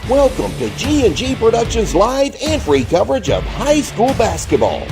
Welcome to G&G Productions live and free coverage of high school basketball.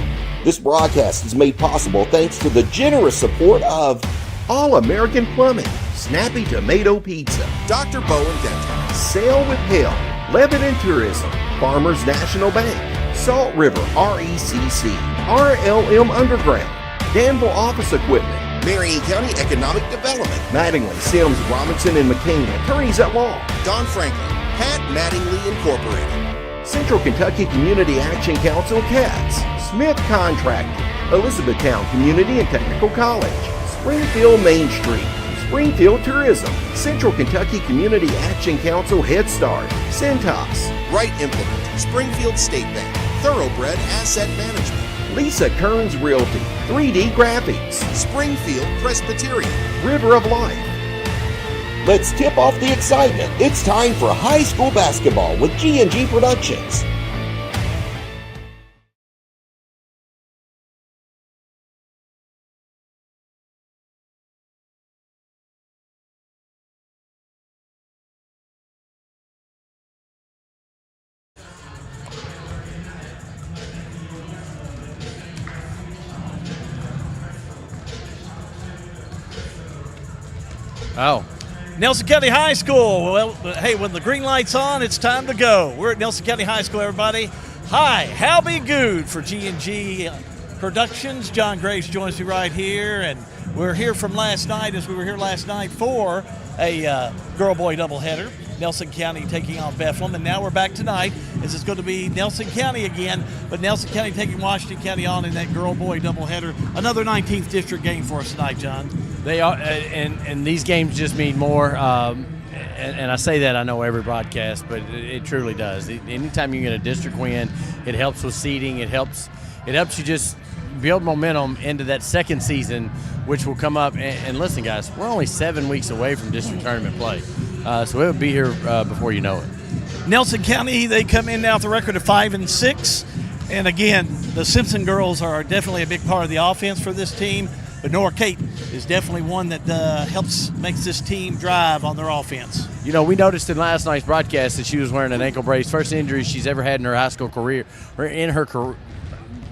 This broadcast is made possible thanks to the generous support of All-American Plumbing, Snappy Tomato Pizza, Dr. Bowen Dental, Sail with Hell, Lebanon Tourism, Farmers National Bank, Salt River RECC, RLM Underground, Danville Office Equipment, Marion County Economic Development, Mattingly, Sims, Robinson, and McCain, Attorneys at Law, Don Franklin, Pat Mattingly Incorporated, Central Kentucky Community Action Council CATS, Smith Contracting, Elizabethtown Community and Technical College, Springfield Main Street, Springfield Tourism, Central Kentucky Community Action Council Head Start, Centos, Wright Implement, Springfield State Bank, Thoroughbred Asset Management, Lisa Kearns Realty, 3D Graphics, Springfield Presbyterian, River of Life. Let's tip off the excitement. It's time for high school basketball with G&G Productions. Oh. Nelson County High School. Well, hey, when the green light's on, it's time to go. We're at Nelson County High School, everybody. Hi, Halby Good for G&G Productions. John Graves joins me right here, and we're here from last night, as we were here last night for a girl-boy doubleheader. Nelson County taking on Bethlehem, and now we're back tonight as it's going to be Nelson County again, but Nelson County taking Washington County on in that girl-boy doubleheader. Another 19th district game for us tonight, John. They are, and these games just mean more. And I say that, I know every broadcast, but it truly does. Anytime you get a district win, it helps with seeding. It helps you just build momentum into that second season, which will come up. And listen, guys, we're only 7 weeks away from district tournament play, so it will be here before you know it. Nelson County, they come in now with a record of 5-6, and again, the Simpson girls are definitely a big part of the offense for this team. But Nora Kate is definitely one that makes this team drive on their offense. You know, we noticed in last night's broadcast that she was wearing an ankle brace, first injury she's ever had in her high school career, or in her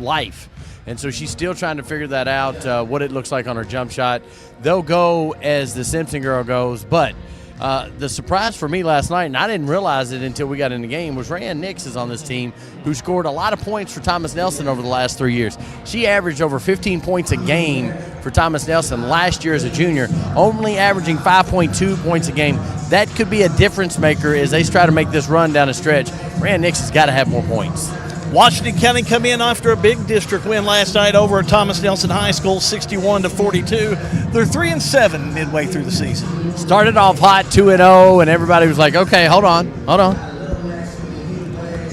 life. And so she's still trying to figure that out, what it looks like on her jump shot. They'll go as the Simpson girl goes, but the surprise for me last night, and I didn't realize it until we got in the game, was Rayanne Nix is on this team, who scored a lot of points for Thomas Nelson over the last 3 years. She averaged over 15 points a game for Thomas Nelson last year as a junior, only averaging 5.2 points a game. That could be a difference maker as they try to make this run down a stretch. Rayanne Nix has got to have more points. Washington County come in after a big district win last night over at Thomas Nelson High School, 61-42. They're 3-7 midway through the season. Started off hot, 2-0, and everybody was like, okay, hold on.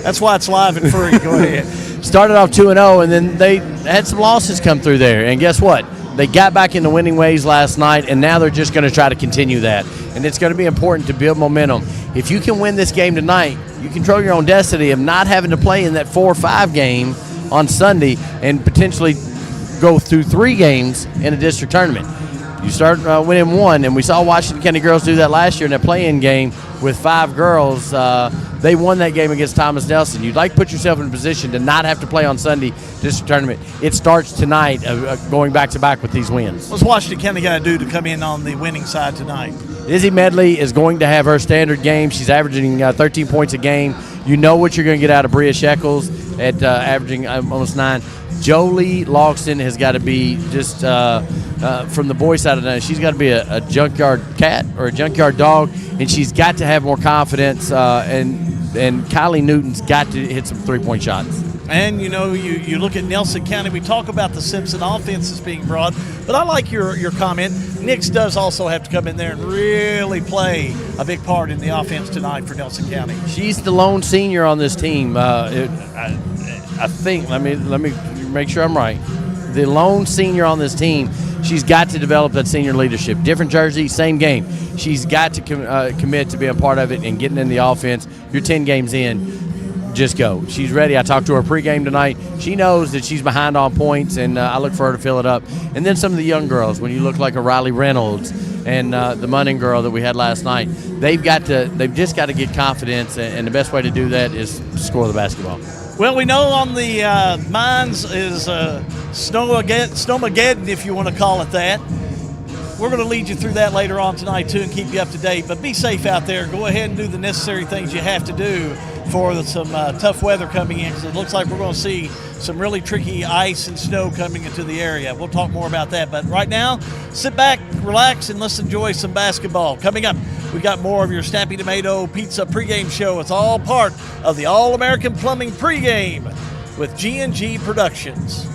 That's why it's live and free. Go ahead. Started off 2-0, and then they had some losses come through there. And guess what? They got back in the winning ways last night, and now they're just going to try to continue that. And it's going to be important to build momentum. If you can win this game tonight, you control your own destiny of not having to play in that 4-5 game on Sunday and potentially go through 3 games in a district tournament. You start winning 1, and we saw Washington County girls do that last year in that play-in game with 5 girls. They won that game against Thomas Nelson. You'd like to put yourself in a position to not have to play on Sunday district tournament. It starts tonight, going back-to-back with these wins. What's Washington County got to do to come in on the winning side tonight? Izzy Medley is going to have her standard game. She's averaging 13 points a game. You know what you're going to get out of Bria Shekels at averaging almost 9. Jolie Logston has got to be just from the boys' side of the night. She's got to be a junkyard cat or a junkyard dog, and she's got to have more confidence. And Kylie Newton's got to hit some three-point shots. And, you know, you look at Nelson County, we talk about the Simpson offense as being broad, but I like your comment. Nix does also have to come in there and really play a big part in the offense tonight for Nelson County. She's the lone senior on this team. I think, let me make sure I'm right. The lone senior on this team, she's got to develop that senior leadership. Different jersey, same game. She's got to commit to being a part of it and getting in the offense. You're 10 games in. Just go. She's ready. I talked to her pregame tonight. She knows that she's behind on points, and I look for her to fill it up. And then some of the young girls, when you look like a Riley Reynolds, and the Munning girl that we had last night. They've just got to get confidence, and the best way to do that is score the basketball. Well, we know on the mines is Snowmageddon, if you want to call it that. We're going to lead you through that later on tonight, too, and keep you up to date. But be safe out there. Go ahead and do the necessary things you have to do for some tough weather coming in, because it looks like we're going to see some really tricky ice and snow coming into the area. We'll talk more about that. But right now, sit back, relax, and let's enjoy some basketball. Coming up, we got more of your Snappy Tomato Pizza Pre-Game show. It's all part of the All-American Plumbing Pre-Game with G&G Productions.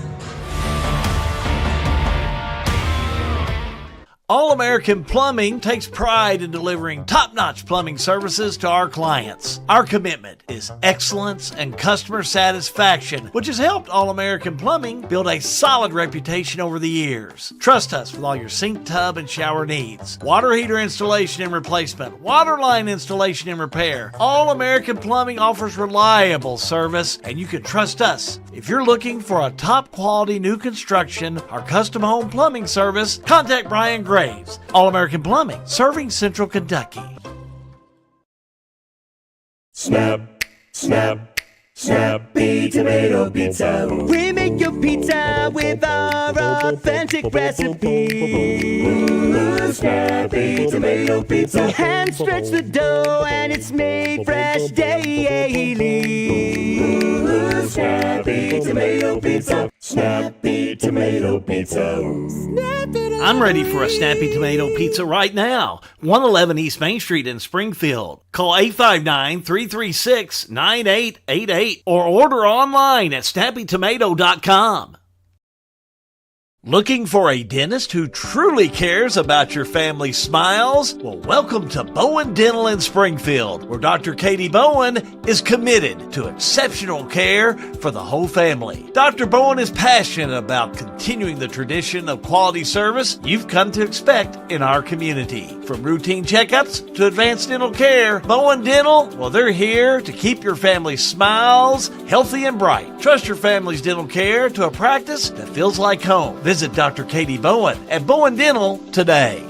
All-American Plumbing takes pride in delivering top-notch plumbing services to our clients. Our commitment is excellence and customer satisfaction, which has helped All-American Plumbing build a solid reputation over the years. Trust us with all your sink, tub, and shower needs. Water heater installation and replacement, water line installation and repair. All-American Plumbing offers reliable service, and you can trust us. If you're looking for a top-quality new construction or custom home plumbing service, contact Brian Graves, All-American Plumbing, serving Central Kentucky. Snap, snap, Snappy Tomato Pizza. We make your pizza with our authentic recipe. Ooh, Snappy Tomato Pizza. We hand stretch the dough and it's made fresh daily. Ooh, Snappy Tomato Pizza. Snappy Tomato Pizza. I'm ready for a Snappy Tomato Pizza right now. 111 East Main Street in Springfield. Call 859-336-9888 or order online at snappytomato.com. Looking for a dentist who truly cares about your family's smiles? Well, welcome to Bowen Dental in Springfield, where Dr. Katie Bowen is committed to exceptional care for the whole family. Dr. Bowen is passionate about continuing the tradition of quality service you've come to expect in our community. From routine checkups to advanced dental care, Bowen Dental, well, they're here to keep your family's smiles healthy and bright. Trust your family's dental care to a practice that feels like home. Visit Dr. Katie Bowen at Bowen Dental today.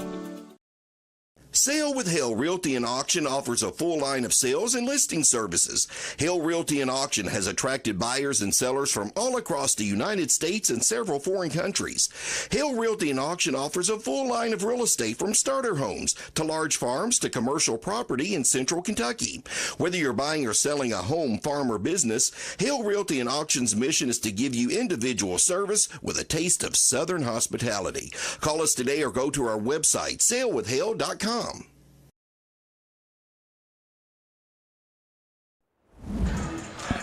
Sale with Hale Realty and Auction offers a full line of sales and listing services. Hale Realty and Auction has attracted buyers and sellers from all across the United States and several foreign countries. Hale Realty and Auction offers a full line of real estate from starter homes to large farms to commercial property in central Kentucky. Whether you're buying or selling a home, farm, or business, Hale Realty and Auction's mission is to give you individual service with a taste of Southern hospitality. Call us today or go to our website, salewithhale.com.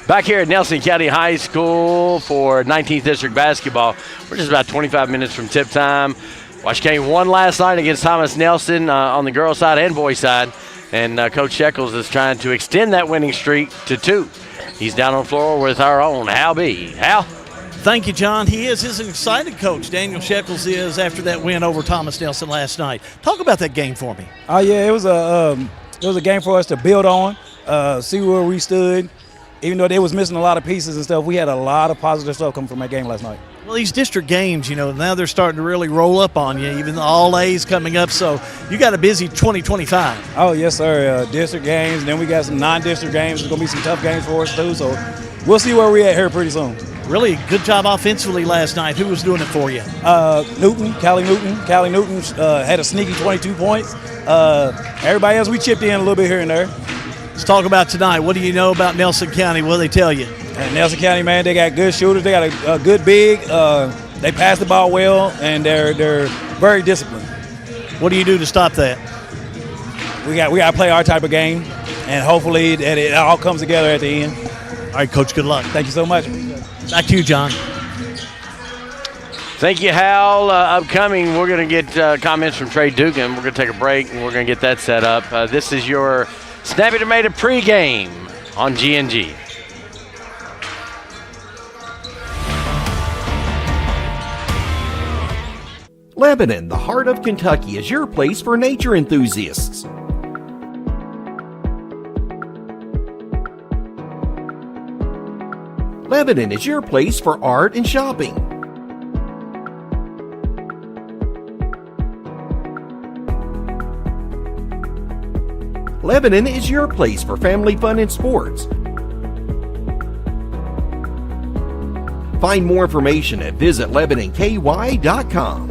Back here at Nelson County High School for 19th District basketball. We're just about 25 minutes from tip time. Washington County won last night against Thomas Nelson on the girls' side and boys' side. And Coach Shekels is trying to extend that winning streak to 2. He's down on the floor with our own Hal B. Hal? Thank you, John. He's an excited coach. Daniel Shekels is after that win over Thomas Nelson last night. Talk about that game for me. Oh yeah, it was a game for us to build on, see where we stood. Even though they was missing a lot of pieces and stuff, we had a lot of positive stuff coming from that game last night. Well, these district games, now they're starting to really roll up on you, even the All A's coming up. So you got a busy 2025. Oh, yes, sir. District games, and then we got some non-district games. There's going to be some tough games for us, too. So we'll see where we're at here pretty soon. Really good job offensively last night. Who was doing it for you? Callie Newton. Callie Newton had a sneaky 22 points. Everybody else, we chipped in a little bit here and there. Let's talk about tonight. What do you know about Nelson County? What do they tell you? And Nelson County, man, they got good shooters. They got a good big. They pass the ball well, and they're very disciplined. What do you do to stop that? We got to play our type of game, and hopefully that it all comes together at the end. All right, Coach, good luck. Thank you so much. Back to you, John. Thank you, Hal. Upcoming, we're going to get comments from Trey Dugan. We're going to take a break, and we're going to get that set up. This is your Snappy Tomato Pre-Game on G&G. Lebanon, the heart of Kentucky, is your place for nature enthusiasts. Lebanon is your place for art and shopping. Lebanon is your place for family fun and sports. Find more information at visitLebanonKY.com.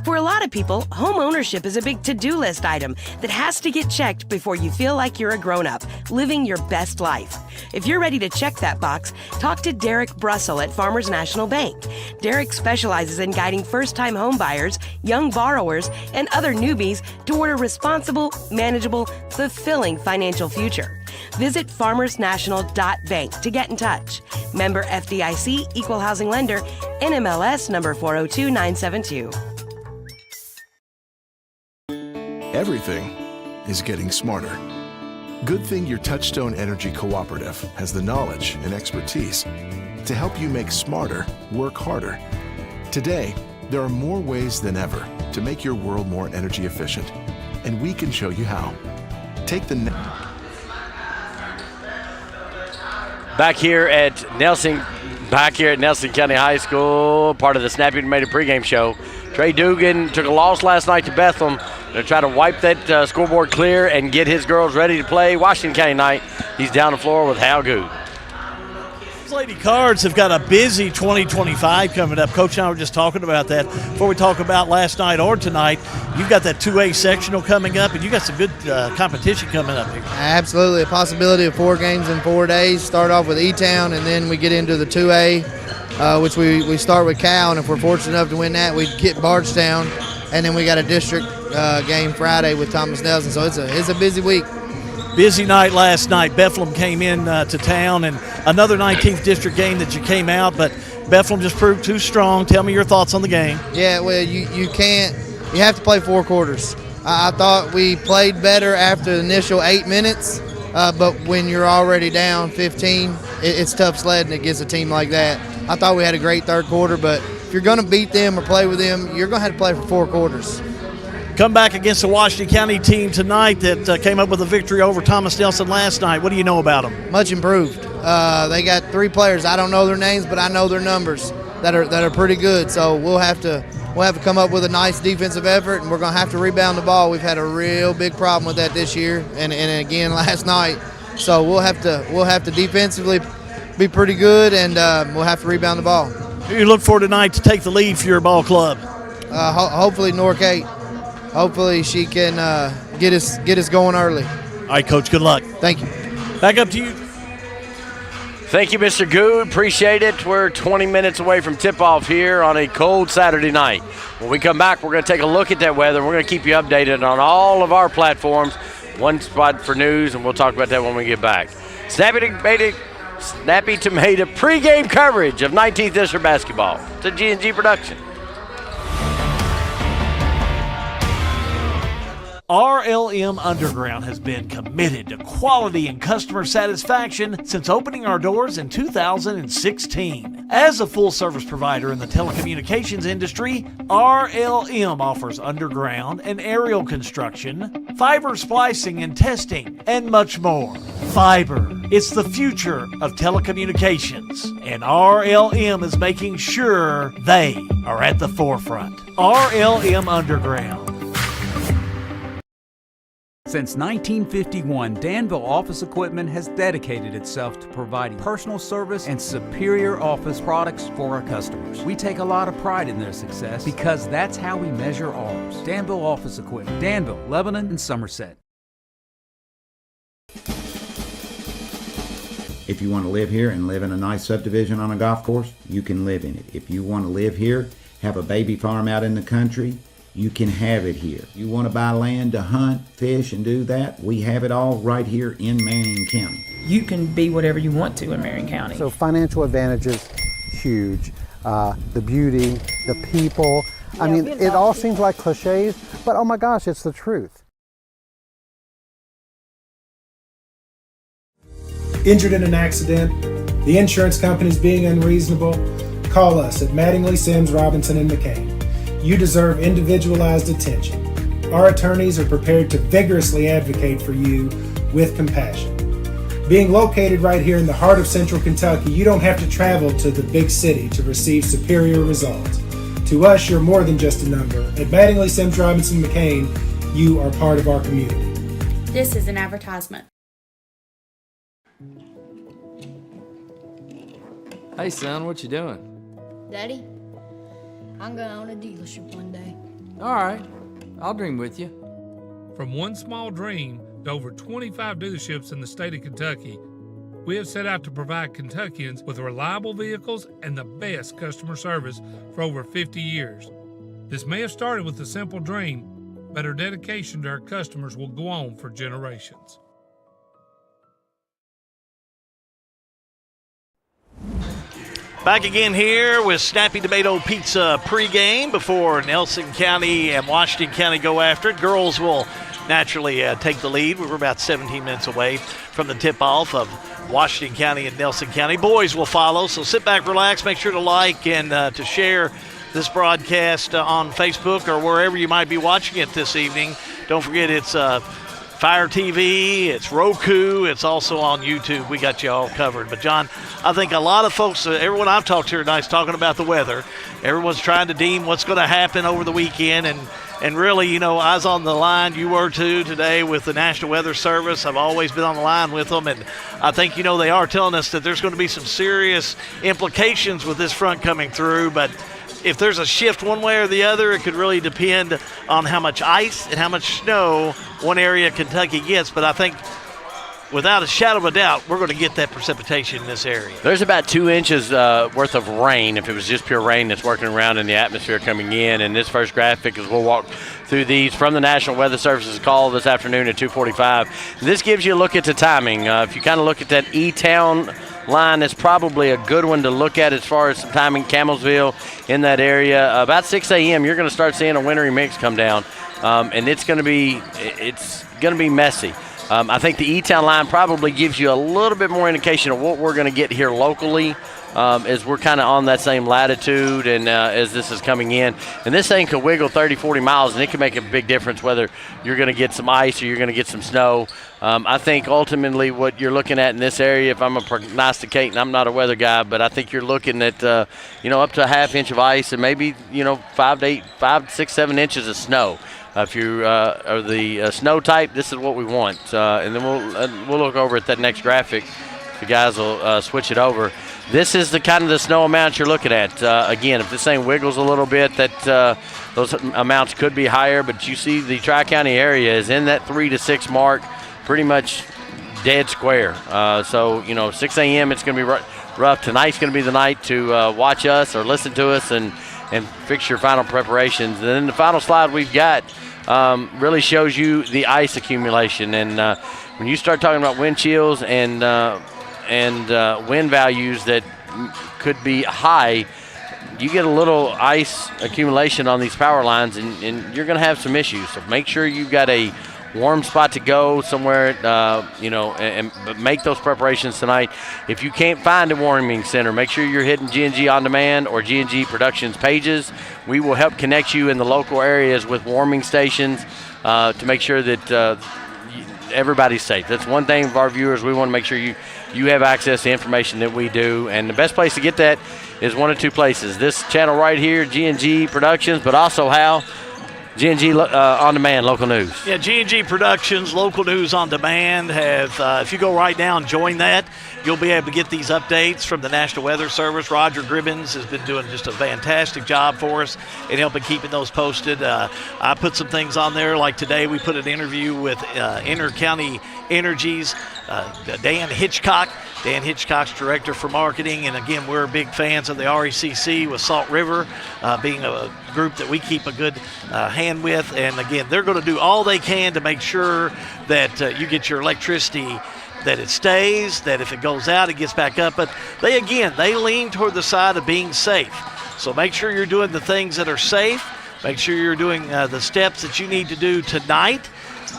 For a lot of people, home ownership is a big to-do list item that has to get checked before you feel like you're a grown-up, living your best life. If you're ready to check that box, talk to Derek Brussel at Farmers National Bank. Derek specializes in guiding first-time home buyers, young borrowers, and other newbies toward a responsible, manageable, fulfilling financial future. Visit farmersnational.bank to get in touch. Member FDIC, Equal Housing Lender, NMLS number 402972. Everything is getting smarter. Good thing your Touchstone Energy Cooperative has the knowledge and expertise to help you make smarter work harder. Today, there are more ways than ever to make your world more energy efficient, and we can show you how. Take the Back here at Nelson County High School, part of the Snappy Tomato Pregame show. Trey Dugan took a loss last night to Bethlehem. To try to wipe that scoreboard clear and get his girls ready to play Washington County night. He's down the floor with Hal Good. Lady Cards have got a busy 2025 coming up. Coach and I were just talking about that. Before we talk about last night or tonight, you've got that 2A sectional coming up, and you got some good competition coming up here. Absolutely. A possibility of 4 games in 4 days. Start off with E-Town, and then we get into the 2A, which we start with Cal, and if we're fortunate enough to win that, we get Bardstown, and then we got a district game Friday with Thomas Nelson. So it's a busy week. Busy night last night. Bethlehem came in to town, and another 19th district game that you came out, but Bethlehem just proved too strong. Tell me your thoughts on the game. Yeah, well, you have to play 4 quarters. I thought we played better after the initial 8 minutes, but when you're already down 15, it's tough sledding against a team like that. I thought we had a great third quarter, but if you're going to beat them or play with them, you're going to have to play for 4 quarters. Come back against the Washington County team tonight that came up with a victory over Thomas Nelson last night. What do you know about them? Much improved. They got 3 players. I don't know their names, but I know their numbers that are pretty good. So we'll have to come up with a nice defensive effort, and we're going to have to rebound the ball. We've had a real big problem with that this year, and again last night. So we'll have to defensively be pretty good, and we'll have to rebound the ball. Who do you look for tonight to take the lead for your ball club? Hopefully Norcate. Hopefully she can get us going early. All right, Coach, good luck. Thank you. Back up to you. Thank you, Mr. Good. Appreciate it. We're 20 minutes away from tip-off here on a cold Saturday night. When we come back, we're going to take a look at that weather. We're going to keep you updated on all of our platforms. One spot for news, and we'll talk about that when we get back. Snappy Tomato pregame coverage of 19th District basketball. It's a G&G production. RLM Underground has been committed to quality and customer satisfaction since opening our doors in 2016. As a full-service provider in the telecommunications industry, RLM offers underground and aerial construction, fiber splicing and testing, and much more. Fiber, it's the future of telecommunications, and RLM is making sure they are at the forefront. RLM Underground. Since 1951, Danville Office Equipment has dedicated itself to providing personal service and superior office products for our customers. We take a lot of pride in their success because that's how we measure ours. Danville Office Equipment, Danville, Lebanon, and Somerset. If you want to live here and live in a nice subdivision on a golf course, you can live in it. If you want to live here, have a baby farm out in the country, you can have it here. You want to buy land to hunt, fish, and do that? We have it all right here in Marion County. You can be whatever you want to in Marion County. So financial advantages, huge. The beauty, the people. I mean, it all seems like cliches, but oh my gosh, it's the truth. Injured in an accident, the insurance company's being unreasonable, call us at Mattingly, Sims, Robinson, and McCain. You deserve individualized attention. Our attorneys are prepared to vigorously advocate for you with compassion. Being located right here in the heart of Central Kentucky, you don't have to travel to the big city to receive superior results. To us, you're more than just a number. At Mattingly, Sims, Robinson, McCain, you are part of our community. This is an advertisement. Hey son, what you doing? Daddy, I'm gonna own a dealership one day. All right, I'll dream with you. From one small dream to over 25 dealerships in the state of Kentucky, we have set out to provide Kentuckians with reliable vehicles and the best customer service for over 50 years. This may have started with a simple dream, but our dedication to our customers will go on for generations. Back again here with Snappy Tomato Pizza Pre-Game before Nelson County and Washington County go after it. Girls will naturally take the lead. We're about 17 minutes away from the tip-off of Washington County and Nelson County. Boys will follow, so sit back, relax, make sure to like and to share this broadcast on Facebook or wherever you might be watching it this evening. Don't forget it's Fire TV, it's Roku, it's also on YouTube. We got you all covered. But, John, I think a lot of folks, everyone I've talked to tonight is talking about the weather. Everyone's trying to deem what's going to happen over the weekend. And really, you know, I was on the line, you were too, today with the National Weather Service. I've always been on the line with them. And I think, you know, they are telling us that there's going to be some serious implications with this front coming through. But if there's a shift one way or the other, it could really depend on how much ice and how much snow one area of Kentucky gets. But I think without a shadow of a doubt, we're going to get that precipitation in this area. There's about 2 inches worth of rain, if it was just pure rain that's working around in the atmosphere coming in. And this first graphic is we'll walk through these from the National Weather Service's call this afternoon at 2:45. This gives you a look at the timing. If you kind of look at that E-Town line, is probably a good one to look at as far as some timing. Camelsville in that area. About 6 a.m. you're going to start seeing a wintry mix come down, and it's going to be messy. I think the E-Town line probably gives you a little bit more indication of what we're going to get here locally, as we're kind of on that same latitude and as this is coming in. And this thing could wiggle 30, 40 miles, and it can make a big difference whether you're going to get some ice or you're going to get some snow. I think ultimately what you're looking at in this area, if I'm a prognosticate, and I'm not a weather guy, but I think you're looking at, up to a half inch of ice and maybe, 5, 6, 7 inches of snow. If you are the snow type, this is what we want. And then we'll look over at that next graphic. The guys will switch it over. This is the kind of the snow amount you're looking at. Again, if this thing wiggles a little bit, that those amounts could be higher. But you see the Tri-County area is in that 3 to 6 mark, pretty much dead square. 6 a.m. it's going to be rough. Tonight's going to be the night to watch us or listen to us and fix your final preparations. And then the final slide we've got really shows you the ice accumulation. And when you start talking about wind chills and wind values that could be high, you get a little ice accumulation on these power lines, and you're going to have some issues. So make sure you've got a warm spot to go somewhere, and make those preparations tonight. If you can't find a warming center, make sure you're hitting G&G On Demand or G&G Productions pages. We will help connect you in the local areas with warming stations to make sure that everybody's safe. That's one thing of our viewers. We want to make sure you have access to information that we do, and the best place to get that is one of two places. This channel right here, G&G Productions, but also G&G On Demand, local news. Yeah, G&G Productions, local news on demand have, if you go right now and join that, you'll be able to get these updates from the National Weather Service. Roger Gribbins has been doing just a fantastic job for us in helping keeping those posted. I put some things on there, like today we put an interview with Inter-County Energy's Dan Hitchcock. Dan Hitchcock's director for marketing, and again, we're big fans of the RECC with Salt River being a group that we keep a good hand with. And again, they're going to do all they can to make sure that you get your electricity, that it stays, that if it goes out, it gets back up. But they lean toward the side of being safe. So make sure you're doing the things that are safe. Make sure you're doing the steps that you need to do tonight,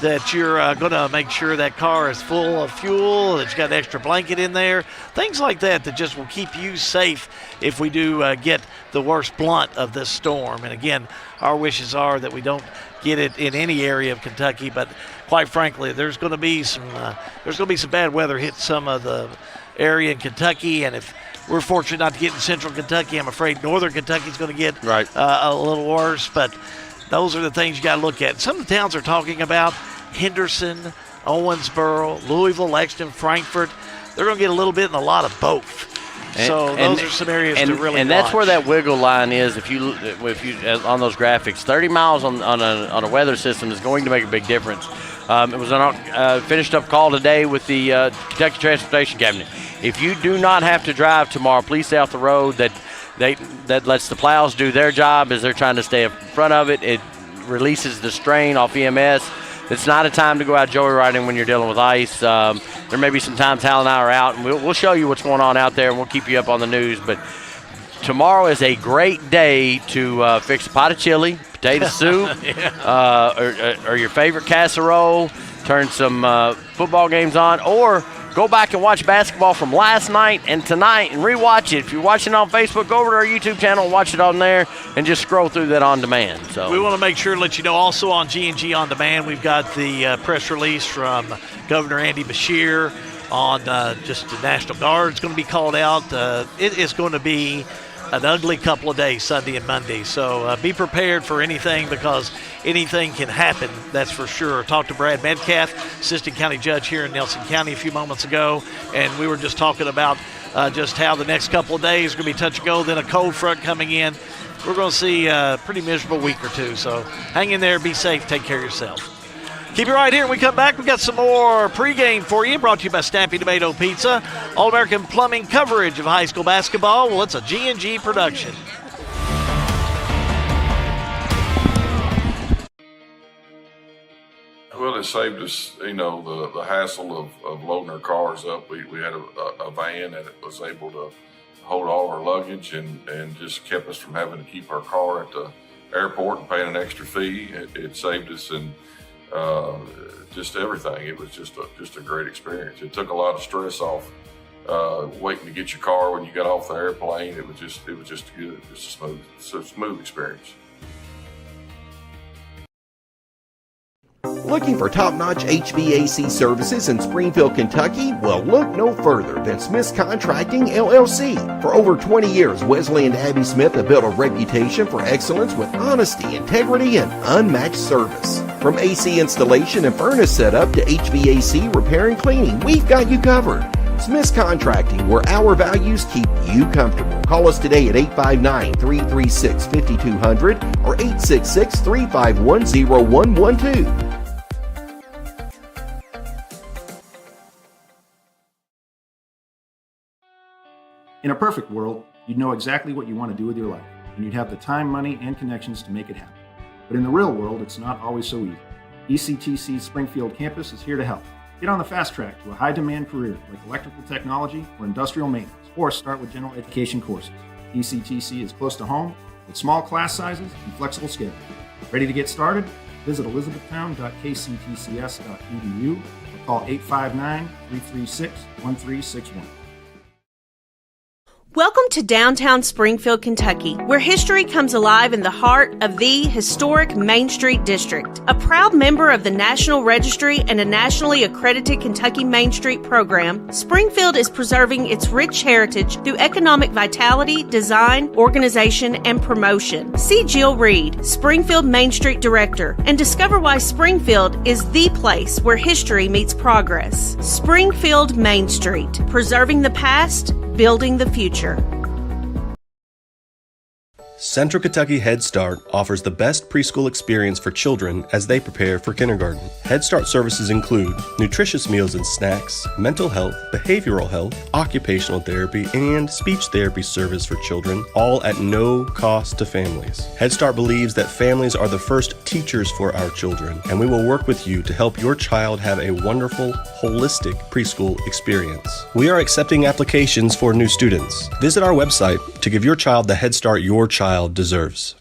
that you're going to make sure that car is full of fuel, that you got an extra blanket in there, things like that just will keep you safe if we do get the worst blunt of this storm. And again, our wishes are that we don't get it in any area of Kentucky, but quite frankly, there's going to be some bad weather hit some of the area in Kentucky, and if we're fortunate not to get in central Kentucky, I'm afraid northern Kentucky is going to get a little worse, but those are the things you got to look at. Some of the towns are talking about Henderson, Owensboro, Louisville, Lexington, Frankfort. They're going to get a little bit in a lot of both. So those are some areas to really and that's watch. where that wiggle line is. If you on those graphics, 30 miles on a weather system is going to make a big difference. It was a finished up call today with the Kentucky Transportation Cabinet. If you do not have to drive tomorrow, please stay off the road. That lets the plows do their job as they're trying to stay in front of it. It releases the strain off EMS. It's not a time to go out joyriding when you're dealing with ice. There may be some times Hal and I are out, and we'll show you what's going on out there, and we'll keep you up on the news. But tomorrow is a great day to fix a pot of chili, potato soup, or your favorite casserole, turn some football games on, or go back and watch basketball from last night and tonight and rewatch it. If you're watching on Facebook, go over to our YouTube channel and watch it on there and just scroll through that on demand. So we want to make sure to let you know also on G&G On Demand, we've got the press release from Governor Andy Beshear on just the National Guard is going to be called out. It is going to be an ugly couple of days, Sunday and Monday. So be prepared for anything because anything can happen, that's for sure. Talked to Brad Metcalf, Assistant County Judge here in Nelson County a few moments ago, and we were just talking about just how the next couple of days are going to be touch and go, then a cold front coming in. We're going to see a pretty miserable week or two. So hang in there, be safe, take care of yourself. Keep it right here. When we come back, we got some more pregame for you, brought to you by Snappy Tomato Pizza. All-American Plumbing coverage of high school basketball. Well, it's a G&G production. Well, it saved us, the hassle of loading our cars up. We had a van that was able to hold all our luggage and just kept us from having to keep our car at the airport and paying an extra fee. It saved us and just everything. It was just a great experience. It took a lot of stress off waiting to get your car when you got off the airplane. It was just good. Just a smooth experience. Looking for top-notch HVAC services in Springfield, Kentucky? Well, look no further than Smith's Contracting, LLC. For over 20 years, Wesley and Abby Smith have built a reputation for excellence with honesty, integrity, and unmatched service. From AC installation and furnace setup to HVAC repair and cleaning, we've got you covered. Smith's Contracting, where our values keep you comfortable. Call us today at 859-336-5200 or 866-351-0112. In a perfect world, you'd know exactly what you want to do with your life, and you'd have the time, money, and connections to make it happen. But in the real world, it's not always so easy. ECTC's Springfield campus is here to help. Get on the fast track to a high-demand career like electrical technology or industrial maintenance, or start with general education courses. ECTC is close to home with small class sizes and flexible schedules. Ready to get started? Visit elizabethtown.kctcs.edu or call 859-336-1361. Welcome to downtown Springfield, Kentucky, where history comes alive in the heart of the historic Main Street District. A proud member of the National Registry and a nationally accredited Kentucky Main Street program, Springfield is preserving its rich heritage through economic vitality, design, organization, and promotion. See Jill Reed, Springfield Main Street Director, and discover why Springfield is the place where history meets progress. Springfield Main Street, preserving the past, building the future. Central Kentucky Head Start offers the best preschool experience for children as they prepare for kindergarten. Head Start services include nutritious meals and snacks, mental health, behavioral health, occupational therapy, and speech therapy service for children, all at no cost to families. Head Start believes that families are the first teachers for our children, and we will work with you to help your child have a wonderful, holistic preschool experience. We are accepting applications for new students. Visit our website to give your child the Head Start your child deserves.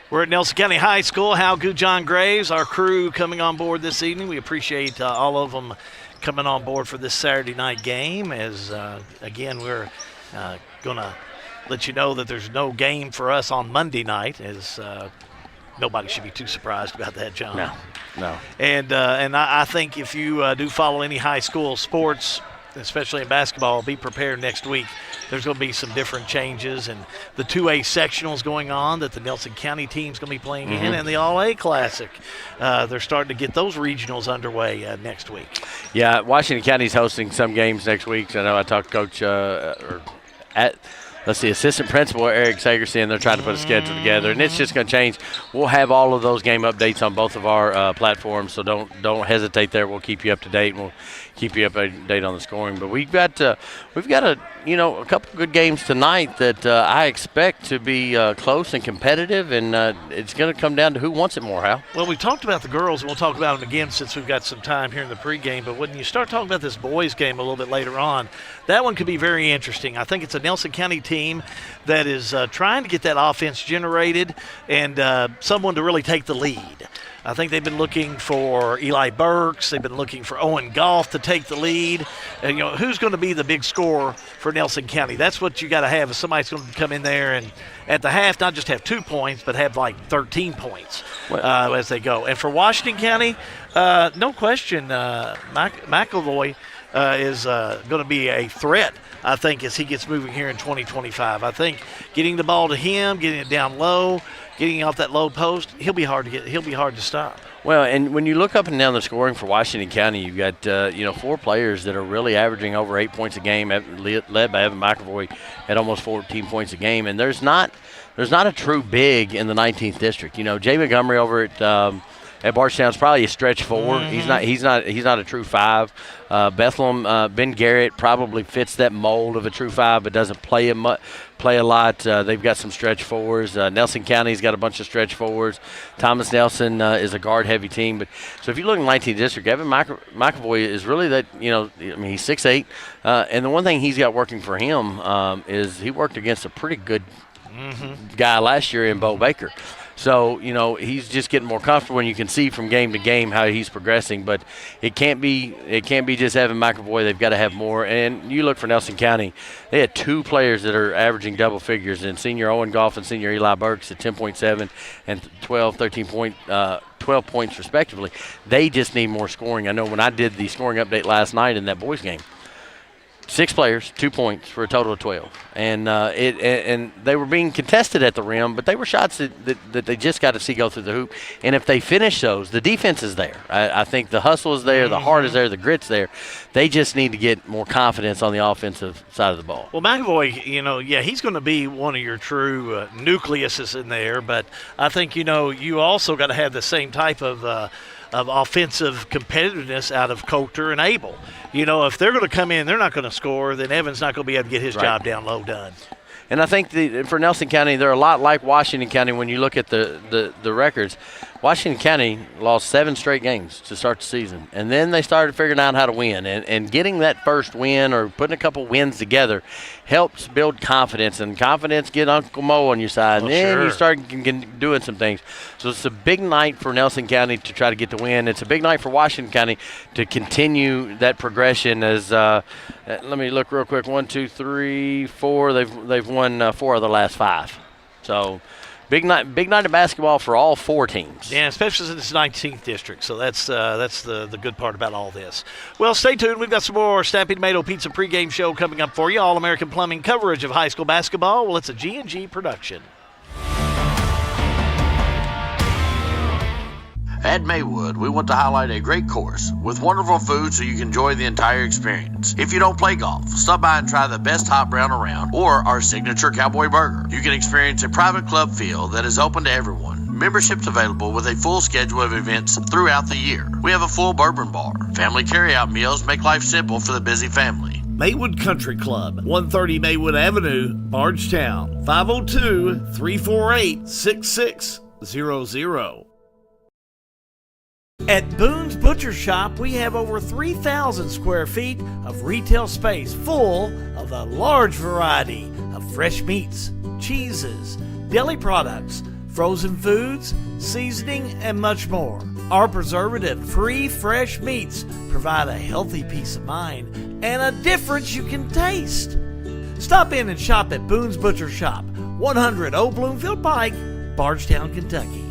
We're at Nelson County High School. Hal Good, John Graves, our crew coming on board this evening. We appreciate all of them coming on board for this Saturday night game. As again, we're going to let you know that there's no game for us on Monday night, as nobody should be too surprised about that, John. No. And I think if you do follow any high school sports, especially in basketball, be prepared next week. There's going to be some different changes, and the 2A sectionals going on that the Nelson County team's going to be playing in, and the All-A Classic. They're starting to get those regionals underway next week. Yeah, Washington County's hosting some games next week. I know I talked to Coach assistant principal Eric Sagerson. They're trying to put a schedule together, and it's just going to change. We'll have all of those game updates on both of our platforms, so don't hesitate there. We'll keep you up to date, and we'll keep you up to date on the scoring. But we've got a couple good games tonight that I expect to be close and competitive, and it's going to come down to who wants it more, Hal. Well, we talked about the girls, and we'll talk about them again since we've got some time here in the pregame. But when you start talking about this boys game a little bit later on, that one could be very interesting. I think it's a Nelson County team that is trying to get that offense generated and someone to really take the lead. I think they've been looking for Eli Burks. They've been looking for Owen Goff to take the lead. And, who's going to be the big scorer for Nelson County? That's what you got to have. If somebody's going to come in there and at the half not just have 2 points, but have like 13 points as they go. And for Washington County, no question, McElroy is going to be a threat, I think, as he gets moving here in 2025. I think getting the ball to him, getting it down low, getting off that low post, he'll be hard to stop. Well, and when you look up and down the scoring for Washington County, you've got 4 players that are really averaging over 8 points a game, led by Evan McElroy at almost 14 points a game. And there's not a true big in the 19th district. Jay Montgomery over at Bardstown's probably a stretch 4. He's not a true 5. Bethlehem, Ben Garrett probably fits that mold of a true 5, but doesn't play a lot. They've got some stretch 4s. Nelson County's got a bunch of stretch 4s. Thomas Nelson is a guard-heavy team. But so if you look in the 19th district, Evan McAvoy is really that. He's 6'8", and the one thing he's got working for him is he worked against a pretty good guy last year in Bo Baker. So, he's just getting more comfortable, and you can see from game to game how he's progressing. But it can't be just Evan McAvoy. They've got to have more. And you look for Nelson County, they had 2 players that are averaging double figures, and senior Owen Goff and senior Eli Burks at 10.7 and 12 points respectively. They just need more scoring. I know when I did the scoring update last night in that boys game, 6 players, 2 points for a total of 12, and they were being contested at the rim, but they were shots that they just got to see go through the hoop. And if they finish those, the defense is there. I think the hustle is there, the heart is there, the grit's there. They just need to get more confidence on the offensive side of the ball. Well, McAvoy, he's going to be one of your true nucleuses in there, but I think you also got to have the same type of offensive competitiveness out of Coulter and Abel. If they're going to come in, they're not going to score, then Evan's not going to be able to get his job down low done. And I think for Nelson County, they're a lot like Washington County when you look at the records. Washington County lost 7 straight games to start the season, and then they started figuring out how to win. And getting that first win or putting a couple wins together helps build confidence, and confidence get Uncle Mo on your side. And then you start doing some things. So it's a big night for Nelson County to try to get the win. It's a big night for Washington County to continue that progression. As let me look real quick. 1, 2, 3, 4. They've won 4 of the last 5. So big night of basketball for all 4 teams. Yeah, especially in this 19th district. So that's the good part about all this. Well, stay tuned. We've got some more Snappy Tomato Pizza Pre-Game show coming up for you. All-American Plumbing coverage of high school basketball. Well, it's a G&G production. At Maywood, we want to highlight a great course with wonderful food so you can enjoy the entire experience. If you don't play golf, stop by and try the best hot brown around or our signature cowboy burger. You can experience a private club feel that is open to everyone. Memberships available with a full schedule of events throughout the year. We have a full bourbon bar. Family carryout meals make life simple for the busy family. Maywood Country Club, 130 Maywood Avenue, Bardstown, 502-348-6600. At Boone's Butcher Shop, we have over 3,000 square feet of retail space full of a large variety of fresh meats, cheeses, deli products, frozen foods, seasoning, and much more. Our preservative-free fresh meats provide a healthy peace of mind and a difference you can taste. Stop in and shop at Boone's Butcher Shop, 100 Old Bloomfield Pike, Bardstown, Kentucky.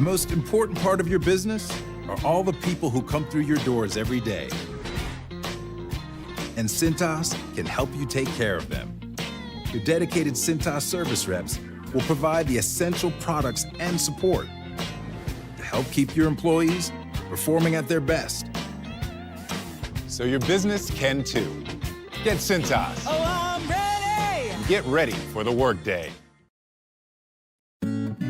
The most important part of your business are all the people who come through your doors every day. And Cintas can help you take care of them. Your dedicated Cintas service reps will provide the essential products and support to help keep your employees performing at their best. So your business can too. Get Cintas. Oh, I'm ready! Get ready for the workday.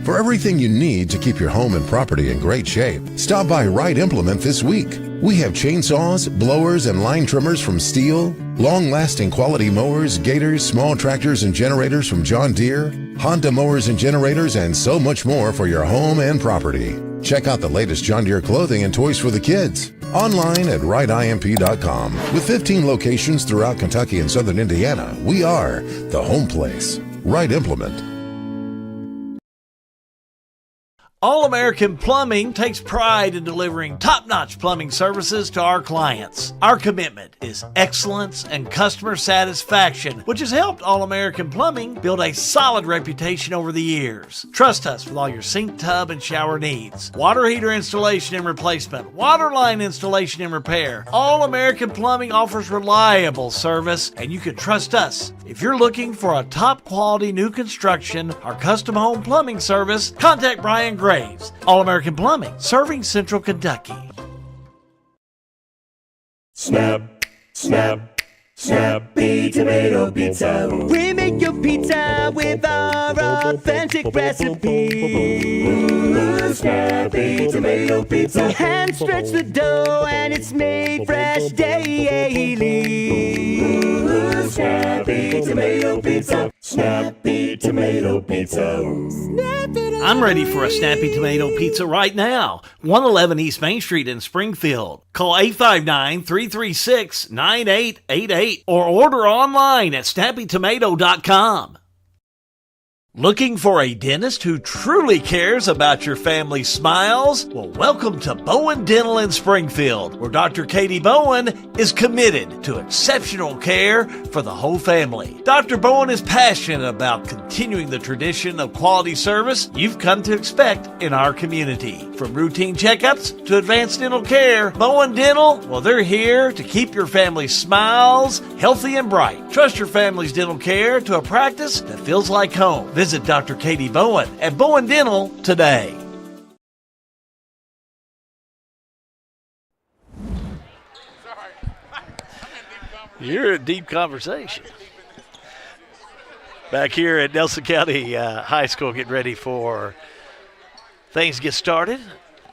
For everything you need to keep your home and property in great shape, stop by Wright Implement this week. We have chainsaws, blowers, and line trimmers from Steel, long-lasting quality mowers, gators, small tractors, and generators from John Deere, Honda mowers and generators, and so much more for your home and property. Check out the latest John Deere clothing and toys for the kids. Online at wrightimp.com. With 15 locations throughout Kentucky and southern Indiana, we are the home place. Wright Implement. All-American Plumbing takes pride in delivering top-notch plumbing services to our clients. Our commitment is excellence and customer satisfaction, which has helped All-American Plumbing build a solid reputation over the years. Trust us with all your sink, tub, and shower needs. Water heater installation and replacement, water line installation and repair. All-American Plumbing offers reliable service, and you can trust us. If you're looking for a top-quality new construction or custom home plumbing service, contact Brian Graves. All-American Plumbing, serving Central Kentucky. Snap, snap, Snappy Tomato Pizza. We make your pizza with our authentic recipe. Snappy Tomato Pizza. Hand stretch the dough and it's made fresh daily. Snappy Tomato Pizza. Snappy Tomato Pizza. I'm ready for a Snappy Tomato Pizza right now. 111 East Main Street in Springfield. Call 859-336-9888 or order online at snappytomato.com. Looking for a dentist who truly cares about your family's smiles? Well, welcome to Bowen Dental in Springfield, where Dr. Katie Bowen is committed to exceptional care for the whole family. Dr. Bowen is passionate about continuing the tradition of quality service you've come to expect in our community. From routine checkups to advanced dental care, Bowen Dental, well, they're here to keep your family's smiles healthy and bright. Trust your family's dental care to a practice that feels like home. Visit Dr. Katie Bowen at Bowen Dental today. You're in deep conversation. Back here at Nelson County High School, getting ready for things to get started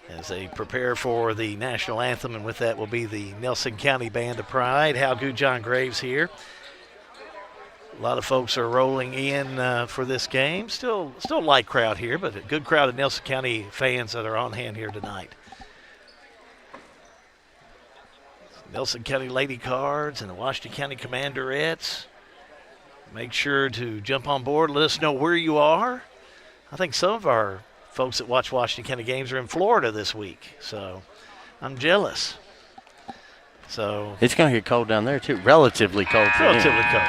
as they prepare for the national anthem, and with that will be the Nelson County Band of Pride. How good, John Graves here. A lot of folks are rolling in for this game. Still a light crowd here, but a good crowd of Nelson County fans that are on hand here tonight. Nelson County Lady Cards and the Washington County Commanderettes. Make sure to jump on board. Let us know where you are. I think some of our folks that watch Washington County games are in Florida this week, so I'm jealous. So it's going to get cold down there, too. Relatively cold. Relatively cold.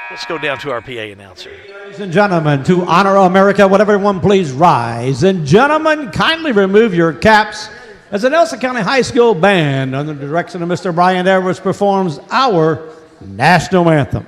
Let's go down to our PA announcer. Ladies and gentlemen, to honor America, would everyone please rise? And gentlemen, kindly remove your caps as the Nelson County High School Band, under the direction of Mr. Brian Edwards, performs our national anthem.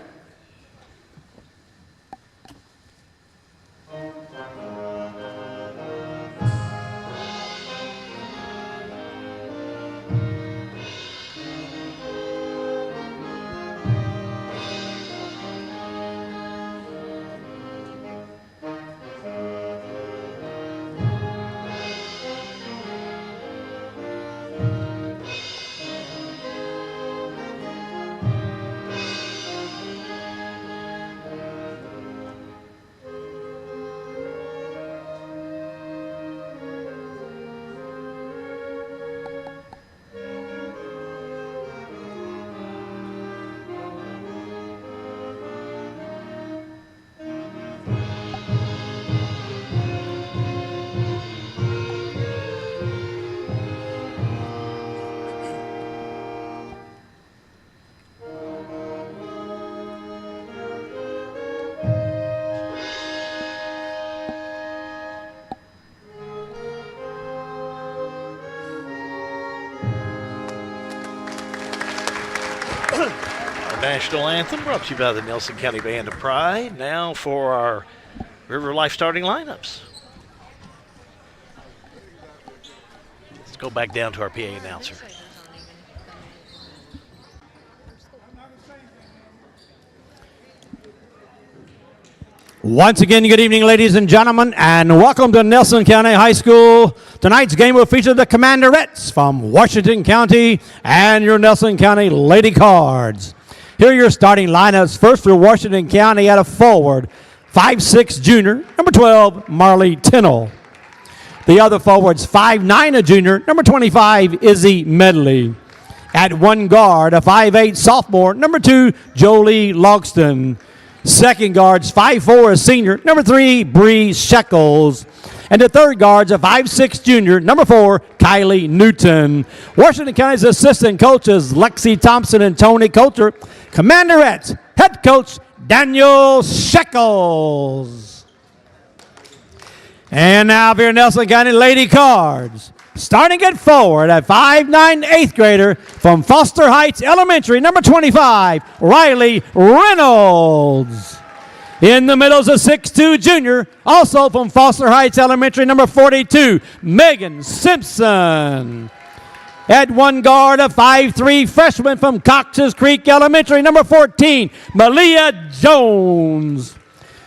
National Anthem brought to you by the Nelson County Band of Pride. Now for our River Life starting lineups. Let's go back down to our PA announcer. Once again, good evening, ladies and gentlemen, and welcome to Nelson County High School. Tonight's game will feature the Commanderettes from Washington County and your Nelson County Lady Cards. Here are your starting lineups. First for Washington County at a forward, 5'6" junior, number 12, Marley Tennell. The other forwards, 5'9", a junior, number 25, Izzy Medley. At one guard, a 5'8" sophomore, number 2, Jolie Logston. Second guard's 5'4", a senior, number 3, Bree Shekels. And the third guard's a 5'6" junior, number 4, Kylie Newton. Washington County's assistant coaches, Lexi Thompson and Tony Coulter. Commanderettes, head coach, Daniel Shekels. And now for your Nelson County Lady Cards. Starting at forward at 5'9", 8th grader from Foster Heights Elementary, number 25, Riley Reynolds. In the middle is a 6'2" junior, also from Foster Heights Elementary, number 42, Megan Simpson. At one guard, a 5'3" freshman from Cox's Creek Elementary, number 14, Malia Jones.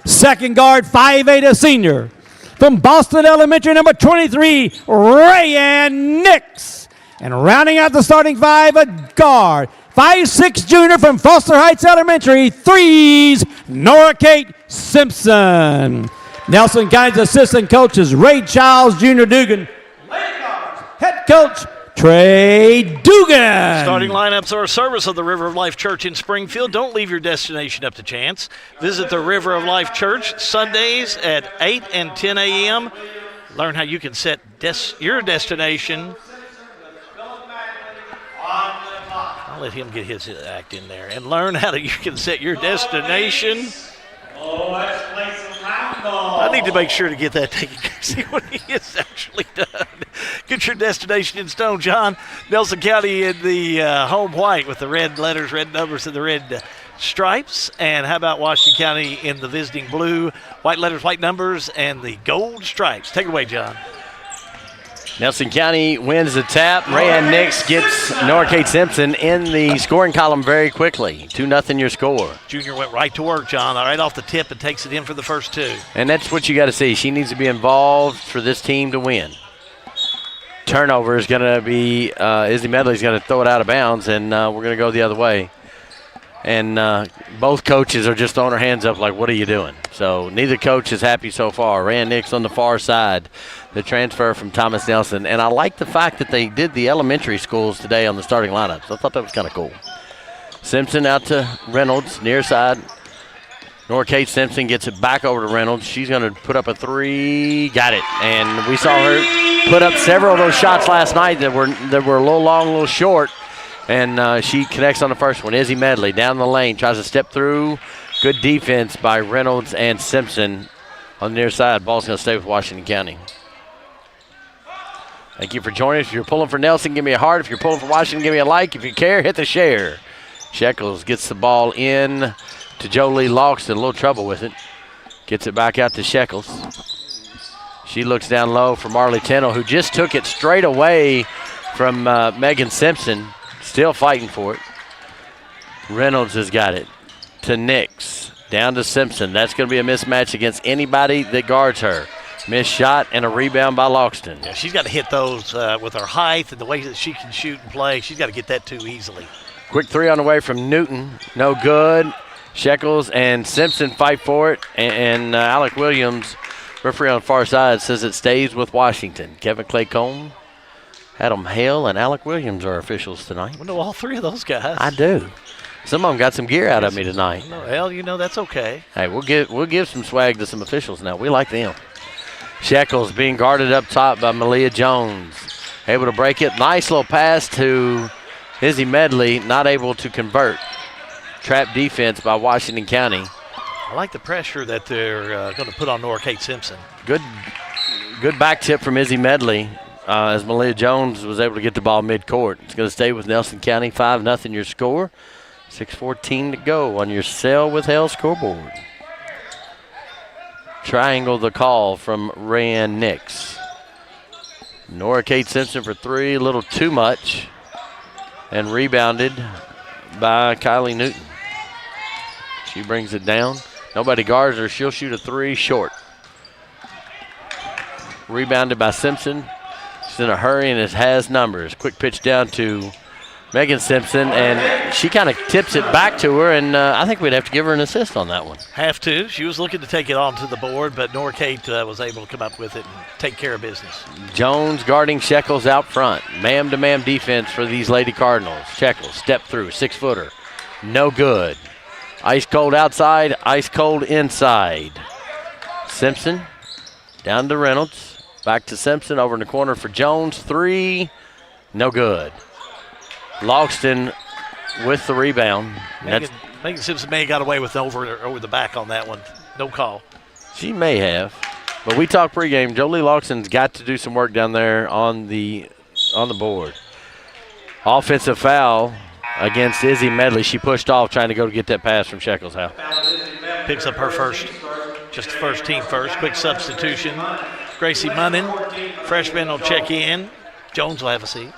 Second guard, 5'8", a senior. From Boston Elementary, number 23, Rayanne Nix. And rounding out the starting five, a guard, 5'6" junior from Foster Heights Elementary, threes, Nora Kate Simpson. Nelson County's assistant coaches, Ray Childs, Junior Dugan. Head coach, Trey Dugan. Starting lineups are a service of the River of Life Church in Springfield. Don't leave your destination up to chance. Visit the River of Life Church Sundays at 8 and 10 a.m. Learn how you can set your destination. I'll let him get his act in there. And learn how you can set your destination. Oh, let's play some round ball. I need to make sure to get that taken care of. See what he has actually done. Get your destination in stone, John. Nelson County in the home white with the red letters, red numbers, and the red stripes. And how about Washington County in the visiting blue, white letters, white numbers, and the gold stripes? Take it away, John. Nelson County wins the tap. Rayanne Nix gets Nora Kate Simpson in the scoring column very quickly. 2-0 your score. Junior went right to work, John, right off the tip and takes it in for the first two. And that's what you got to see. She needs to be involved for this team to win. Turnover is going to be, Izzy Medley's going to throw it out of bounds, and we're going to go the other way. And both coaches are just throwing their hands up like, what are you doing? So neither coach is happy so far. Rayanne Nix on the far side, the transfer from Thomas Nelson. And I like the fact that they did the elementary schools today on the starting lineups. I thought that was kind of cool. Simpson out to Reynolds, near side. Nora Kate Simpson gets it back over to Reynolds. She's going to put up a three. Got it. And we saw her put up several of those shots last night that were a little long, a little short. And she connects on the first one. Izzy Medley down the lane, tries to step through. Good defense by Reynolds and Simpson on the near side. Ball's going to stay with Washington County. Thank you for joining us. If you're pulling for Nelson, give me a heart. If you're pulling for Washington, give me a like. If you care, hit the share. Shekels gets the ball in to Jolie Logston. A little trouble with it. Gets it back out to Shekels. She looks down low for Marley Tennell, who just took it straight away from Megan Simpson. Still fighting for it. Reynolds has got it to Nix. Down to Simpson. That's going to be a mismatch against anybody that guards her. Missed shot and a rebound by Logston. Yeah, she's got to hit those with her height and the way that she can shoot and play. She's got to get that too easily. Quick three on the way from Newton. No good. Shekels and Simpson fight for it. And Alec Williams, referee on the far side, says it stays with Washington. Kevin Claycomb, Adam Hale, and Alec Williams are officials tonight. I know all three of those guys. I do. Some of them got some gear out of me tonight. Well, that's okay. Hey, we'll give some swag to some officials now. We like them. Shekels being guarded up top by Malia Jones. Able to break it. Nice little pass to Izzy Medley. Not able to convert. Trap defense by Washington County. I like the pressure that they're going to put on Nora Kate Simpson. Good back tip from Izzy Medley. As Malia Jones was able to get the ball midcourt. It's going to stay with Nelson County, 5-0 your score. 6:14 to go on your Sail with Hell scoreboard. Triangle the call from Rayanne Nix. Nora Kate Simpson for three, a little too much. And rebounded by Kylie Newton. She brings it down. Nobody guards her. She'll shoot a three short. Rebounded by Simpson. She's in a hurry and it has numbers. Quick pitch down to Megan Simpson, and she kind of tips it back to her, and I think we'd have to give her an assist on that one. Have to. She was looking to take it onto the board, but Nora Kate was able to come up with it and take care of business. Jones guarding Shekels out front. Man-to-man defense for these Lady Cardinals. Shekels, step through, 6-footer. No good. Ice cold outside, ice cold inside. Simpson down to Reynolds. Back to Simpson, over in the corner for Jones. Three, no good. Logston with the rebound. Megan Simpson may have got away with over the back on that one. No call. She may have. But we talked pregame. Jolie Logston's got to do some work down there on the board. Offensive foul against Izzy Medley. She pushed off trying to go to get that pass from Shekels House. Picks up her first. Just the first team first. Quick substitution. Gracie Munnin, freshman, will check in. Jones will have a seat.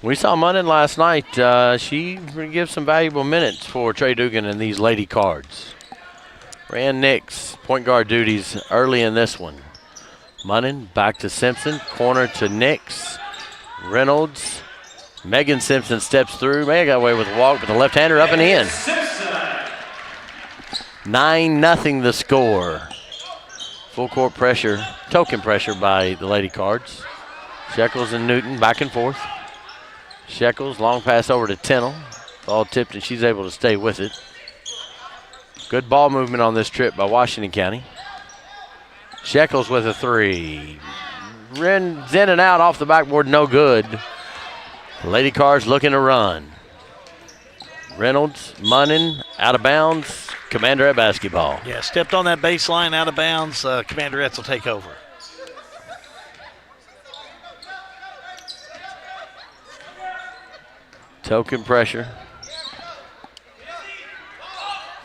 We saw Munnin last night. She gives some valuable minutes for Trey Dugan and these Lady Cards. Ran Nix, point guard duties early in this one. Munnin back to Simpson, corner to Nix. Reynolds. Megan Simpson steps through. May have got away with a walk, but the left-hander up and in. 9-0 the score. Full court pressure, token pressure by the Lady Cards. Shekels and Newton back and forth. Shekels, long pass over to Tennell. Ball tipped and she's able to stay with it. Good ball movement on this trip by Washington County. Shekels with a three. Runs in and out off the backboard, no good. Lady Cards looking to run. Reynolds, Munnin, out of bounds. Commanderette basketball. Yeah, stepped on that baseline, out of bounds. Commanderettes will take over. Token pressure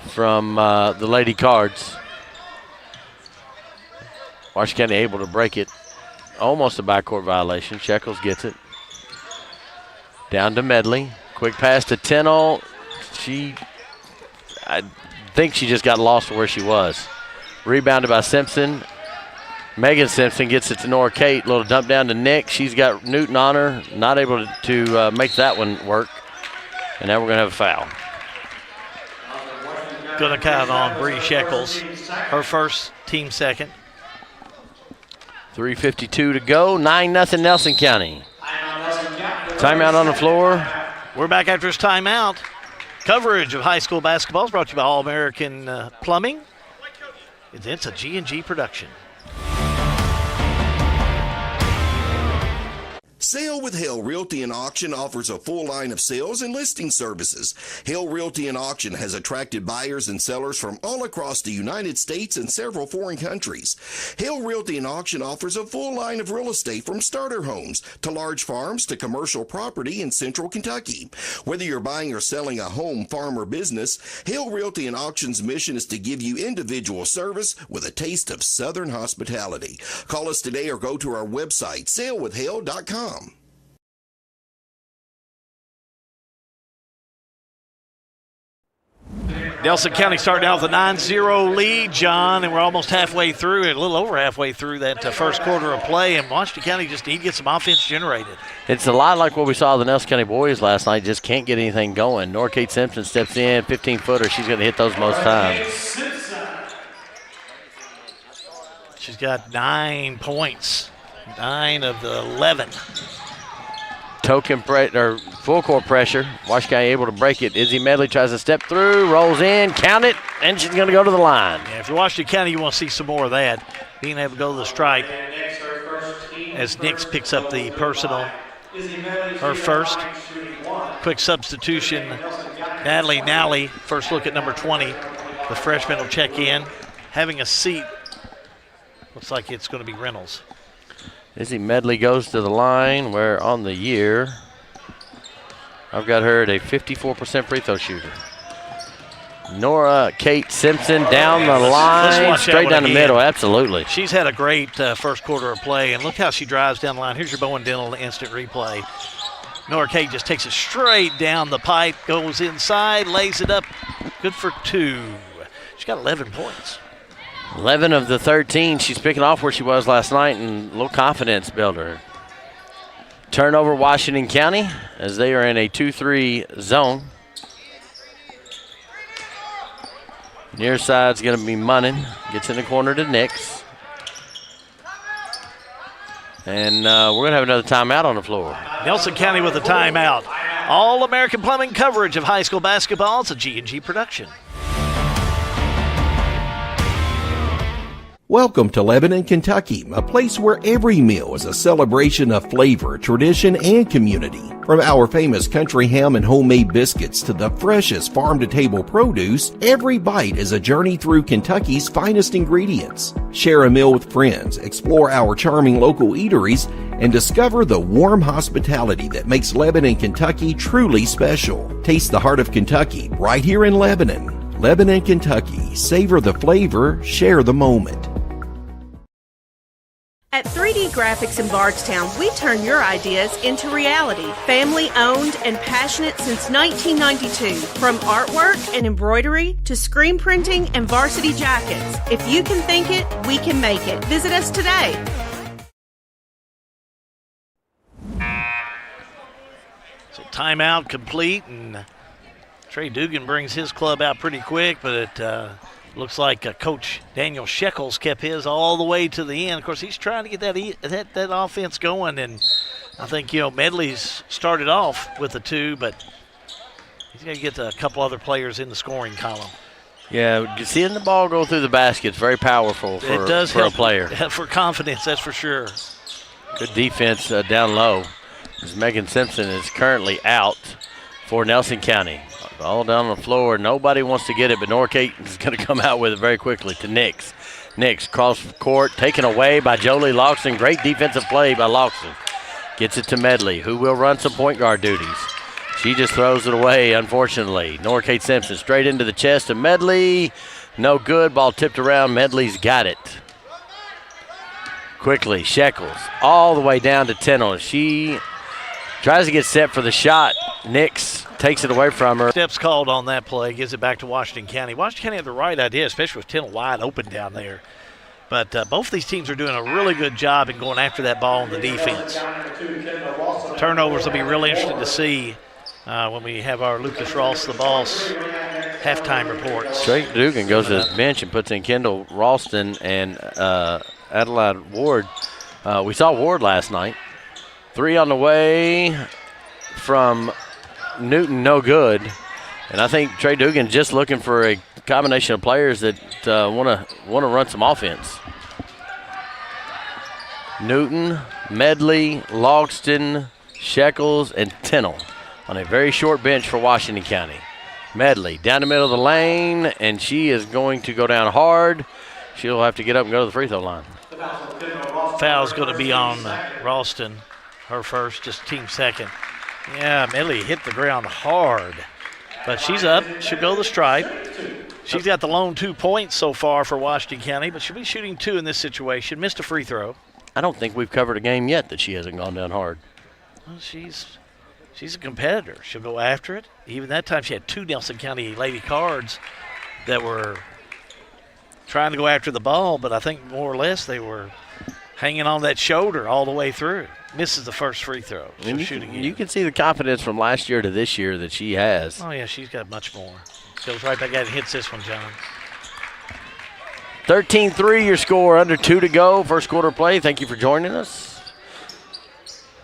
from the Lady Cards. Washington County able to break it. Almost a backcourt violation. Shekels gets it. Down to Medley. Quick pass to Tennell. I think she just got lost to where she was. Rebounded by Simpson. Megan Simpson gets it to Nora Kate. Little dump down to Nick. She's got Newton on her. Not able to make that one work. And now we're going to have a foul. Going to count on Bree Shekels. Her first, team second. 3:52 to go. 9-0 Nelson County. Timeout on the floor. We're back after this timeout. Coverage of high school basketball is brought to you by All-American Plumbing. It's a G&G production. Sale with Hale Realty and Auction offers a full line of sales and listing services. Hale Realty and Auction has attracted buyers and sellers from all across the United States and several foreign countries. Hale Realty and Auction offers a full line of real estate from starter homes to large farms to commercial property in central Kentucky. Whether you're buying or selling a home, farm, or business, Hale Realty and Auction's mission is to give you individual service with a taste of Southern hospitality. Call us today or go to our website, salewithhale.com. Nelson County starting out with a 9-0 lead, John, and we're almost halfway through, a little over halfway through that first quarter of play, and Washington County just need to get some offense generated. It's a lot like what we saw the Nelson County boys last night, just can't get anything going. Nora Kate Simpson steps in, 15-footer. She's going to hit those most times. She's got 9 points, 9 of the 11. Token or full court pressure. Washington County able to break it. Izzy Medley tries to step through, rolls in, count it, and she's going to go to the line. Yeah, if you're Washington County, you want to see some more of that. Being able to go to the stripe as Nix picks up the personal. Her first. Quick substitution. Natalie Nally, first look at number 20. The freshman will check in. Having a seat. Looks like it's going to be Reynolds. Izzy Medley goes to the line where on the year, I've got her at a 54% free throw shooter. Nora Kate Simpson down the line, straight down the middle, absolutely. She's had a great first quarter of play, and look how she drives down the line. Here's your Bowen Dental instant replay. Nora Kate just takes it straight down the pipe, goes inside, lays it up, good for 2. She's got 11 points. 11 of the 13. She's picking off where she was last night, and a little confidence builder. Turnover Washington County as they are in a 2-3 zone. Near side's going to be Munnin. Gets in the corner to Nix. And we're going to have another timeout on the floor. Nelson County with a timeout. All-American Plumbing coverage of high school basketball. It's a G&G production. Welcome to Lebanon, Kentucky, a place where every meal is a celebration of flavor, tradition, and community. From our famous country ham and homemade biscuits to the freshest farm-to-table produce, every bite is a journey through Kentucky's finest ingredients. Share a meal with friends, explore our charming local eateries, and discover the warm hospitality that makes Lebanon, Kentucky truly special. Taste the heart of Kentucky right here in Lebanon. Lebanon, Kentucky. Savor the flavor, share the moment. At 3D Graphics in Bardstown, we turn your ideas into reality. Family owned and passionate since 1992. From artwork and embroidery to screen printing and varsity jackets. If you can think it, we can make it. Visit us today. So timeout complete, and Trey Dugan brings his club out pretty quick, but it looks like Coach Daniel Shekels kept his all the way to the end. Of course, he's trying to get that offense going, and I think, Medley's started off with the 2, but he's got to get a couple other players in the scoring column. Yeah, seeing the ball go through the basket is very powerful for, it does for help a player. For confidence, that's for sure. Good defense down low. As Megan Simpson is currently out for Nelson County. All down the floor. Nobody wants to get it, but Norcate is going to come out with it very quickly to Nix. Nix cross court, taken away by Jolie Loxton. Great defensive play by Loxton. Gets it to Medley, who will run some point guard duties. She just throws it away, unfortunately. Norcate Simpson straight into the chest of Medley. No good. Ball tipped around. Medley's got it. Quickly, Shekels all the way down to Tennell. She tries to get set for the shot. Nix takes it away from her. Steps called on that play, gives it back to Washington County. Washington County had the right idea, especially with Tennell wide open down there. But both these teams are doing a really good job in going after that ball on the defense. Turnovers will be really interesting to see when we have our Lucas Ross, the boss, halftime reports. Trey Dugan goes to his bench and puts in Kendall Ralston and Adelaide Ward. We saw Ward last night. 3 on the way from Newton, no good. And I think Trey Dugan just looking for a combination of players that want to run some offense. Newton, Medley, Logston, Shekels, and Tennell on a very short bench for Washington County. Medley down the middle of the lane, and she is going to go down hard. She'll have to get up and go to the free throw line. Foul's going to be on Ralston, her first, just team second. Yeah, Medley hit the ground hard, but she's up. She'll go the stripe. She's got the lone 2 points so far for Washington County, but she'll be shooting 2 in this situation. Missed a free throw. I don't think we've covered a game yet that she hasn't gone down hard. Well, she's a competitor. She'll go after it. Even that time she had 2 Nelson County Lady Cards that were trying to go after the ball, but I think more or less they were hanging on that shoulder all the way through. Misses the first free throw. So shooting you can see the confidence from last year to this year that she has. Oh, yeah, she's got much more. Goes right back out and hits this one, John. 13-3 your score, under 2 to go. First quarter play. Thank you for joining us.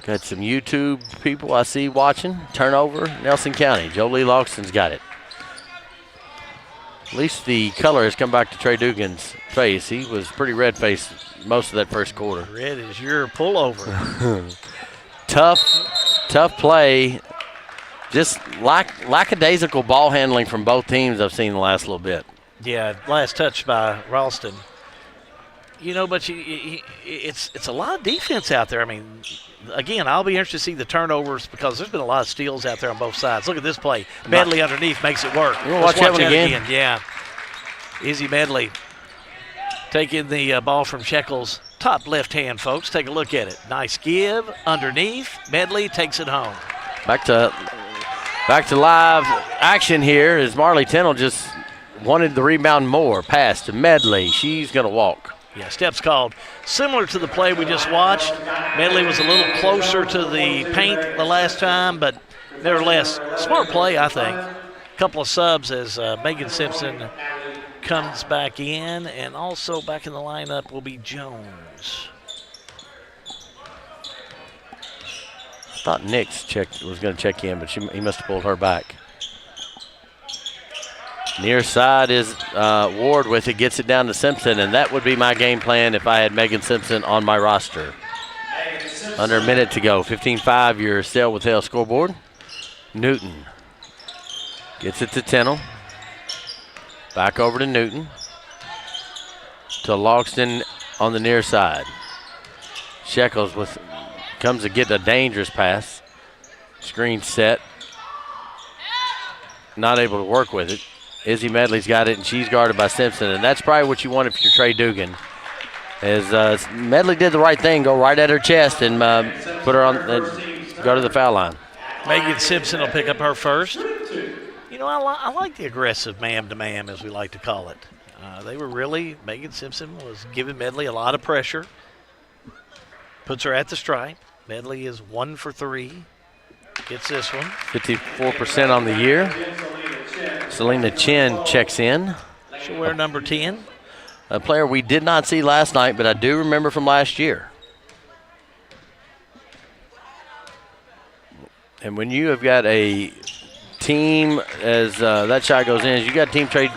Got some YouTube people I see watching. Turnover, Nelson County. Jolie Logston's got it. At least the color has come back to Trey Dugan's face. He was pretty red-faced most of that first quarter. Red is your pullover. Tough play. Just lackadaisical ball handling from both teams I've seen the last little bit. Yeah, last touch by Ralston. But it's a lot of defense out there. I mean, again, I'll be interested to see the turnovers because there's been a lot of steals out there on both sides. Look at this play. Medley underneath makes it work. You want to watch that one again? Yeah. Izzy Medley taking the ball from Shekels. Top left hand, folks. Take a look at it. Nice give underneath. Medley takes it home. Back to live action here as Marley Tennell just wanted the rebound more. Pass to Medley. She's going to walk. Yeah, steps called. Similar to the play we just watched. Medley was a little closer to the paint the last time, but nevertheless, smart play, I think. A couple of subs as Megan Simpson comes back in, and also back in the lineup will be Jones. I thought Nix was going to check in, but he must have pulled her back. Near side is Ward with it, gets it down to Simpson, and that would be my game plan if I had Megan Simpson on my roster. Under a minute to go, 15-5, your Sail with Hell scoreboard. Newton gets it to Tennell. Back over to Newton. To Logston on the near side. Shekels comes to get a dangerous pass. Screen set. Not able to work with it. Izzy Medley's got it, and she's guarded by Simpson, and that's probably what you want if you're Trey Dugan. As Medley did the right thing, go right at her chest and put her on, go to the foul line. Megan Simpson will pick up her first. You know, I like the aggressive man-to-man, as we like to call it. Megan Simpson was giving Medley a lot of pressure. Puts her at the stripe. Medley is 1 for 3. Gets this one. 54% on the year. Selena Chin checks in. She'll wear number 10. A player we did not see last night, but I do remember from last year. And when you have got a team, as that shot goes in, as you got a team Trey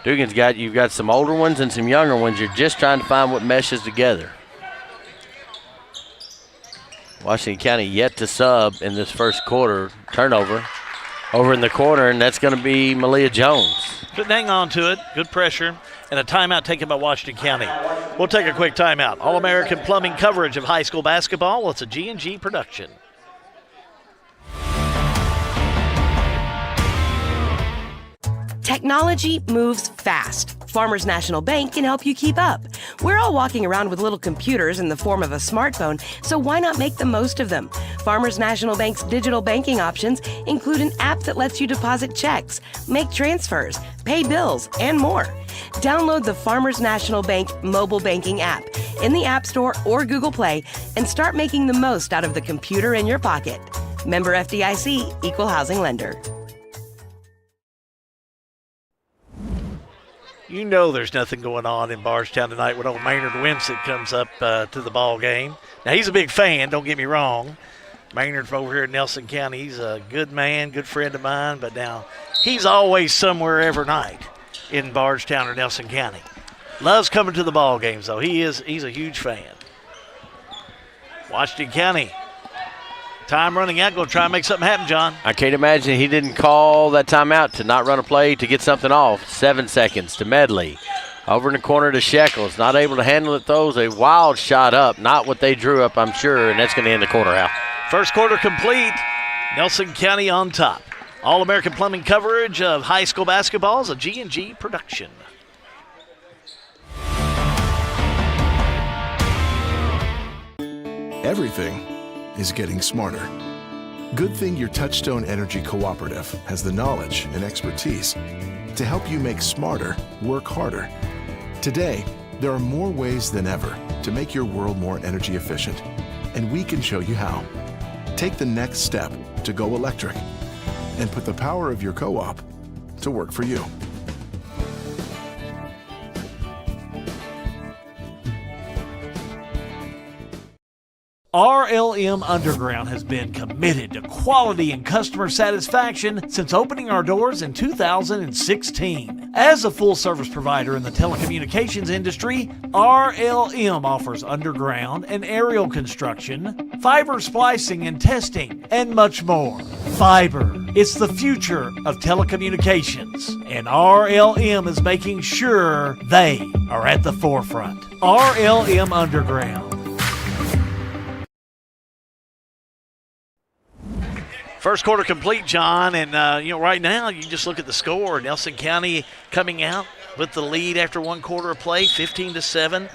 Dugan's got, you've got some older ones and some younger ones. You're just trying to find what meshes together. Washington County yet to sub in this first quarter. Turnover over in the corner, and that's going to be Malia Jones. Couldn't hang on to it. Good pressure. And a timeout taken by Washington County. We'll take a quick timeout. All-American Plumbing coverage of high school basketball. Well, it's a G&G production. Technology moves fast. Farmers National Bank can help you keep up. We're all walking around with little computers in the form of a smartphone, so why not make the most of them? Farmers National Bank's digital banking options include an app that lets you deposit checks, make transfers, pay bills, and more. Download the Farmers National Bank mobile banking app in the App Store or Google Play and start making the most out of the computer in your pocket. Member FDIC, Equal Housing Lender. You know there's nothing going on in Bardstown tonight when old Maynard Winsett comes up to the ball game. Now, he's a big fan, don't get me wrong. Maynard from over here in Nelson County, he's a good man, good friend of mine, but now he's always somewhere every night in Bardstown or Nelson County. Loves coming to the ball games, though. He's a huge fan. Washington County. Time running out. Going to try and make something happen, John. I can't imagine he didn't call that timeout to not run a play to get something off. 7 seconds to Medley. Over in the corner to Shekels. Not able to handle it. Throws a wild shot up. Not what they drew up, I'm sure, and that's going to end the quarter out. First quarter complete. Nelson County on top. All-American Plumbing coverage of high school basketball is a G&G production. Everything is getting smarter. Good thing your Touchstone Energy Cooperative has the knowledge and expertise to help you make smarter work harder. Today, there are more ways than ever to make your world more energy efficient, and we can show you how. Take the next step to go electric and put the power of your co-op to work for you. RLM Underground has been committed to quality and customer satisfaction since opening our doors in 2016. As a full-service provider in the telecommunications industry, RLM offers underground and aerial construction, fiber splicing and testing, and much more. Fiber, it's the future of telecommunications, and RLM is making sure they are at the forefront. RLM Underground. First quarter complete, John, and right now you just look at the score. Nelson County coming out with the lead after one quarter of play, 15-7.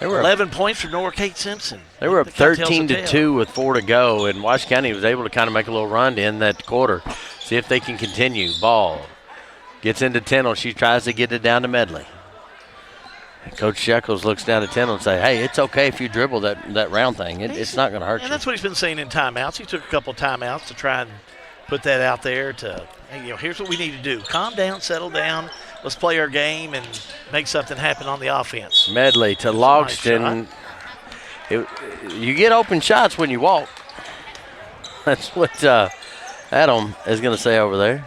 They were 11 points for Norcate Simpson. They were up 13-2 with 4 to go, and Washington County was able to kind of make a little run to end that quarter. See if they can continue. Ball gets into Tennell. She tries to get it down to Medley. Coach Shekels looks down at Tennell and say, hey, it's okay if you dribble that round thing. It's not going to hurt you. And that's what he's been saying in timeouts. He took a couple of timeouts to try and put that out there to, hey, here's what we need to do. Calm down, settle down. Let's play our game and make something happen on the offense. Medley to Logston. You get open shots when you walk. That's what Adam is going to say over there.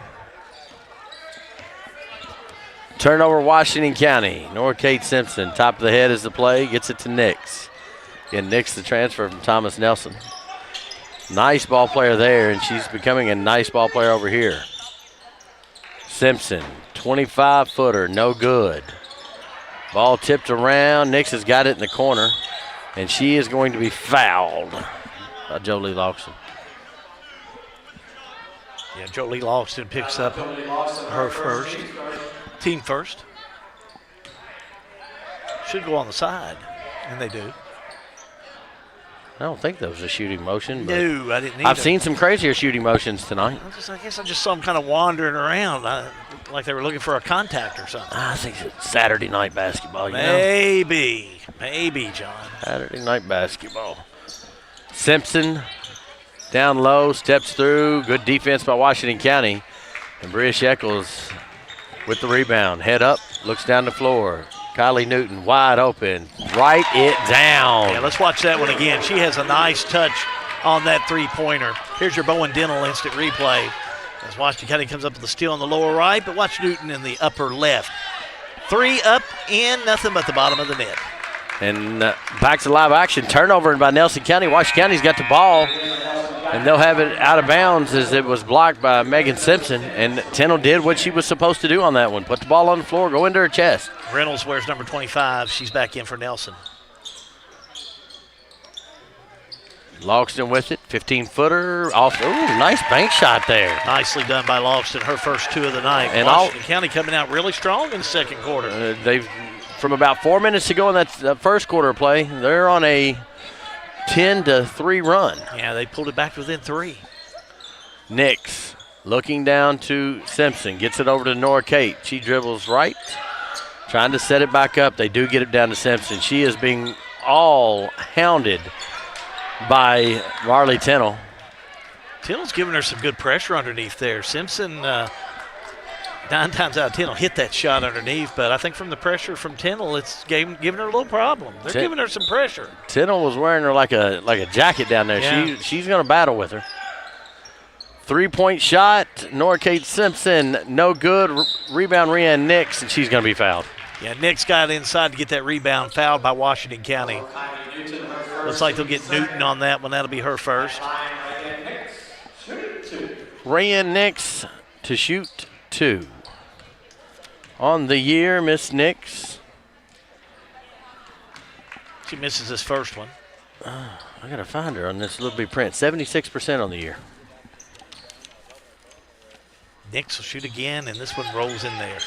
Turnover, Washington County. Norcate Simpson, top of the head is the play, gets it to Nix. Again, Nix, the transfer from Thomas Nelson. Nice ball player there, and she's becoming a nice ball player over here. Simpson, 25-footer, no good. Ball tipped around. Nix has got it in the corner, and she is going to be fouled by Jolie Logston. Yeah, Jolie Logston picks up her first. Team first. Should go on the side, and they do. I don't think that was a shooting motion. But no, I didn't either. I've seen some crazier shooting motions tonight. I guess I just saw them kind of wandering around like they were looking for a contact or something. I think it's Saturday night basketball. Maybe, John. Saturday night basketball. Simpson down low, steps through. Good defense by Washington County. And Bria Shekels with the rebound. Head up, looks down the floor. Kylie Newton wide open. Write it down. Yeah, let's watch that one again. She has a nice touch on that three-pointer. Here's your Bowen Dental instant replay. As Washington County comes up with the steal on the lower right, but watch Newton in the upper left. 3 up, in, nothing but the bottom of the net. And back to live action. Turnover by Nelson County. Washington County's got the ball, and they'll have it out of bounds as it was blocked by Megan Simpson. And Tennell did what she was supposed to do on that one. Put the ball on the floor, go into her chest. Reynolds wears number 25. She's back in for Nelson. Logston with it, 15-footer off. Ooh, nice bank shot there. Nicely done by Logston, her first 2 of the night. And Washington County coming out really strong in the second quarter. They've, from about 4 minutes to go in that first quarter play, they're on a 10-3 run. Yeah, they pulled it back within 3. Nix looking down to Simpson, gets it over to Norcate. She dribbles right, trying to set it back up. They do get it down to Simpson. She is being all hounded by Marley Tennell. Tennell's giving her some good pressure underneath there. Simpson, 9 times out of 10, will hit that shot underneath, but I think from the pressure from Tennell, it's giving her a little problem. They're giving her some pressure. Tennell was wearing her like a jacket down there. Yeah. She's going to battle with her. 3-point shot, Norcate Simpson, no good. Rebound, Rianne Nix, and she's going to be fouled. Yeah, Nix got inside to get that rebound, fouled by Washington County. Looks like they'll get Newton on that one. That'll be her first. Rianne Nix to shoot 2. On the year, Miss Nix. She misses this first one. I got to find her on this little bit print. 76% on the year. Nix will shoot again, and this one rolls in there.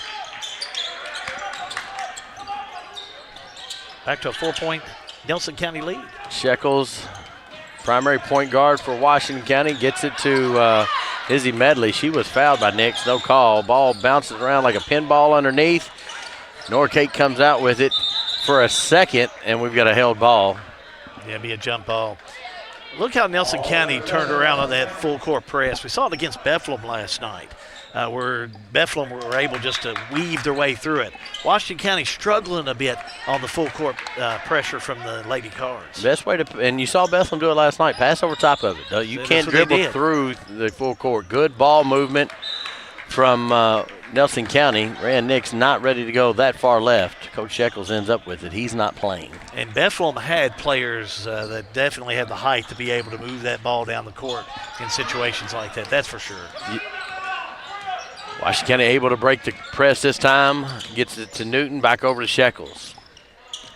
Back to a 4-point Nelson County lead. Shekels, primary point guard for Washington County, gets it to Izzy Medley. She was fouled by Nix, no call. Ball bounces around like a pinball underneath. Norcate comes out with it for a second, and we've got a held ball. Yeah, it'll be a jump ball. Look how Nelson County turned around on that full court press. We saw it against Bethlehem last night, where Bethlehem were able just to weave their way through it. Washington County struggling a bit on the full court pressure from the Lady Cards. Best way to, and you saw Bethlehem do it last night, pass over top of it. You can't dribble through the full court. Good ball movement from Nelson County. Rand Nix not ready to go that far left. Coach Shekels ends up with it. He's not playing. And Bethlehem had players that definitely had the height to be able to move that ball down the court in situations like that. That's for sure. Washington County able to break the press this time. Gets it to Newton, back over to Shekels.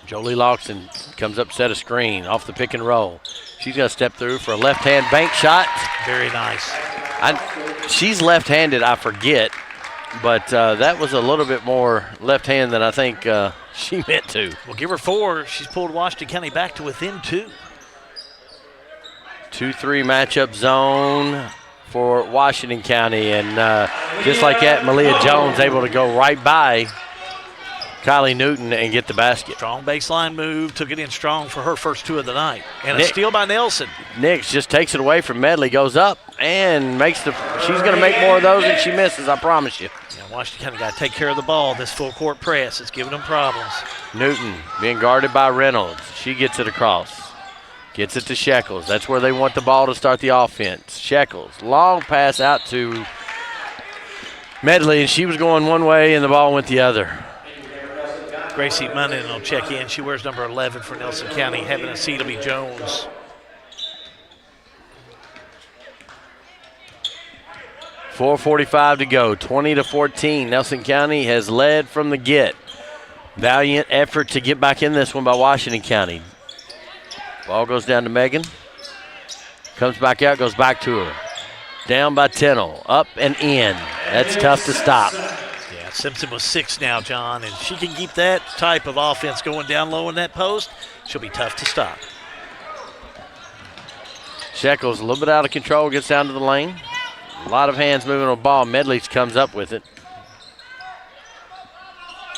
Jolie Logston comes up, set a screen off the pick and roll. She's going to step through for a left-hand bank shot. Very nice. She's left-handed, I forget, but that was a little bit more left-hand than I think she meant to. Well, give her 4. She's pulled Washington County back to within 2. 2-3 matchup zone for Washington County, and just like that, Malia Jones able to go right by Kylie Newton and get the basket. Strong baseline move, took it in strong for her first 2 of the night. And a steal by Nelson. Nix just takes it away from Medley, goes up and makes she's going to make more of those than she misses, I promise you. Yeah, Washington County got to take care of the ball. This full court press, it's giving them problems. Newton being guarded by Reynolds. She gets it across. Gets it to Shekels. That's where they want the ball to start the offense. Shekels, long pass out to Medley, and she was going one way and the ball went the other. Gracie Munnin will check in. She wears number 11 for Nelson County, having a seat will be Jones. .445 to go, 20-14. Nelson County has led from the get. Valiant effort to get back in this one by Washington County. Ball goes down to Megan. Comes back out, goes back to her. Down by Tennell, up and in. That's tough to stop. Yeah, Simpson was 6 now, John, and she can keep that type of offense going down low in that post. She'll be tough to stop. Shekels a little bit out of control, gets down to the lane. A lot of hands moving on the ball. Medley comes up with it.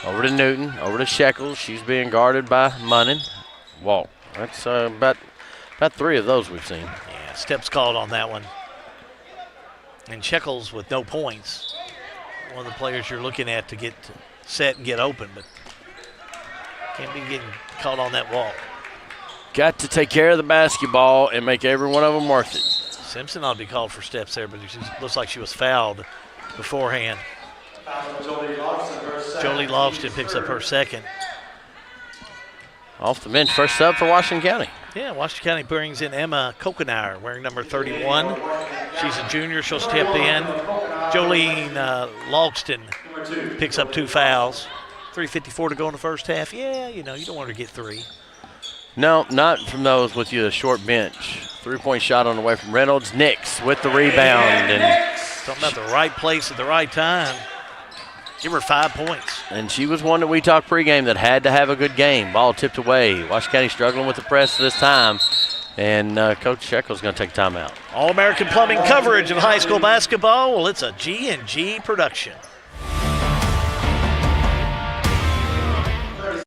Over to Newton, over to Shekels. She's being guarded by Munnin. Walk. That's about 3 of those we've seen. Yeah, steps called on that one. And Shekels with no points. One of the players you're looking at to get set and get open, but can't be getting caught on that walk. Got to take care of the basketball and make every one of them worth it. Simpson ought to be called for steps there, but it looks like she was fouled beforehand. Jolie Logston picks up her second. Off the bench, first sub for Washington County. Yeah, Washington County brings in Emma Kokenauer, wearing number 31. She's a junior, she'll step in. Jolene Logston picks up 2 fouls. 3:54 to go in the first half. Yeah, you don't want her to get 3. No, not from those with you, a short bench. 3-point shot on the way from Reynolds. Nix with the rebound. And talking about the right place at the right time. Give her 5 points. And she was one that we talked pregame that had to have a good game. Ball tipped away. Washington County struggling with the press this time. And Coach Shekels going to take timeout. All-American Plumbing coverage of high school basketball. Well, it's a G&G production.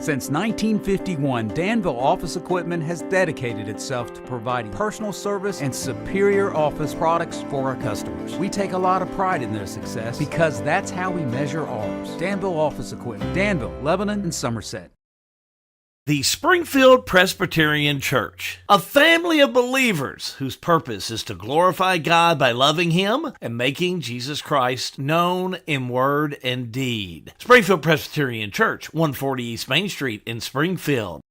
Since 1951, Danville Office Equipment has dedicated itself to providing personal service and superior office products for our customers. We take a lot of pride in their success because that's how we measure ours. Danville Office Equipment, Danville, Lebanon, and Somerset. The Springfield Presbyterian Church, a family of believers whose purpose is to glorify God by loving Him and making Jesus Christ known in word and deed. Springfield Presbyterian Church, 140 East Main Street in Springfield.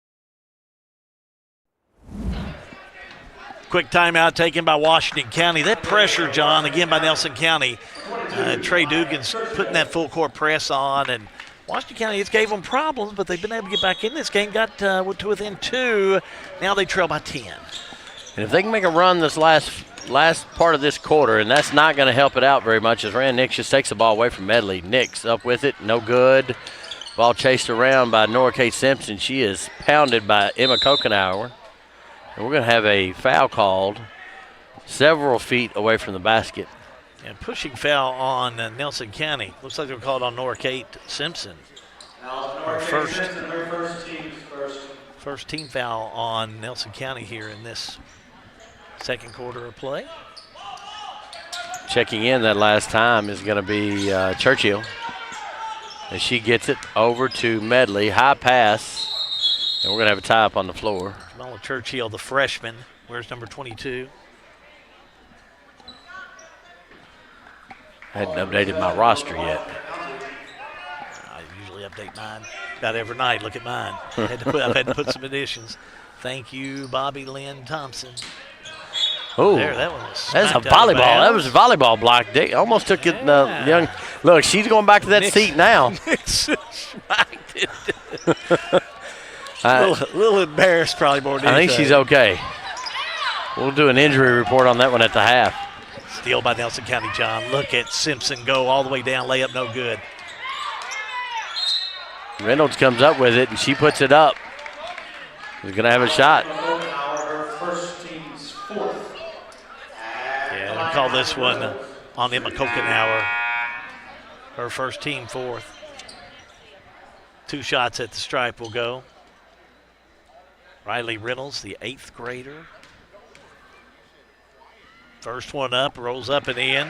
Quick timeout taken by Washington County. That pressure, John, again by Nelson County. Trey Dugan's putting that full court press on, and Washington County, it's gave them problems, but they've been able to get back in this game, got to within 2. Now they trail by 10. And if they can make a run this last part of this quarter, and that's not going to help it out very much, as Rand Nix just takes the ball away from Medley. Nix up with it, no good. Ball chased around by Nora Kate Simpson. She is pounded by Emma Kokenauer. And we're going to have a foul called several feet away from the basket. And pushing foul on Nelson County. Looks like they're called on Nora Kate Simpson. Her first team foul on Nelson County here in this second quarter of play. Checking in that last time is going to be Churchill. As she gets it over to Medley. High pass. And we're going to have a tie up on the floor. Jamala Churchill, the freshman. Where's number 22? I hadn't updated my roster yet. I usually update mine about every night. Look at mine. I've had to put some additions. Thank you, Bobby Lynn Thompson. Oh, that one was that's a volleyball. That was a volleyball block. They almost took it. Young. Look, she's going back to that seat now. Smacked it. A little embarrassed, probably more than I think anything. she's okay. We'll do an injury report on that one at the half. Steal by Nelson County, John. Look at Simpson go all the way down, layup no good. Reynolds comes up with it, and she puts it up. She's going to have a shot. Yeah, we'll call this one on Emma Kokenauer. Her first team fourth. 2 shots at the stripe will go. Riley Reynolds, the 8th grader. First one up, rolls up and in.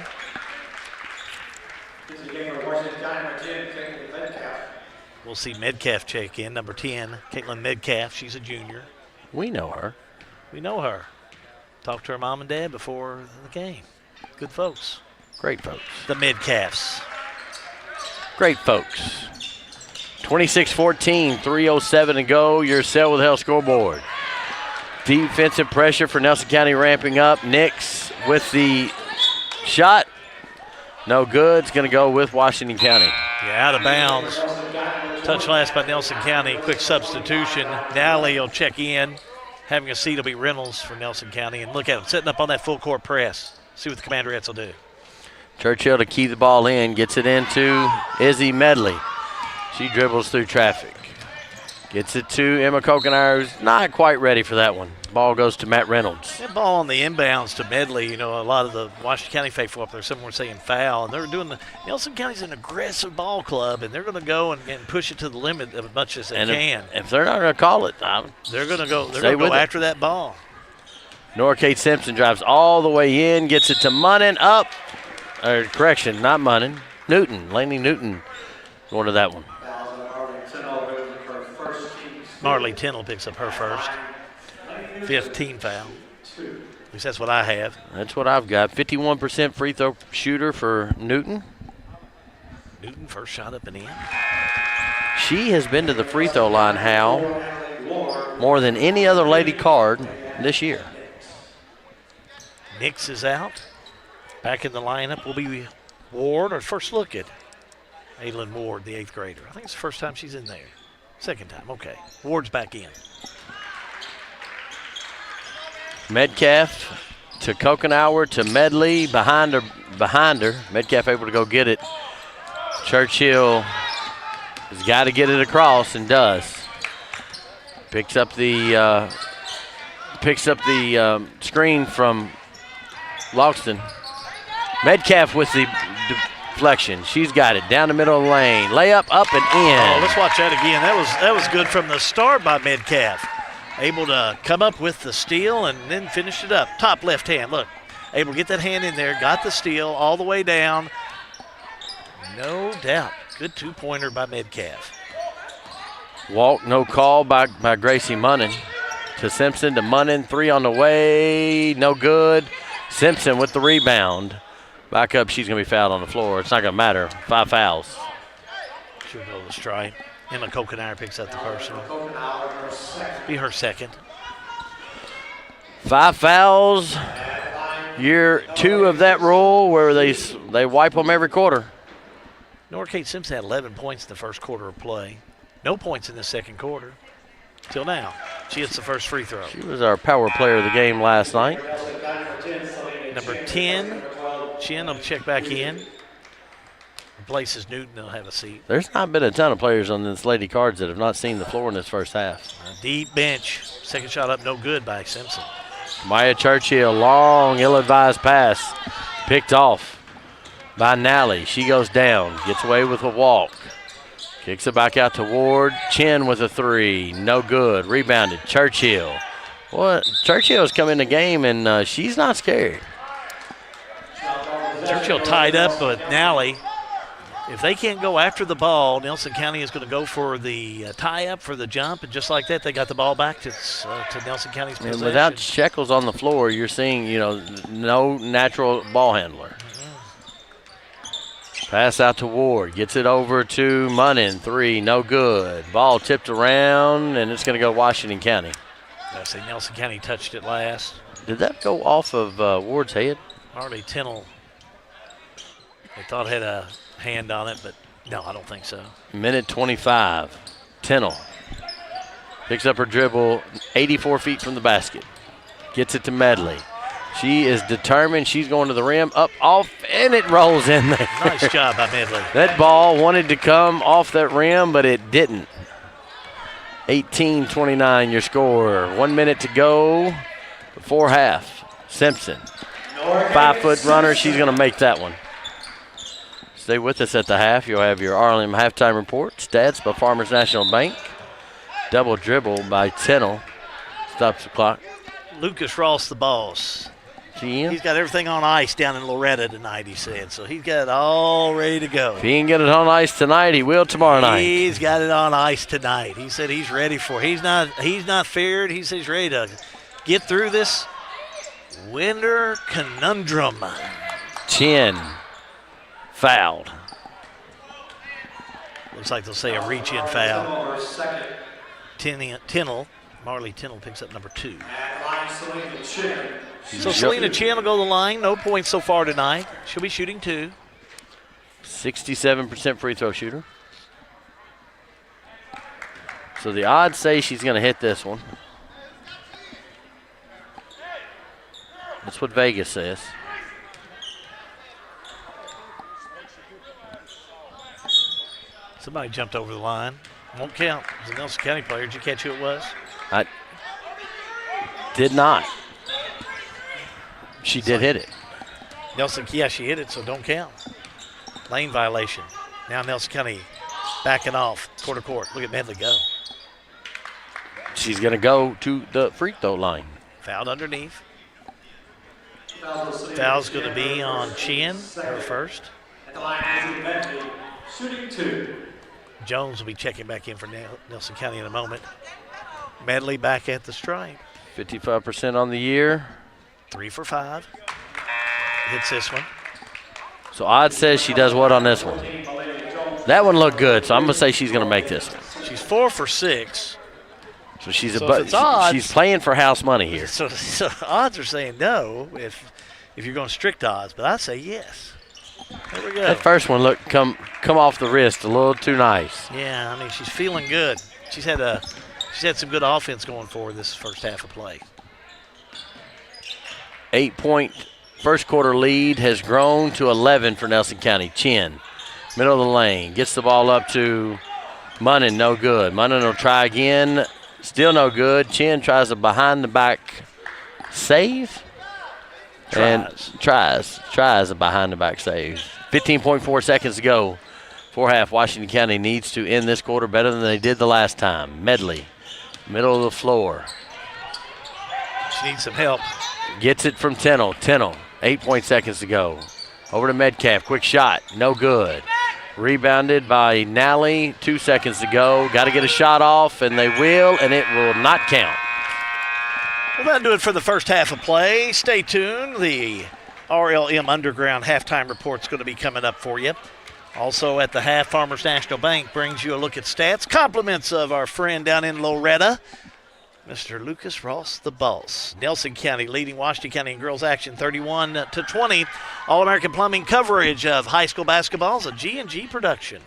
We'll see Metcalf check in, number 10, Caitlin Metcalf. She's a junior. We know her. We know her. Talked to her mom and dad before the game. Good folks. Great folks. The Metcalfs. Great folks. 26-14, 3:07 to go. Your Cell with Hell scoreboard. Defensive pressure for Nelson County ramping up. Nix with the shot. No good. It's going to go with Washington County. Yeah, out of bounds. Touch last by Nelson County. Quick substitution. Nally will check in. Having a seat will be Reynolds for Nelson County. And look at him setting up on that full court press. See what the Commanderettes will do. Churchill to key the ball in. Gets it into Izzy Medley. She dribbles through traffic. Gets it to Emma Kokenauer, who's not quite ready for that one. Ball goes to Matt Reynolds. That ball on the inbounds to Medley, you know, a lot of the Washington County faithful up there, some were saying foul. And they're doing Nelson County's an aggressive ball club, and they're going to go and push it to the limit as much as they can. If they're not going to call it, they're going to go. They're going to go after that ball. Nora Kate Simpson drives all the way in, gets it to Munnin, up. Or correction, not Munnin. Newton, Laney Newton going to that one. Marley Tindall picks up her first. 15 foul. At least that's what I have. That's what I've got. 51% free throw shooter for Newton. Newton first shot up and in. She has been to the free throw line, Hal, more than any other Lady Card this year. Nix is out. Back in the lineup will be Ward. Our first look at Aylin Ward, the 8th grader. I think it's the first time she's in there. Second time, okay. Ward's back in. Metcalf to Kokenauer to Medley behind her. Metcalf able to go get it. Churchill has got to get it across and does. Picks up the screen from Logston. Metcalf with the deflection. She's got it down the middle of the lane. Layup up and in. Oh, let's watch that again. That was good from the start by Metcalf. Able to come up with the steal and then finish it up. Top left hand, look. Able to get that hand in there, got the steal all the way down. No doubt. Good 2-pointer by Metcalf. Walk, no call by Gracie Munnin. To Simpson, to Munnin, 3 on the way, no good. Simpson with the rebound. Back up, she's going to be fouled on the floor. It's not going to matter. 5 fouls. She'll go to the stripe. Emma Kokenauer picks up the personal. Be her second. 5 fouls. Year 2 of that rule where they wipe them every quarter. Nora Kate Simpson had 11 points in the first quarter of play. No points in the second quarter. Till now. She hits the first free throw. She was our power player of the game last night. Number 10, Chin will check back in. Replaces Newton, they'll have a seat. There's not been a ton of players on this Lady Cards that have not seen the floor in this first half. A deep bench. Second shot up, no good by Simpson. Maya Churchill, long, ill-advised pass. Picked off by Nally. She goes down, gets away with a walk. Kicks it back out to Ward. Chin with a 3, no good. Rebounded, Churchill. Well, Churchill's come in the game, and she's not scared. Churchill tied up with Nally. If they can't go after the ball, Nelson County is going to go for the tie-up for the jump, and just like that, they got the ball back to Nelson County's possession. And without Shekels on the floor, you're seeing, no natural ball handler. Pass out to Ward, gets it over to Munnin, 3, no good. Ball tipped around, and it's going to go Washington County. I say Nelson County touched it last. Did that go off of Ward's head? Marley Tindall, they thought had a hand on it, but no, I don't think so. Minute 25. Tindall picks up her dribble 84 feet from the basket. Gets it to Medley. She is determined. She's going to the rim, up, off, and it rolls in there. Nice job by Medley. That ball wanted to come off that rim, but it didn't. 18-29 your score. 1 minute to go before half. Simpson, 5-foot runner. She's going to make that one. Stay with us at the half. You'll have your Arlington halftime report. Stats by Farmers National Bank. Double dribble by Tennell. Stops the clock. Lucas Ross, the boss. He's got everything on ice down in Loretta tonight, he said. So he's got it all ready to go. If he can get it on ice tonight, he will tomorrow night. He's got it on ice tonight. He said he's ready for it. He's not feared. He says he's ready to get through this winter conundrum. Chin fouled. Looks like they'll say a reach-in foul. Tennell, Marley Tennell picks up number 2. So Selena Chin will go to the line. No points so far tonight. She'll be shooting 2. 67% free throw shooter. So the odds say she's going to hit this one. That's what Vegas says. Somebody jumped over the line. Won't count. It was a Nelson County player. Did you catch who it was? I did not. She did hit it. Nelson, yeah, she hit it, so don't count. Lane violation. Now Nelson County backing off quarter court. Look at Medley go. She's going to go to the free throw line. Fouled underneath. Foul's going to be on Chin, her first. At the line, shooting 2. Jones will be checking back in for Nelson County in a moment. Medley back at the stripe. 55% on the year. 3 for 5. Hits this one. So odds says she does what on this one? That one looked good, so I'm going to say she's going to make this one. She's 4 for 6. So she's playing for house money here. So odds are saying no if you're going strict odds, but I say yes. There we go. That first one looked come off the wrist a little too nice. Yeah, I mean she's feeling good. She's had some good offense going for her this first half of play. 8-point first quarter lead has grown to 11 for Nelson County. Chin, middle of the lane, gets the ball up to Munnin, no good. Munnin will try again, still no good. Chin tries a behind the back save. Tries a behind-the-back save. 15.4 seconds to go for half. Washington County needs to end this quarter better than they did the last time. Medley, middle of the floor. She needs some help. Gets it from Tennell. 8 seconds to go. Over to Metcalf. Quick shot. No good. Rebounded by Nally. 2 seconds to go. Got to get a shot off, and they will, and it will not count. Well, that'll do it for the first half of play. Stay tuned. The RLM Underground halftime report's going to be coming up for you. Also at the half, Farmers National Bank brings you a look at stats. Compliments of our friend down in Loretta, Mr. Lucas Ross, the boss. Nelson County leading Washington County in girls action 31-20. All-American Plumbing coverage of high school basketball is a G&G production.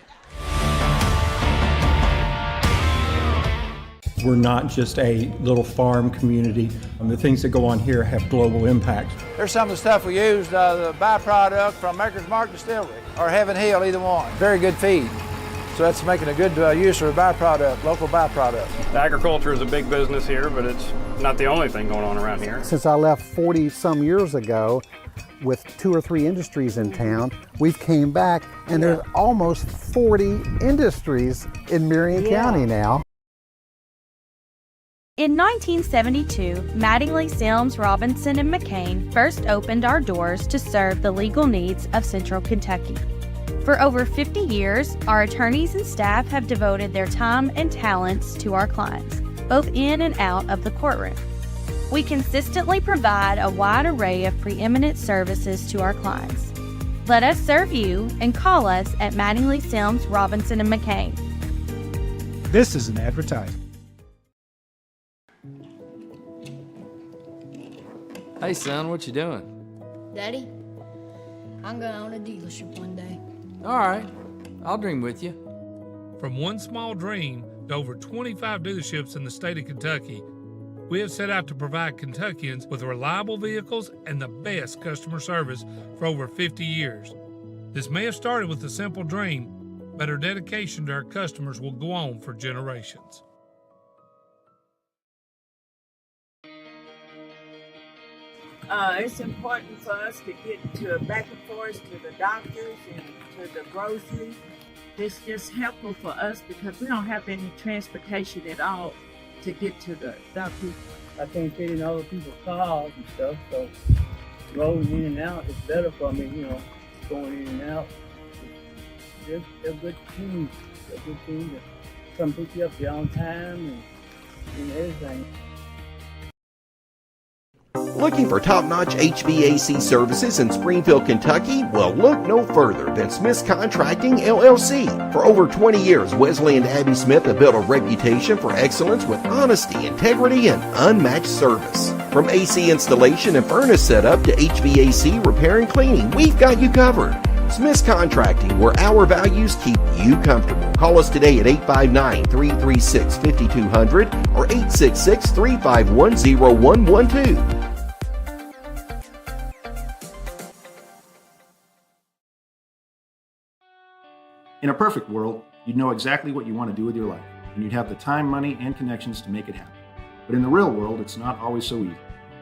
We're not just a little farm community. The things that go on here have global impact. There's some of the stuff we used, the byproduct from Maker's Mark Distillery or Heaven Hill, either one. Very good feed. So that's making a good use of a byproduct, local byproduct. Agriculture is a big business here, but it's not the only thing going on around here. Since I left 40-some years ago with 2 or 3 industries in town, we've came back and there's almost 40 industries in Marion County now. In 1972, Mattingly, Sims, Robinson, and McCain first opened our doors to serve the legal needs of Central Kentucky. For over 50 years, our attorneys and staff have devoted their time and talents to our clients, both in and out of the courtroom. We consistently provide a wide array of preeminent services to our clients. Let us serve you and call us at Mattingly, Sims, Robinson, and McCain. This is an advertisement. Hey, son, what you doing? Daddy, I'm going to own a dealership one day. All right, I'll dream with you. From one small dream to over 25 dealerships in the state of Kentucky, we have set out to provide Kentuckians with reliable vehicles and the best customer service for over 50 years. This may have started with a simple dream, but our dedication to our customers will go on for generations. It's important for us to get to back and forth to the doctors and to the grocery. It's just helpful for us because we don't have any transportation at all to get to the doctors. I can't fit in other people's cars and stuff, so rolling in and out is better for me, going in and out. They're good teams. They're good teams that come pick you up there on time and everything. Looking for top-notch HVAC services in Springfield, Kentucky? Well, look no further than Smith's Contracting, LLC. For over 20 years, Wesley and Abby Smith have built a reputation for excellence with honesty, integrity, and unmatched service. From AC installation and furnace setup to HVAC repair and cleaning, we've got you covered. Smith's Contracting, where our values keep you comfortable. Call us today at 859-336-5200 or 866-351-0112. In a perfect world, you'd know exactly what you want to do with your life, and you'd have the time, money, and connections to make it happen. But in the real world, it's not always so easy.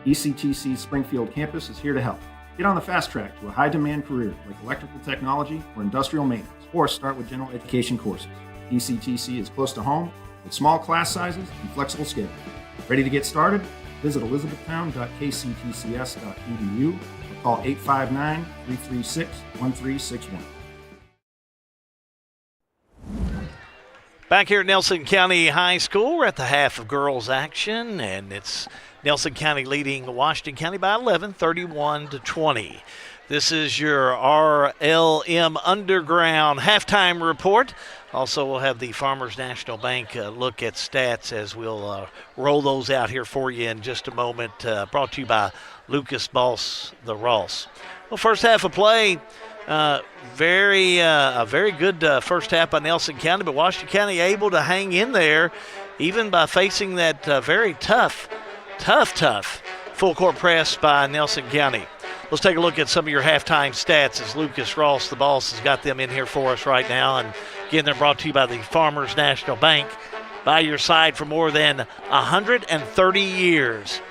ECTC's Springfield campus is here to help. Get on the fast track to a high-demand career like electrical technology or industrial maintenance, or start with general education courses. ECTC is close to home with small class sizes and flexible schedules. Ready to get started? Visit elizabethtown.kctcs.edu or call 859-336-1361. Back here at Nelson County High School, we're at the half of girls action, and it's Nelson County leading Washington County by 11, 31-20. This is your RLM Underground halftime report. Also, we'll have the Farmers National Bank look at stats as we'll roll those out here for you in just a moment. Brought to you by Lucas Boss, the Ross. Well, first half of play. A very good first half by Nelson County, but Washington County able to hang in there even by facing that very tough full court press by Nelson County. Let's take a look at some of your halftime stats as Lucas Ross, the boss, has got them in here for us right now. And again, they're brought to you by the Farmers National Bank, by your side for more than 130 years.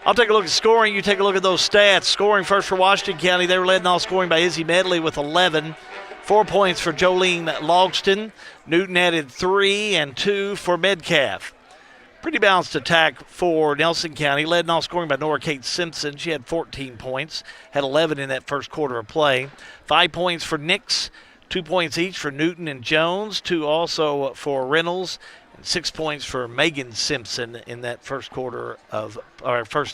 I'll take a look at scoring. You take a look at those stats. Scoring first for Washington County. They were led in all scoring by Izzy Medley with 11. 4 points for Jolene Logston. Newton added 3 and 2 for Metcalf. Pretty balanced attack for Nelson County. Led in all scoring by Nora Kate Simpson. She had 14 points. Had 11 in that first quarter of play. 5 points for Nix. 2 points each for Newton and Jones. 2 also for Reynolds. 6 points for Megan Simpson in that first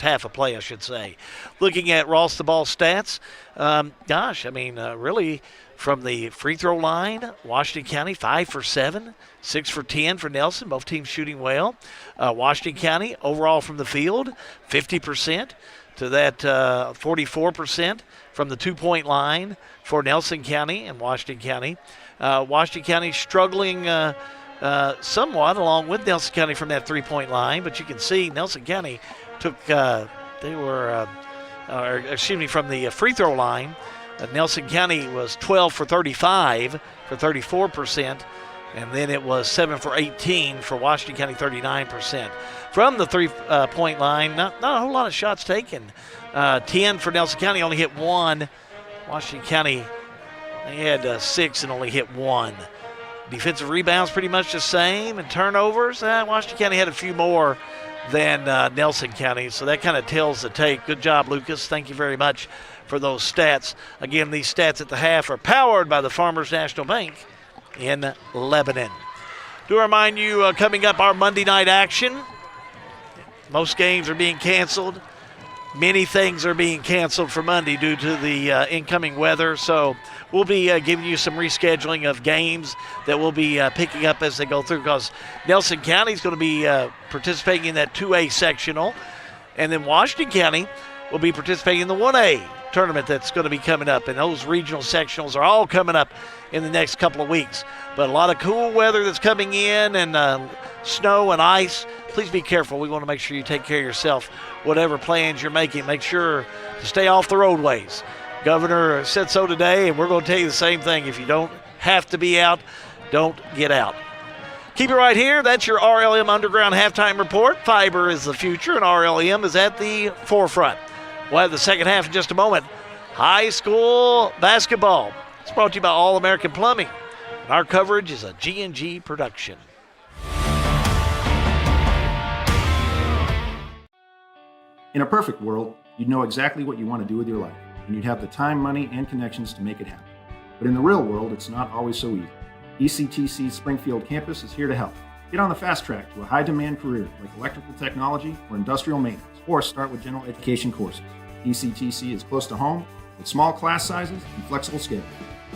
half of play, I should say. Looking at Ross the Ball stats, really from the free throw line, Washington County 5 for 7, 6 for 10 for Nelson, both teams shooting well. Washington County overall from the field, 50% to that 44% from the 2-point line for Nelson County and Washington County. Washington County struggling somewhat along with Nelson County from that 3-point line, but you can see Nelson County took from the free throw line. Nelson County was 12 for 35 for 34%, and then it was 7 for 18 for Washington County, 39%. From the 3-point line, not a whole lot of shots taken. 10 for Nelson County, only hit 1. Washington County, they had 6 and only hit 1. Defensive rebounds pretty much the same, and turnovers, Washington County had a few more than Nelson County, so that kind of tells the tape. Good job, Lucas. Thank you very much for those stats. Again, these stats at the half are powered by the Farmers National Bank in Lebanon. Do remind you, coming up, our Monday night action. Most games are being canceled. Many things are being canceled for Monday due to the incoming weather, so we'll be giving you some rescheduling of games that we'll be picking up as they go through, because Nelson County is going to be participating in that 2A sectional, and then Washington County will be participating in the 1A tournament that's going to be coming up, and those regional sectionals are all coming up in the next couple of weeks. But a lot of cool weather that's coming in, and snow and ice. Please be careful. We want to make sure you take care of yourself. Whatever plans you're making, make sure to stay off the roadways. Governor said so today, and we're going to tell you the same thing. If you don't have to be out, don't get out. Keep it right here. That's your RLM Underground Halftime Report. Fiber is the future, and RLM is at the forefront. We'll have the second half in just a moment. High school basketball. It's brought to you by All American Plumbing. And our coverage is a G&G production. In a perfect world, you'd know exactly what you want to do with your life, and you'd have the time, money, and connections to make it happen. But in the real world, it's not always so easy. ECTC's Springfield campus is here to help. Get on the fast track to a high-demand career like electrical technology or industrial maintenance, or start with general education courses. ECTC is close to home with small class sizes and flexible schedules.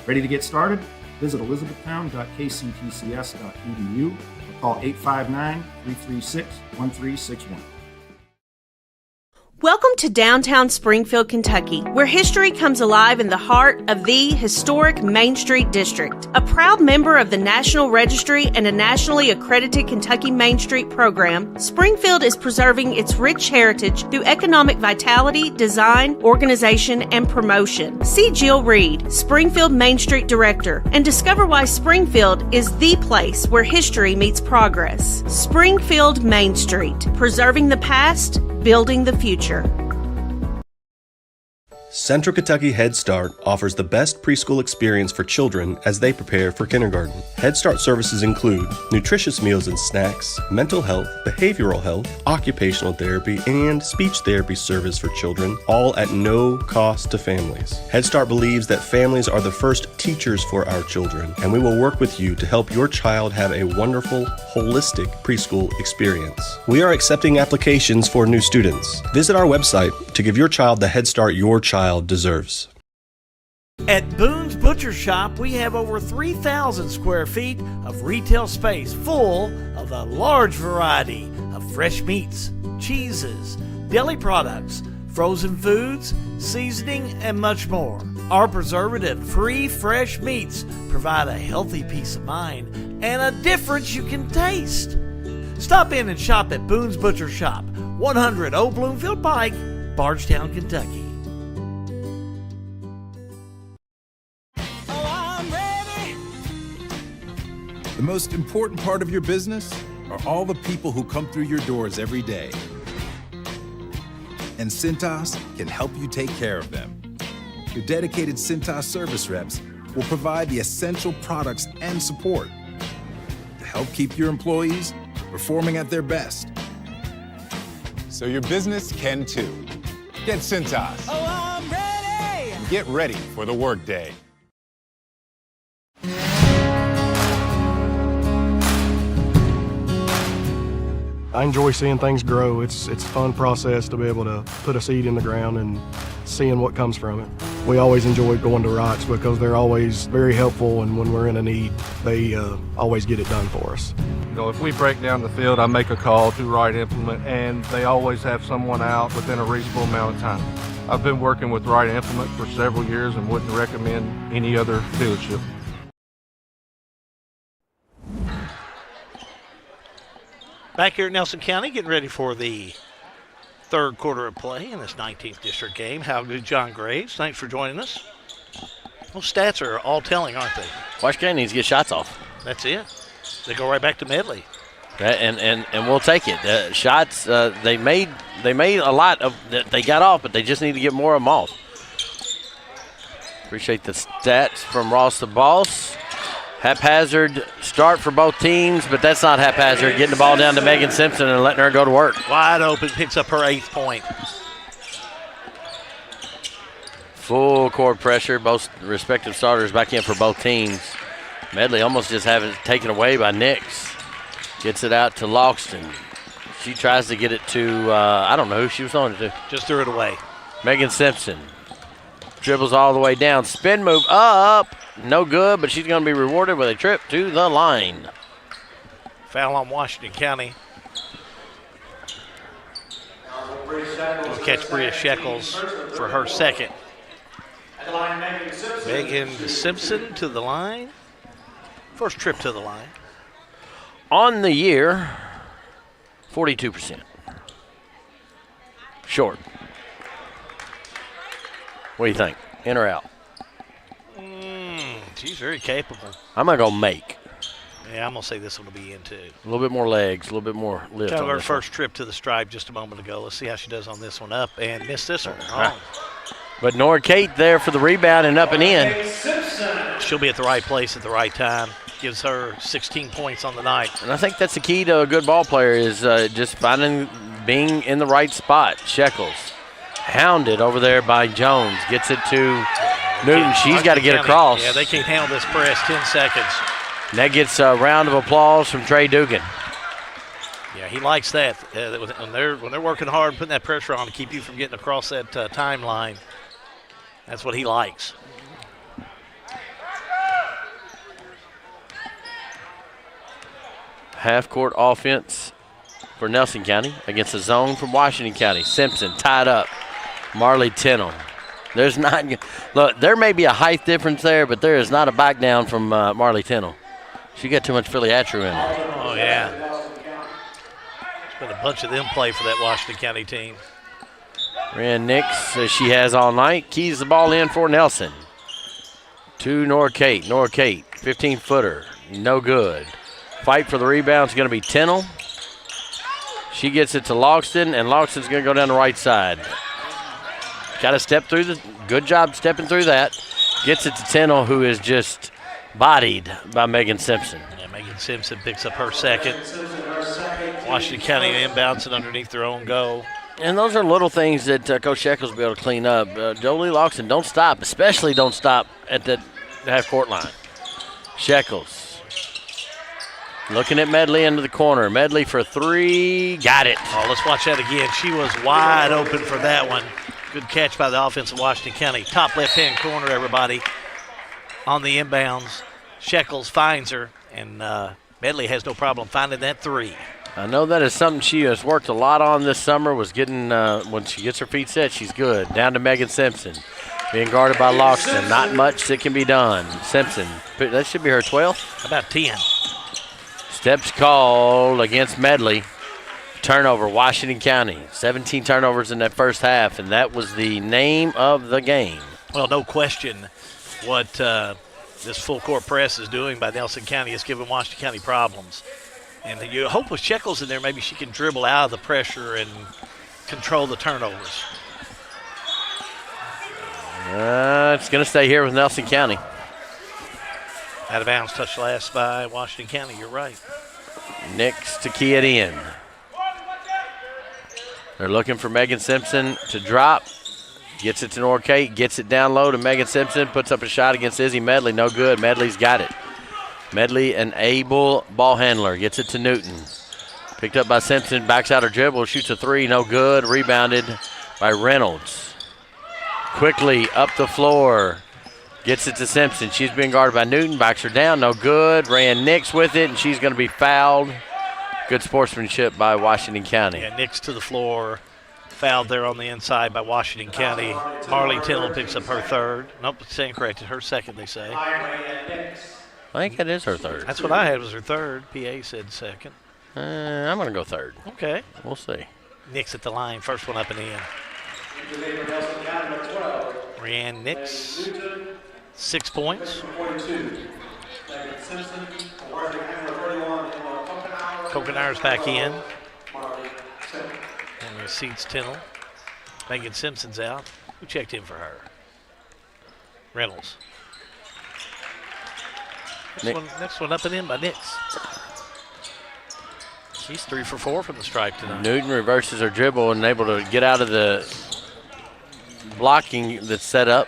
Ready to get started? Visit elizabethtown.kctcs.edu or call 859-336-1361. Welcome to downtown Springfield, Kentucky, where history comes alive in the heart of the historic Main Street District. A proud member of the National Registry and a nationally accredited Kentucky Main Street program, Springfield is preserving its rich heritage through economic vitality, design, organization, and promotion. See Jill Reed, Springfield Main Street Director, and discover why Springfield is the place where history meets progress. Springfield Main Street, preserving the past, building the future. Central Kentucky Head Start offers the best preschool experience for children as they prepare for kindergarten. Head Start services include nutritious meals and snacks, mental health, behavioral health, occupational therapy, and speech therapy service for children, all at no cost to families. Head Start believes that families are the first teachers for our children, and we will work with you to help your child have a wonderful, holistic preschool experience. We are accepting applications for new students. Visit our website to give your child the Head Start your child deserves. At Boone's Butcher Shop, we have over 3,000 square feet of retail space full of a large variety of fresh meats, cheeses, deli products, frozen foods, seasoning, and much more. Our preservative-free fresh meats provide a healthy peace of mind and a difference you can taste. Stop in and shop at Boone's Butcher Shop, 100 Old Bloomfield Pike, Bardstown, Kentucky. The most important part of your business are all the people who come through your doors every day. And Cintas can help you take care of them. Your dedicated Cintas service reps will provide the essential products and support to help keep your employees performing at their best. So your business can too. Get Cintas. Oh, I'm ready! Get ready for the workday. I enjoy seeing things grow. It's a fun process to be able to put a seed in the ground and seeing what comes from it. We always enjoy going to Wrights because they're always very helpful, and when we're in a need, they always get it done for us. You know, if we break down the field, I make a call to Wright Implement, and they always have someone out within a reasonable amount of time. I've been working with Wright Implement for several years and wouldn't recommend any other dealership. Back here at Nelson County, getting ready for the third quarter of play in this 19th district game. How good, John Graves. Thanks for joining us. Those stats are all telling, aren't they? Washington County needs to get shots off. That's it. They go right back to Medley. And we'll take it. Shots, they made a lot of that they got off, but they just need to get more of them off. Appreciate the stats from Ross the Boss. Haphazard start for both teams, but that's not haphazard. Getting the ball down to Megan Simpson and letting her go to work. Wide open, picks up her 8th point. Full court pressure. Both respective starters back in for both teams. Medley almost just having it taken away by Nix. Gets it out to Loxton. She tries to get it to, I don't know who she was throwing it to. Just threw it away. Megan Simpson. Dribbles all the way down. Spin move up. No good, but she's going to be rewarded with a trip to the line. Foul on Washington County. catch Bria Shekels for her second. Megan Simpson to the line. First trip to the line. On the year, 42%. Short. What do you think? In or out? She's very capable. I'm going to go make. Yeah, I'm going to say this one will be in too. A little bit more legs, a little bit more lift. Kind of on her this first trip to the stripe just a moment ago. Let's see how she does on this one. Up and missed this one. Right. But Nora Kate there for the rebound and up and in. She'll be at the right place at the right time. Gives her 16 points on the night. And I think that's the key to a good ball player is just being in the right spot. Shekels hounded over there by Jones. Gets it to Newton. She's got to get across. Yeah, they can't handle this press. 10 seconds. And that gets a round of applause from Trey Dugan. Yeah, he likes that. When they're working hard and putting that pressure on to keep you from getting across that timeline, that's what he likes. Half-court offense for Nelson County against a zone from Washington County. Simpson tied up. Marley Tennell. There's not – look, there may be a height difference there, but there is not a back down from Marley Tennell. She got too much Philly Atru in her. Oh, yeah. There's been a bunch of them play for that Washington County team. Rand Nix, as she has all night, keys the ball in for Nelson. To Nora Kate. Nora Kate, 15-footer, no good. Fight for the rebound is going to be Tennell. She gets it to Logston, and Logston's going to go down the right side. Got to step through the – good job stepping through that. Gets it to Tennell, who is just bodied by Megan Simpson. Yeah, Megan Simpson picks up her second. Washington County inbounds it underneath their own goal. And those are little things that Coach Shekels will be able to clean up. Jolie Logston, don't stop, especially don't stop at the half-court line. Shekels. Looking at Medley into the corner. Medley for three. Got it. Oh, let's watch that again. She was wide open for that one. Good catch by the offense of Washington County. Top left-hand corner, everybody. On the inbounds. Shekels finds her, and Medley has no problem finding that three. I know that is something she has worked a lot on this summer, was getting, when she gets her feet set, she's good. Down to Megan Simpson. Being guarded by Logston. Not much that can be done. Simpson, that should be her 12th. About 10. Steps called against Medley. Turnover, Washington County. 17 turnovers in that first half, and that was the name of the game. Well, no question what this full-court press is doing by Nelson County is giving Washington County problems. And you hope with Shekels in there, maybe she can dribble out of the pressure and control the turnovers. It's going to stay here with Nelson County. Out of bounds, touch last by Washington County. You're right. Nix to key it in. They're looking for Megan Simpson to drop. Gets it to Nora Kate. Gets it down low to Megan Simpson. Puts up a shot against Izzy Medley. No good. Medley's got it. Medley, an able ball handler. Gets it to Newton. Picked up by Simpson. Backs out her dribble. Shoots a three. No good. Rebounded by Reynolds. Quickly up the floor. Gets it to Simpson. She's being guarded by Newton. Backs her down. No good. Ran Nix with it, and she's going to be fouled. Good sportsmanship by Washington County. Yeah, Nix to the floor. Fouled there on the inside by Washington County. Marley Tennell picks up her third. Nope, stand corrected. Her second, they say. I think that is her third. That's what I had was her third. PA said second. I'm going to go third. Okay. We'll see. Nix at the line. First one up and in. Rianne Nix. 6 points. Coconara's back in. And the seats Tennell. Megan Simpson's out. Who checked in for her? Reynolds. Next one up and in by Nix. She's 3 for 4 from the stripe tonight. Newton reverses her dribble and able to get out of the blocking that's set up.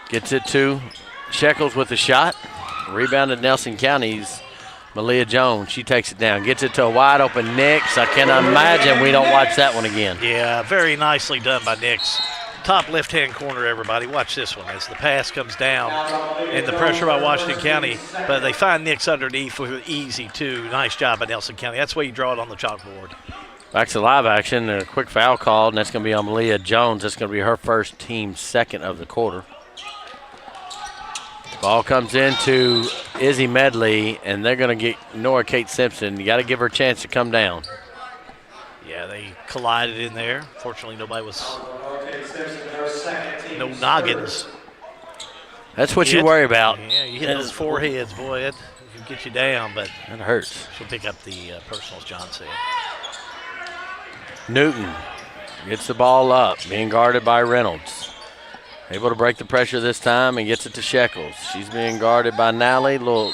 Gets it to Shekels with the shot. Rebounded Nelson County's Malia Jones. She takes it down. Gets it to a wide open Nix. I cannot imagine we don't watch that one again. Yeah, very nicely done by Nix. Top left-hand corner, everybody. Watch this one as the pass comes down and the pressure by Washington County. But they find Nix underneath with easy, too. Nice job by Nelson County. That's where you draw it on the chalkboard. Back to live action. A quick foul called, and that's going to be on Malia Jones. That's going to be her first, team second of the quarter. Ball comes into Izzy Medley, and they're going to get Nora Kate Simpson. You got to give her a chance to come down. Yeah, they collided in there. Fortunately, nobody was. No noggins. That's what you worry about. Yeah, you hit those foreheads, boy. It can get you down, but that hurts. She'll pick up the personals, John said. Newton gets the ball up, being guarded by Reynolds. Able to break the pressure this time and gets it to Shekels. She's being guarded by Nally. Little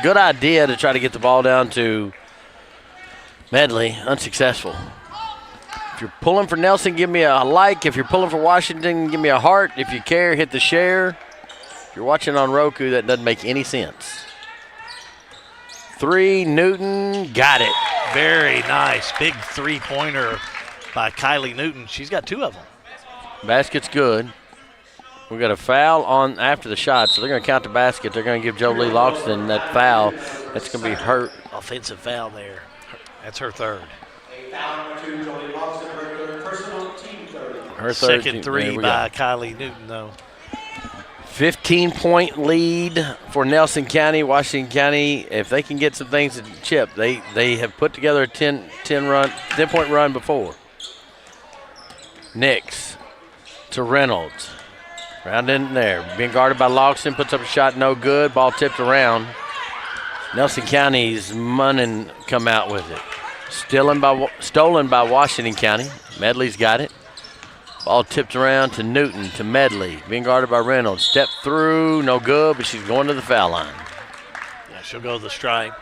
good idea to try to get the ball down to Medley. Unsuccessful. If you're pulling for Nelson, give me a like. If you're pulling for Washington, give me a heart. If you care, hit the share. If you're watching on Roku, that doesn't make any sense. 3, Newton, got it. Very nice. Big three-pointer by Kylie Newton. She's got 2 of them. Basket's good. We got a foul on after the shot, so they're going to count the basket. They're going to give Jolie Loxton that foul. That's going to be her. Offensive foul there. That's her third. Her third. Second three by Kylie Newton, though. 15-point lead for Nelson County. Washington County, if they can get some things to chip, they have put together a 10-point run before. Nix to Reynolds. Round in there. Being guarded by Loxton, puts up a shot, no good. Ball tipped around. Nelson County's Munnin come out with it. Stolen by Washington County. Medley's got it. Ball tipped around to Newton, to Medley. Being guarded by Reynolds. Step through, no good, but she's going to the foul line. Yeah, she'll go to the stripe.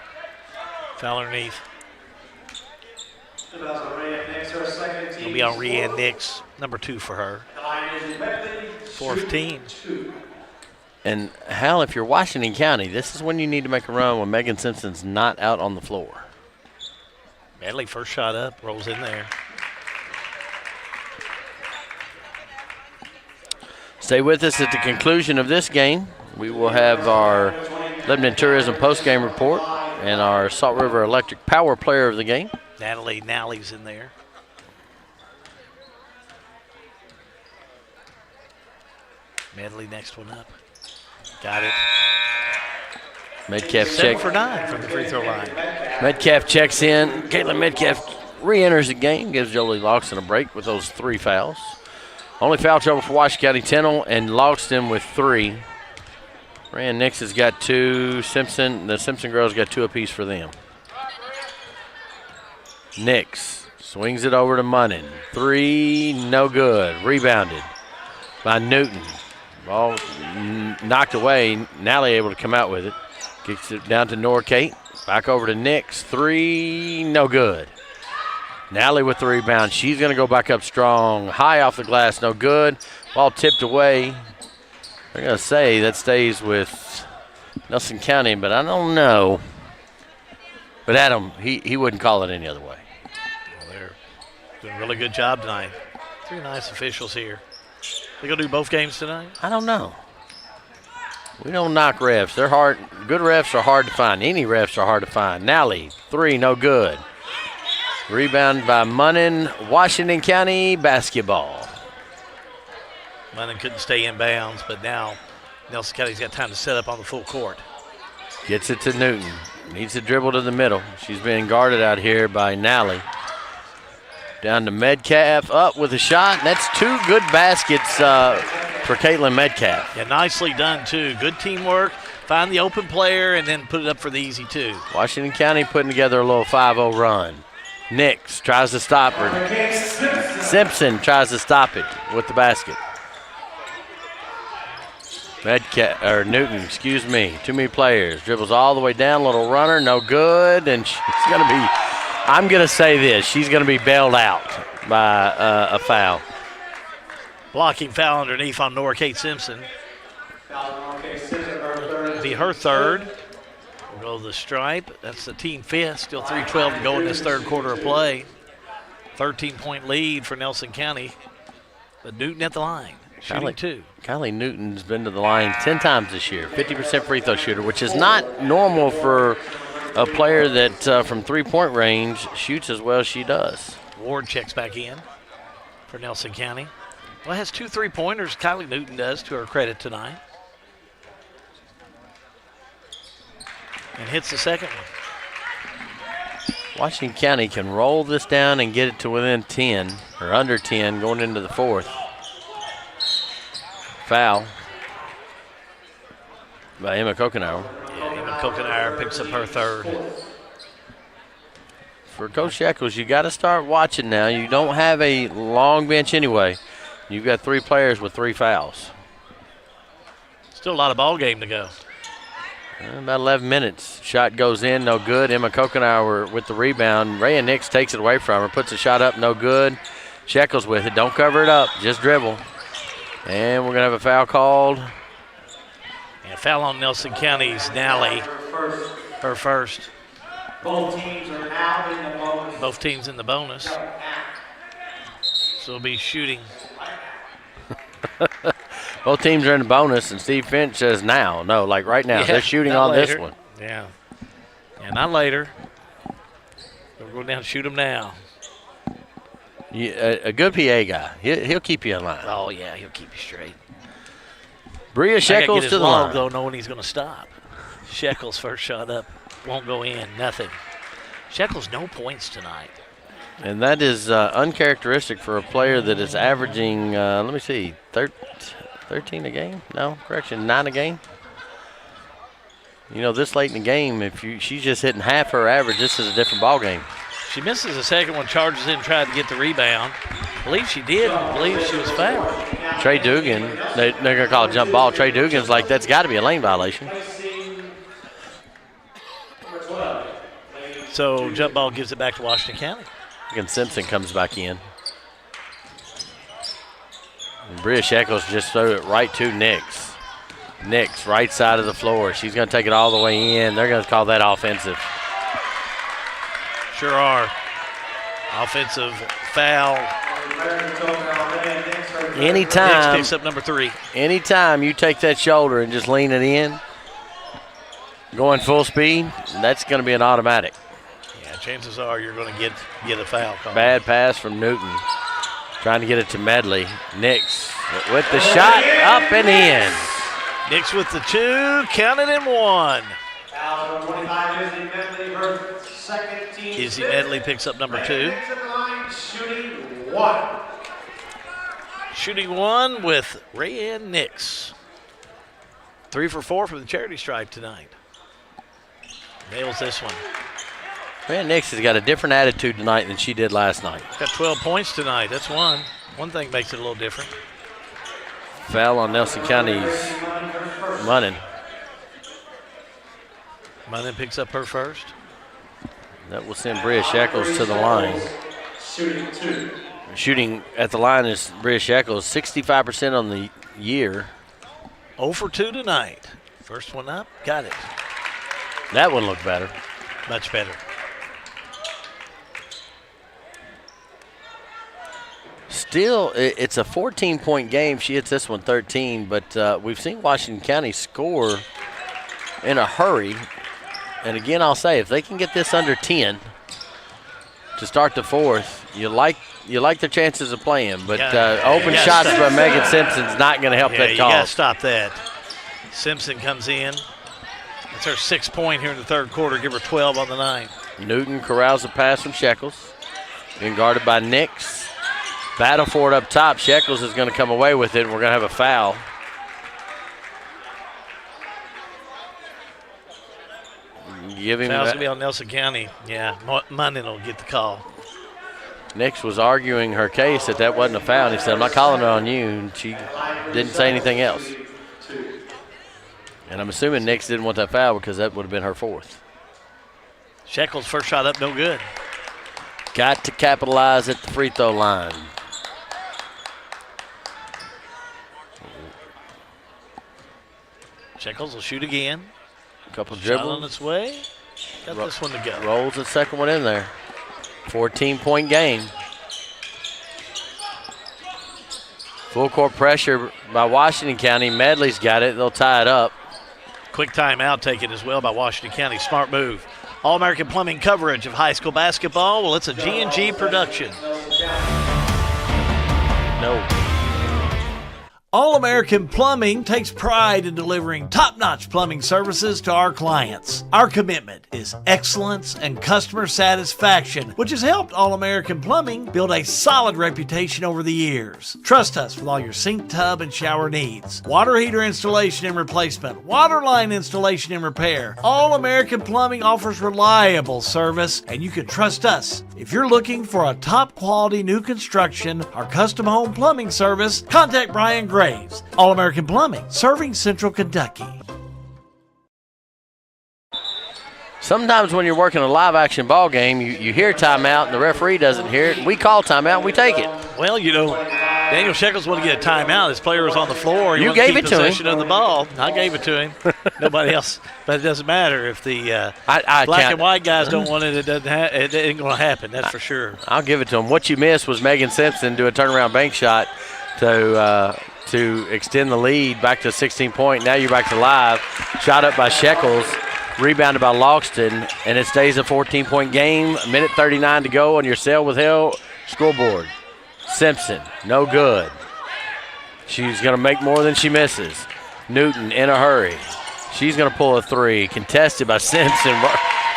Foul underneath. It'll be on Rianne Nix, number 2 for her. 4th team. And Hal, if you're Washington County, this is when you need to make a run when Megan Simpson's not out on the floor. Medley first shot up, rolls in there. Stay with us at the conclusion of this game. We will have our Lebanon Tourism post-game report and our Salt River Electric Power player of the game. Natalie Nally's in there. Medley next one up. Got it. Metcalf 7 check. for 9 from the free throw line. Metcalf checks in. Caitlin Metcalf re-enters the game, gives Jolie Loxton a break with those 3 fouls. Only foul trouble for Washington County, Tennell and Loxton with 3. Rand Nix has got 2. The Simpson girls got 2 apiece for them. Nix swings it over to Munnin. 3, no good. Rebounded by Newton. Ball knocked away. Nally able to come out with it. Kicks it down to Norkate. Back over to Nix. 3, no good. Nally with the rebound. She's going to go back up strong. High off the glass, no good. Ball tipped away. They're going to say that stays with Nelson County, but I don't know. But Adam, he wouldn't call it any other way. Well, they're doing a really good job tonight. 3 nice officials here. They going to do both games tonight? I don't know. We don't knock refs. They're hard. Good refs are hard to find. Any refs are hard to find. Nally, 3, no good. Rebound by Munnin. Washington County basketball. Munnin couldn't stay in bounds, but now Nelson County's got time to set up on the full court. Gets it to Newton. Needs to dribble to the middle. She's being guarded out here by Nally. Down to Metcalf, up with a shot. That's 2 good baskets for Caitlin Metcalf. Yeah, nicely done, too. Good teamwork. Find the open player and then put it up for the easy 2. Washington County putting together a little 5-0 run. Nix tries to stop her. Simpson tries to stop it with the basket. Newton, excuse me. Too many players. Dribbles all the way down, little runner, no good. And she's going to be, I'm going to say this, she's going to be bailed out by a foul. Blocking foul underneath on Nora Kate Simpson. It'll be her 3rd. We'll go to the stripe. That's the team 5th. Still 3:12 to go in this 3rd quarter of play. 13-point lead for Nelson County. But Newton at the line, shooting 2. Kylie Newton's been to the line 10 times this year. 50% free throw shooter, which is not normal for a player that from three-point range shoots as well as she does. Ward checks back in for Nelson County. Well, has 2 3-pointers. Kylie Newton does, to her credit tonight. And hits the second one. Washington County can roll this down and get it to within 10 or under 10 going into the fourth. Foul by Emma Kokenauer. Yeah, Emma Kokenauer picks up her third. For Coach Shekels, you got to start watching now. You don't have a long bench anyway. You've got 3 players with 3 fouls. Still a lot of ball game to go. About 11 minutes. Shot goes in, no good. Emma Kokenauer with the rebound. Rhea Nix takes it away from her, puts a shot up, no good. Shekels with it. Don't cover it up, just dribble. And we're going to have a foul called. And foul on Nelson County's Nally. Her first. Both teams are now in the bonus. Both teams in the bonus. So it'll be shooting. Both teams are in the bonus, and Steve Finch says now. No, like right now. Yeah, they're shooting on later. this one. Yeah. And not later. We'll go down and shoot them now. A good PA guy. He'll keep you in line. Oh, yeah, he'll keep you straight. Bria Shekels to the line. Though, knowing he's going to stop. Shekels' first shot up won't go in. Nothing. Shekels no points tonight. And that is uncharacteristic for a player that is averaging, let me see, 13 a game? No, correction, 9 a game. You know, this late in the game, she's just hitting half her average, this is a different ball game. She misses the second one, charges in, tried to get the rebound. I believe she did. I believe she was fouled. Trey Dugan, they're going to call it jump ball. Trey Dugan's like, that's got to be a lane violation. So jump ball gives it back to Washington County. And Simpson comes back in. And Bria Shekels just threw it right to Nix. Nix, right side of the floor. She's going to take it all the way in. They're going to call that offensive. Sure are. Offensive foul. Anytime. Nix picks up number 3. Anytime you take that shoulder and just lean it in, going full speed, that's going to be an automatic. Yeah, chances are you're going to get a foul call. Bad pass from Newton. Trying to get it to Medley. Nix with the shot up and in. Nix with the 2, counted in 1. Izzy Medley picks up number 2. Shooting 1 with Rayanne Nix. 3 for 4 from the charity stripe tonight. Nails this one. Rayanne Nix has got a different attitude tonight than she did last night. Got 12 points tonight. That's one. One thing makes it a little different. Foul on Nelson County's Munnin. Munnin picks up her first. That will send Bria Shekels to the line. Shooting at the line is Bria Shekels, 65% on the year. 0 for 2 tonight. First one up, got it. That one looked better. Much better. Still, it's a 14-point game. She hits this one 13, but we've seen Washington County score in a hurry. And again, I'll say, if they can get this under 10 to start the fourth, you like their chances of playing. But open shots by Megan Simpson's not going to help that cause. You got to stop that. Simpson comes in. It's her 6th point here in the third quarter. Give her 12 on the 9. Newton corrals a pass from Shekels. Being guarded by Nix. Battle for it up top. Shekels is going to come away with it, and we're going to have a foul. Foul's going to be on Nelson County. Yeah, Munnin will get the call. Nix was arguing her case that wasn't a foul. He said, I'm not calling it on you, and she didn't say anything else. And I'm assuming Nix didn't want that foul because that would have been her 4th. Shekels' first shot up, no good. Got to capitalize at the free throw line. Shekels will shoot again. Couple Shot dribbles. on its way. Got this one to go. Rolls the second one in there. 14-point game. Full court pressure by Washington County. Medley's got it. They'll tie it up. Quick timeout taken as well by Washington County. Smart move All-American Plumbing coverage of high school basketball. Well, it's a G&G production. No. All-American Plumbing takes pride in delivering top-notch plumbing services to our clients. Our commitment is excellence and customer satisfaction, which has helped All-American Plumbing build a solid reputation over the years. Trust us with all your sink, tub, and shower needs. Water heater installation and replacement, water line installation and repair. All-American Plumbing offers reliable service, and you can trust us. If you're looking for a top-quality new construction or custom home plumbing service, contact Brian Graves. All-American Plumbing, serving Central Kentucky. Sometimes when you're working a live-action ball game, you hear timeout and the referee doesn't hear it. We call timeout and we take it. Well, you know, Daniel Shekels wanted to get a timeout. His player was on the floor. You gave it to him. Possession of the ball. I gave it to him. Nobody else. But it doesn't matter if the black and white guys don't want it. It ain't going to happen. That's for sure. I'll give it to him. What you missed was Megan Simpson do a turnaround bank shot to extend the lead back to 16-point. Now you're back to live. Shot up by Shekels. Rebounded by Logston, and it stays a 14-point game. A minute 39 to go on your Sale with Hell scoreboard. Simpson, no good. She's going to make more than she misses. Newton in a hurry. She's going to pull a three. Contested by Simpson.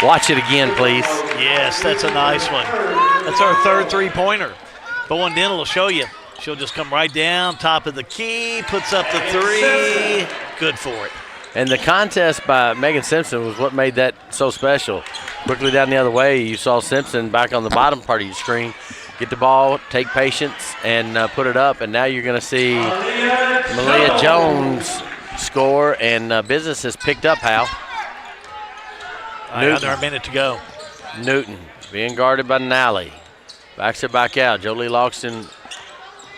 Watch it again, please. Yes, that's a nice one. That's our third three-pointer. Bowen Dental will show you. She'll just come right down, top of the key, puts up the three. Good for it. And the contest by Megan Simpson was what made that so special. Quickly down the other way, you saw Simpson back on the bottom part of your screen get the ball, take patience, and put it up. And now you're going to see Malia Jones score, and business has picked up, Hal. Under a minute to go. Newton being guarded by Nally. Backs it back out. Jolie Logston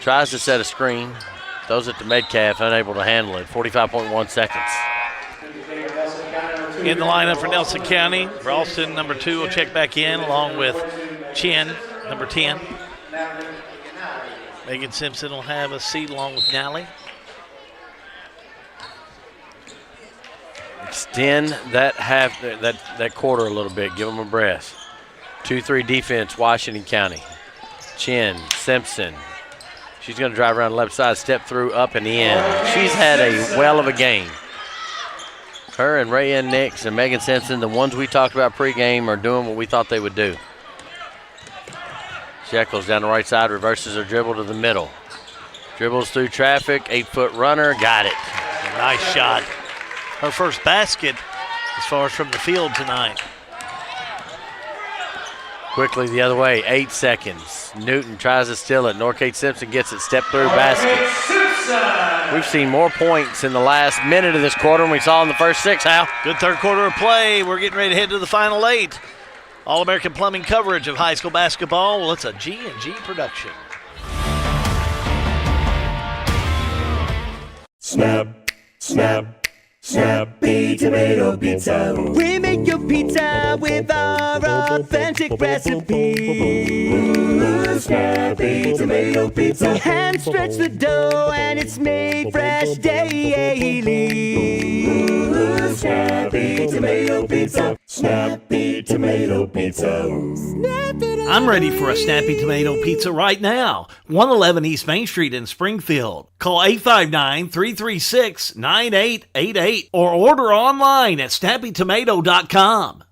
tries to set a screen. Throws it to Metcalf, unable to handle it. 45.1 seconds. In the lineup for Nelson County, Ralston, number 2, will check back in, along with Chin, number 10. Megan Simpson will have a seat along with Nally. Extend that that quarter a little bit. Give them a breath. 2-3 defense, Washington County. Chin, Simpson. She's going to drive around the left side, step through, up and in. She's had a well of a game. Her and Rayanne Nix and Megan Simpson, the ones we talked about pregame, are doing what we thought they would do. Shekels down the right side, reverses her dribble to the middle. Dribbles through traffic, 8-foot runner, got it. Nice shot. Her first basket as far as from the field tonight. Quickly the other way, 8 seconds. Newton tries to steal it. Norcate Simpson gets it, step through basket. We've seen more points in the last minute of this quarter than we saw in the first 6, Hal. Good third quarter of play. We're getting ready to head to the final 8. All-American Plumbing coverage of high school basketball. Well, it's a G&G production. Snap, snap, Snappy Tomato Pizza. We make your pizza with our authentic recipe. Snappy Tomato Pizza. Hand stretch the dough and it's made fresh daily. Snappy Tomato Pizza. Snappy Tomato Pizza. I'm ready for a Snappy Tomato Pizza right now. 111 East Main Street in Springfield. Call 859-336-9888 or order online at snappytomato.com.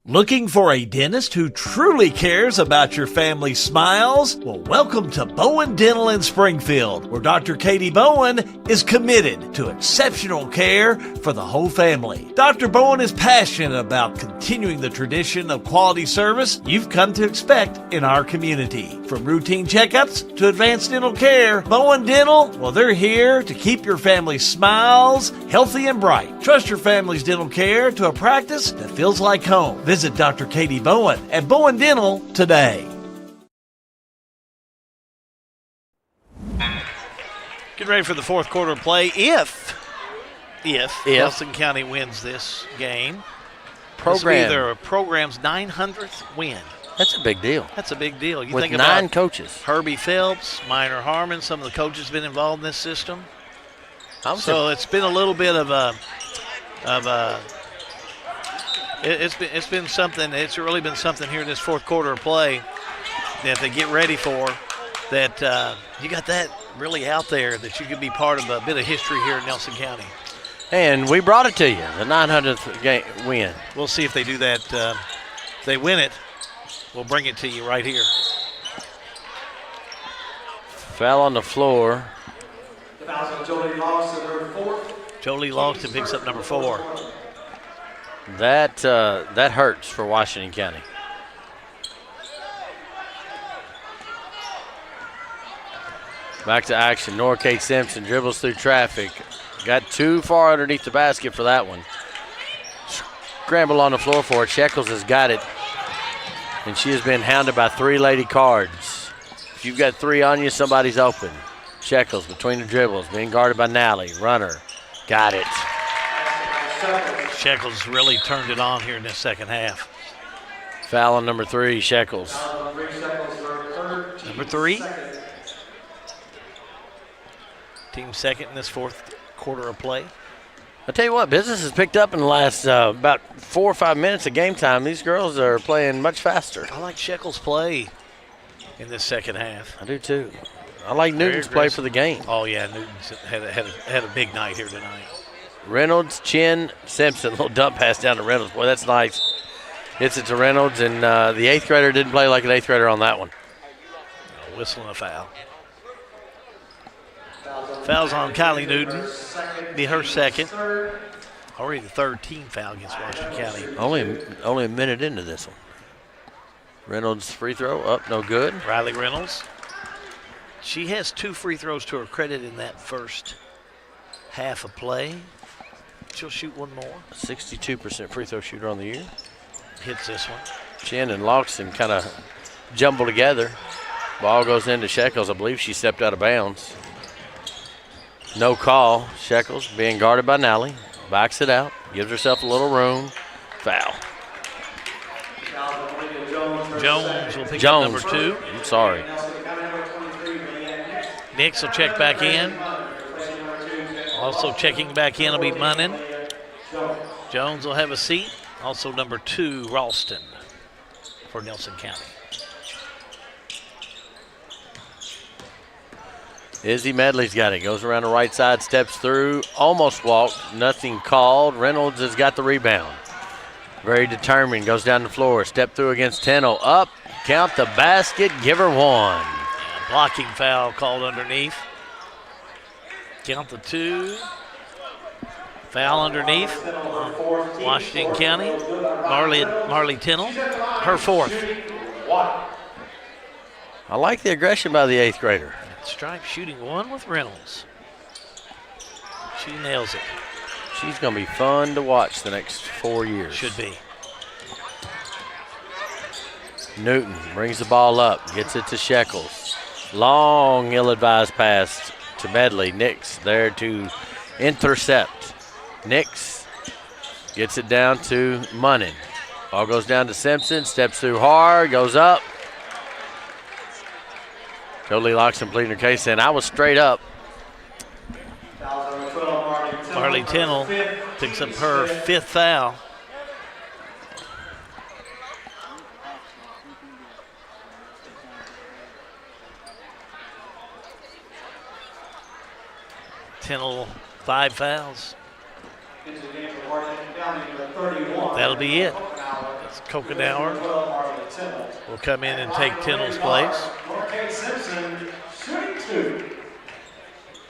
Looking for a dentist who truly cares about your family's smiles? Well, welcome to Bowen Dental in Springfield, where Dr. Katie Bowen is committed to exceptional care for the whole family. Dr. Bowen is passionate about continuing the tradition of quality service you've come to expect in our community. From routine checkups to advanced dental care, Bowen Dental, well, they're here to keep your family's smiles healthy and bright. Trust your family's dental care to a practice that feels like home. Visit Dr. Katie Bowen at Bowen Dental today. Getting ready for the fourth quarter of play. If Nelson County wins this game, this will be their program's 900th win. That's a big deal. That's a big deal. You With think 9 about coaches. Herbie Phelps, Minor Harmon, some of the coaches have been involved in this system. So it's been a little bit of a It's been something. It's really been something here in this fourth quarter of play that they get ready for. That you got that really out there that you could be part of a bit of history here in Nelson County. And we brought it to you, the 900th game win. We'll see if they do that. If they win it, we'll bring it to you right here. Foul on the floor. The foul's on Jolie Lawson, number 4. Jolie Lawson picks up number 4. That hurts for Washington County. Back to action. Norcate Simpson dribbles through traffic. Got too far underneath the basket for that one. Scramble on the floor for it. Shekels has got it. And she has been hounded by 3 Lady Cards. If you've got 3 on you, somebody's open. Shekels between the dribbles, being guarded by Nally. Runner. Got it. Shekels really turned it on here in this second half. Foul on number 3, Shekels. Number 3. Team second in this fourth quarter of play. I tell you what, business has picked up in the last about 4 or 5 minutes of game time. These girls are playing much faster. I like Shekels' play in this second half. I do too. I like Newton's play for the game. Oh yeah, Newton's had a big night here tonight. Reynolds, Chin, Simpson, little dump pass down to Reynolds. Boy, that's nice. Hits it to Reynolds, and the 8th grader didn't play like an 8th grader on that one. Whistling a foul. Foul's on Kylie Newton. Be her second. Already the 3rd team foul against Washington County. Only a minute into this one. Reynolds free throw up, no good. Riley Reynolds. She has 2 free throws to her credit in that first half of play. She'll shoot one more. 62% free throw shooter on the year. Hits this one. Chin and Loxton kind of jumble together. Ball goes into Shekels. I believe she stepped out of bounds. No call. Shekels being guarded by Nally. Backs it out. Gives herself a little room. Foul. Jones will pick up number 2. I'm sorry. Nix will check back in. Also checking back in will be Munnin. Jones will have a seat. Also number 2, Ralston for Nelson County. Izzy Medley's got it. Goes around the right side, steps through, almost walked, nothing called. Reynolds has got the rebound. Very determined, goes down the floor, step through against Tenno. Up, count the basket, give her 1. Yeah, blocking foul called underneath. Count the 2. Foul underneath. Washington County. Marley Tennell, her 4th. I like the aggression by the 8th grader. Stripe shooting 1 with Reynolds. She nails it. She's going to be fun to watch the next 4 years. Should be. Newton brings the ball up, gets it to Shekels. Long, ill-advised pass to Medley. Nix there to intercept. Nix gets it down to Munnin. Ball goes down to Simpson, steps through hard, goes up. Jolie Loxton pleading her case, and I was straight up. Marley Tennell picks up her 5th foul. Tennell, 5 fouls. That'll be it. It's Kokenauer will come in and take Tennell's place.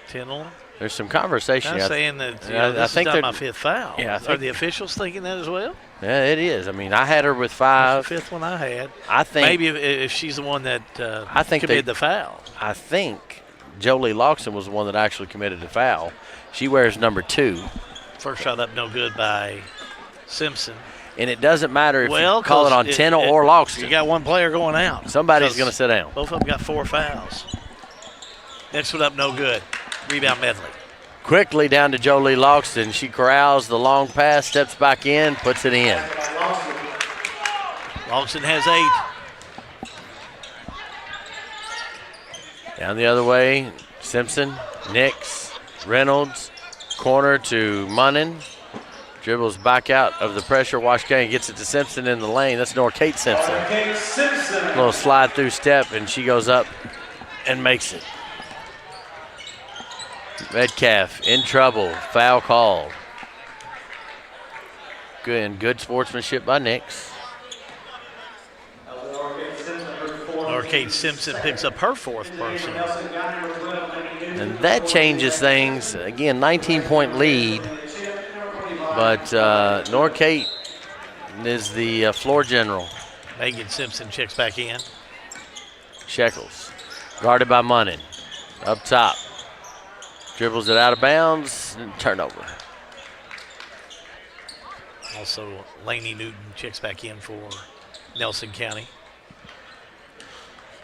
Tennell. There's some conversation. I'm saying that this is not my 5th foul. Yeah, Are the officials thinking that as well? Yeah, it is. I mean, I had her with 5. That's the 5th one I had. I think maybe if she's the one that committed the foul. I think Jolie Loxton was the one that actually committed the foul. She wears number 2. First shot up, no good by Simpson. And it doesn't matter if you call it on Tennell or Loxton. You got one player going out. Somebody's going to sit down. Both of them got 4 fouls. Next one up, no good. Rebound Medley. Quickly down to Jolie Loxton. She corrals the long pass, steps back in, puts it in. Loxton has 8. Down the other way, Simpson, Nix, Reynolds, corner to Munnin. Dribbles back out of the pressure. Washington gets it to Simpson in the lane. That's Norcate Simpson. Norcate Simpson. Little slide through step, and she goes up and makes it. Metcalf in trouble. Foul called. Good sportsmanship by Nix. Norcate Simpson picks up her 4th personal. And that changes things. Again, 19-point lead. But Norcate is the floor general. Megan Simpson checks back in. Shekels, guarded by Munnin. Up top. Dribbles it out of bounds. And turnover. Also, Laney Newton checks back in for Nelson County.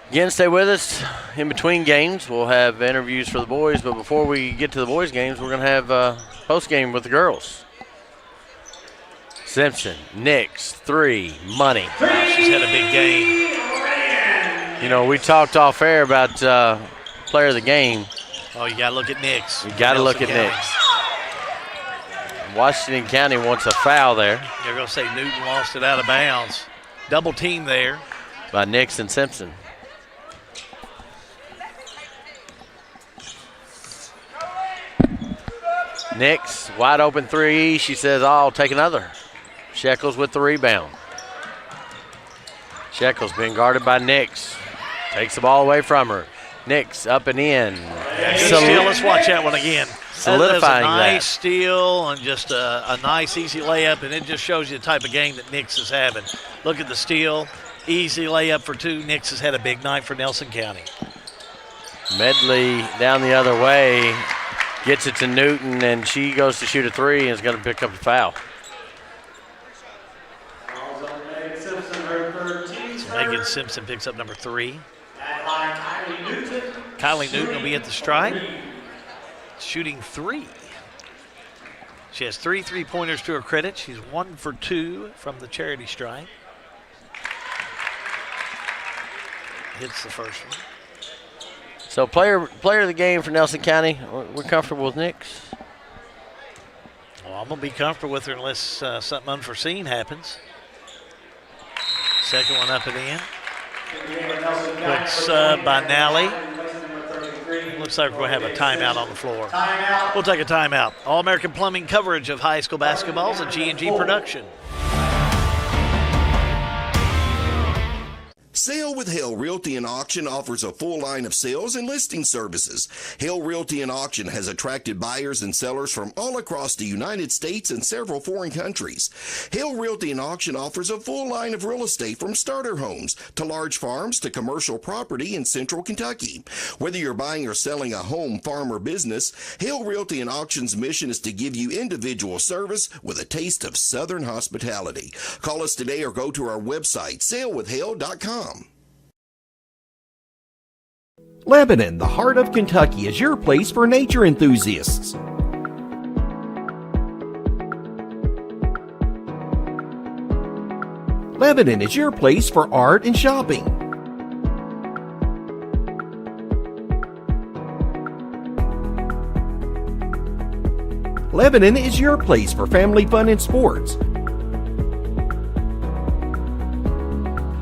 Again, stay with us. In between games, we'll have interviews for the boys. But before we get to the boys' games, we're going to have post-game with the girls. Simpson, Nix, 3, Money. She's had a big game. You know, we talked off air about player of the game. Oh, you got to look at Nix. You got to look at Nix. Washington County wants a foul there. You're going to say Newton lost it out of bounds. Double team there. By Nix and Simpson. Nix, wide open 3. She says, I'll take another. Shekels with the rebound. Shekels being guarded by Nix. Takes the ball away from her. Nix up and in. Steal. Let's watch that one again. Solidifying that. Nice steal and just a nice, easy layup, and it just shows you the type of game that Nix is having. Look at the steal. Easy layup for 2. Nix has had a big night for Nelson County. Medley down the other way. Gets it to Newton, and she goes to shoot a 3 and is going to pick up the foul. So Megan Simpson picks up number 3. Kylie Newton will be at the stripe, shooting 3. She has 3 3-pointers to her credit. She's 1 for 2 from the charity stripe. Hits the first one. So player of the game for Nelson County, we're comfortable with Nix? Well, I'm going to be comfortable with her unless something unforeseen happens. Second one up and in. Quick sub by Nally. Looks like we're going to have a timeout on the floor. We'll take a timeout. All-American Plumbing coverage of high school basketball is a G&G production. Sale with Hale Realty and Auction offers a full line of sales and listing services. Hale Realty and Auction has attracted buyers and sellers from all across the United States and several foreign countries. Hale Realty and Auction offers a full line of real estate from starter homes to large farms to commercial property in central Kentucky. Whether you're buying or selling a home, farm, or business, Hale Realty and Auction's mission is to give you individual service with a taste of Southern hospitality. Call us today or go to our website, salewithhale.com. Lebanon, the heart of Kentucky, is your place for nature enthusiasts. Lebanon is your place for art and shopping. Lebanon is your place for family fun and sports.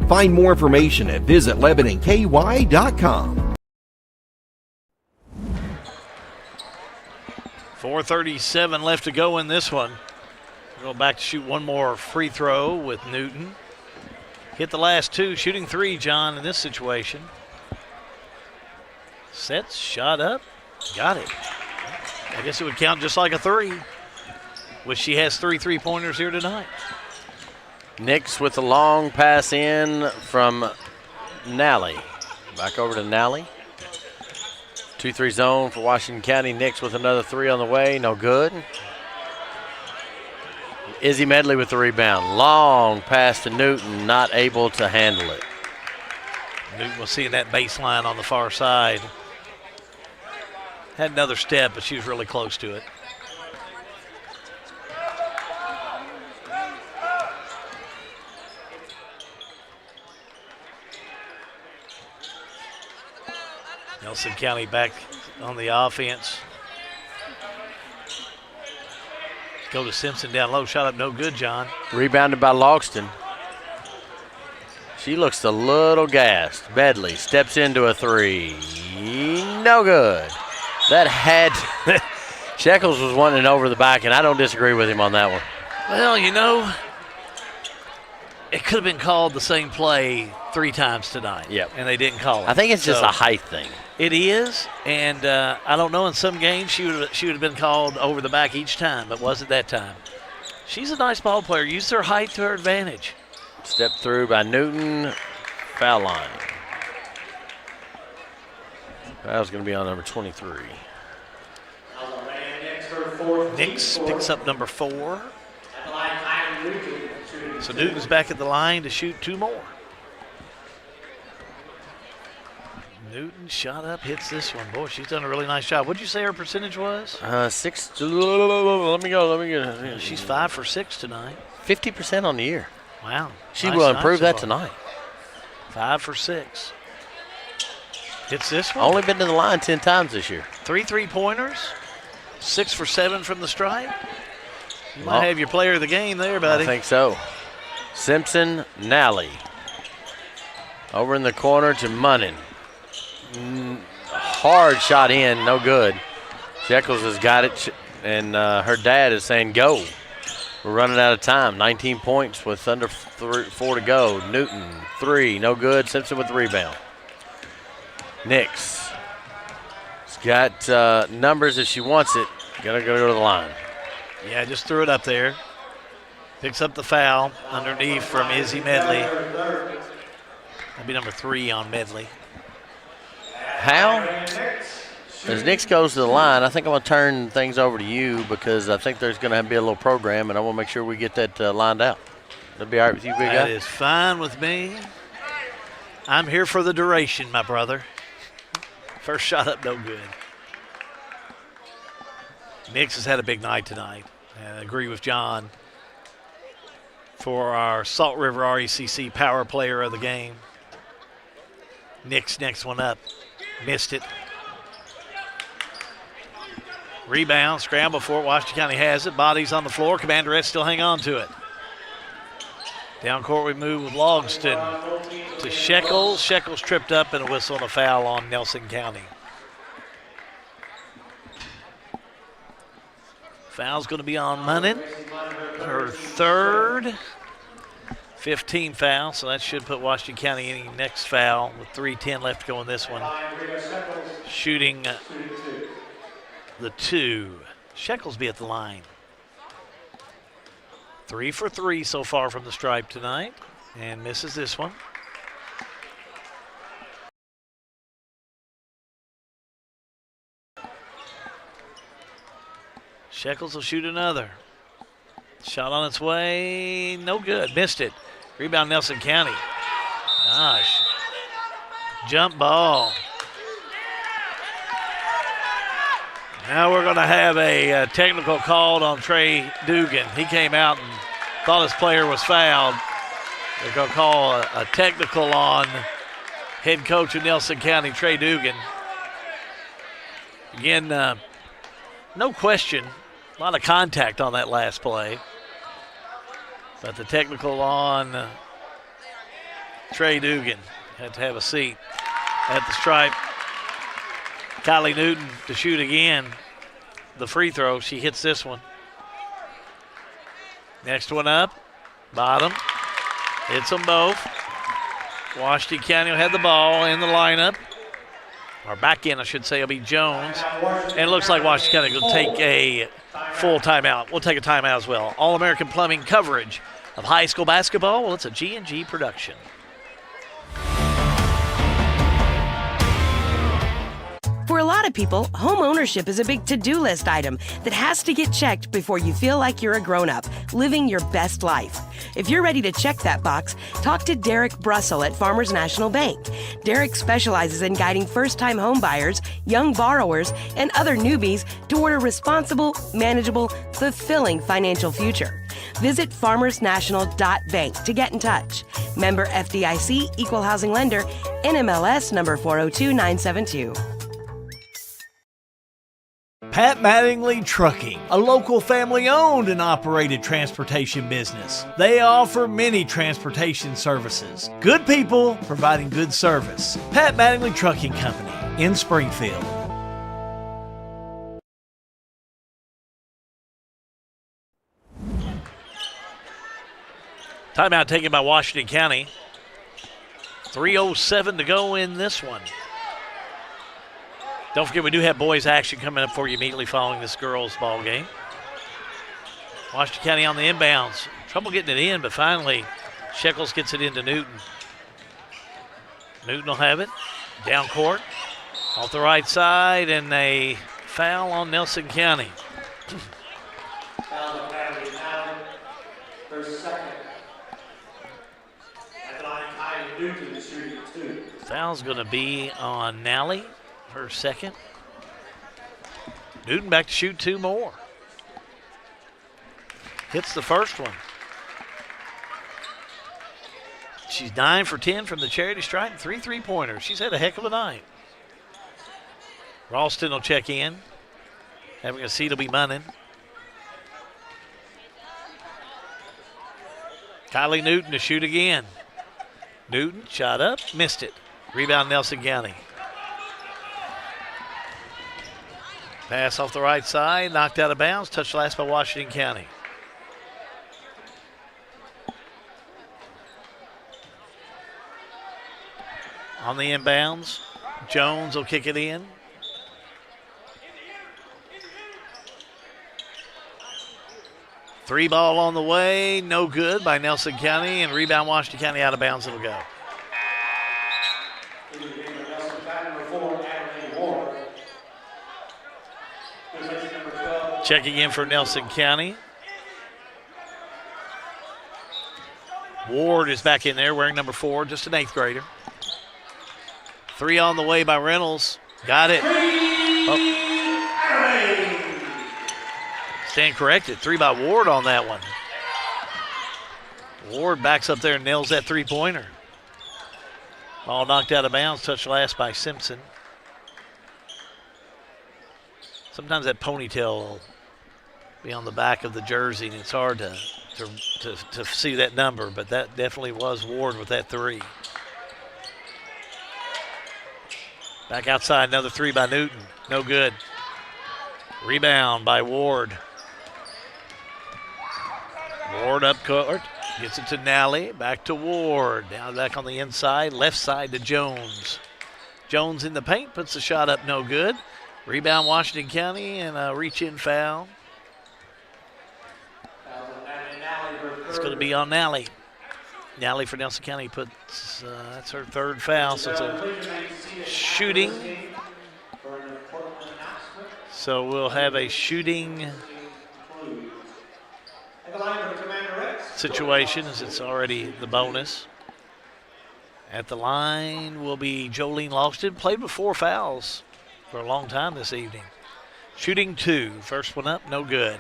Find more information at visitlebanonky.com. 4:37 left to go in this one. Go back to shoot one more free throw with Newton. Hit the last 2, shooting 3, John, in this situation. Sets, shot up, got it. I guess it would count just like a 3, which she has 3 3-pointers here tonight. Nix with a long pass in from Nally. Back over to Nally. 2-3 zone for Washington County. Nix with another 3 on the way. No good. Izzy Medley with the rebound. Long pass to Newton. Not able to handle it. Newton was seeing that baseline on the far side. Had another step, but she was really close to it. Nelson County back on the offense. Go to Simpson down low. Shot up no good, John. Rebounded by Logston. She looks a little gassed. Bedley steps into a three. No good. That had Shekels was wanting it over the back, and I don't disagree with him on that one. Well, you know, it could have been called the same play 3 times tonight. Yep. And they didn't call it. I think it's just a height thing. It is, and I don't know, in some games she would have been called over the back each time, but wasn't that time. She's a nice ball player. Used her height to her advantage. Step through by Newton. Foul line. Foul's going to be on number 23. Nix picks up number 4. So Newton's back at the line to shoot 2 more. Newton shot up, hits this one. Boy, she's done a really nice job. What'd you say her percentage was? 6. Let me go. She's 5 for 6 tonight. 50% on the year. Wow. She will improve that tonight. 5 for 6. Hits this one. Only been to the line 10 times this year. 3 3-pointers. 6 for 7 from the stripe. You might have your player of the game there, buddy. I think so. Simpson, Nally. Over in the corner to Munnin. Hard shot in, no good. Shekels has got it, and her dad is saying go. We're running out of time. 19 points with under 4 to go. Newton, 3, no good. Simpson with the rebound. Nix. She's got numbers if she wants it. Gotta go to the line. Yeah, just threw it up there. Picks up the foul underneath from Izzy Medley. That'll be number 3 on Medley. How? As Nix goes to the line, I think I'm going to turn things over to you because I think there's going to be a little program, and I want to make sure we get that lined out. That'll be all right with you, big guy? That is fine with me. I'm here for the duration, my brother. First shot up, no good. Nix has had a big night tonight. I agree with John for our Salt River RECC Power Player of the game. Nix next one up. Missed it. Rebound, scramble for it. Washington County has it. Bodies on the floor. Commanderettes still hang on to it. Down court we move with Logston to Shekels. Shekels tripped up and a whistle and a foul on Nelson County. Foul's going to be on Munnin. Her 3rd. 15 foul, so that should put Washington County in the next foul with 3:10 left to go in this one. Shooting the 2. Shekels be at the line. 3 for 3 so far from the stripe tonight, and misses this one. Shekels will shoot another. Shot on its way, no good, missed it. Rebound Nelson County. Gosh. Jump ball. Now we're going to have a technical called on Trey Dugan. He came out and thought his player was fouled. They're going to call a technical on head coach of Nelson County, Trey Dugan. Again, no question, a lot of contact on that last play. But the technical on Trey Dugan. Had to have a seat at the stripe. Kylie Newton to shoot again. The free throw, she hits this one. Next one up, bottom. Hits them both. Washington County will have the ball in the lineup. Or back in, I should say, will be Jones. And it looks like Washington County will take a full timeout. We'll take a timeout as well. All-American Plumbing coverage of high school basketball. Well, it's a G&G production. For a lot of people, home ownership is a big to-do list item that has to get checked before you feel like you're a grown-up, living your best life. If you're ready to check that box, talk to Derek Brussel at Farmers National Bank. Derek specializes in guiding first-time home buyers, young borrowers, and other newbies toward a responsible, manageable, fulfilling financial future. Visit farmersnational.bank to get in touch. Member FDIC, Equal Housing Lender, NMLS number 402972. Pat Mattingly Trucking, a local family-owned and operated transportation business. They offer many transportation services. Good people providing good service. Pat Mattingly Trucking Company in Springfield. Timeout taken by Washington County. 3:07 to go in this one. Don't forget, we do have boys action coming up for you immediately following this girls ball game. Washington County on the inbounds. Trouble getting it in, but finally Shekels gets it into Newton. Newton will have it. Down court. Off the right side, and a foul on Nelson County. Foul on Natalie Allen, her second. At the line, Kylie Newton shooting 2. Foul's going to be on Nally, her second. Newton back to shoot 2 more. Hits the first one. She's 9 for 10 from the charity stripe and 3 3-pointers. She's had a heck of a night. Ralston will check in. Having a seat will be Munnin. Kylie Newton to shoot again. Newton shot up, missed it. Rebound Nelson County. Pass off the right side, knocked out of bounds, touched last by Washington County. On the inbounds, Jones will kick it in. Three ball on the way, no good by Nelson County, and rebound Washington County out of bounds it'll go. Checking in for Nelson County. Ward is back in there wearing number 4, just an 8th grader. 3 on the way by Reynolds. Got it. Oh. Stand corrected. 3 by Ward on that one. Ward backs up there and nails that 3-pointer. Ball knocked out of bounds, touched last by Simpson. Sometimes that ponytail will be on the back of the jersey, and it's hard to see that number, but that definitely was Ward with that 3. Back outside, another 3 by Newton. No good. Rebound by Ward. Ward up court. Gets it to Nally. Back to Ward. Now back on the inside. Left side to Jones. Jones in the paint. Puts the shot up. No good. Rebound Washington County and a reach-in foul. It's going to be on Nally. Nally for Nelson County puts, that's her 3rd foul, so it's a shooting. So we'll have a shooting situation as it's already the bonus. At the line will be Jolene Logston. Played with 4 fouls for a long time this evening. Shooting 2. First one up, no good.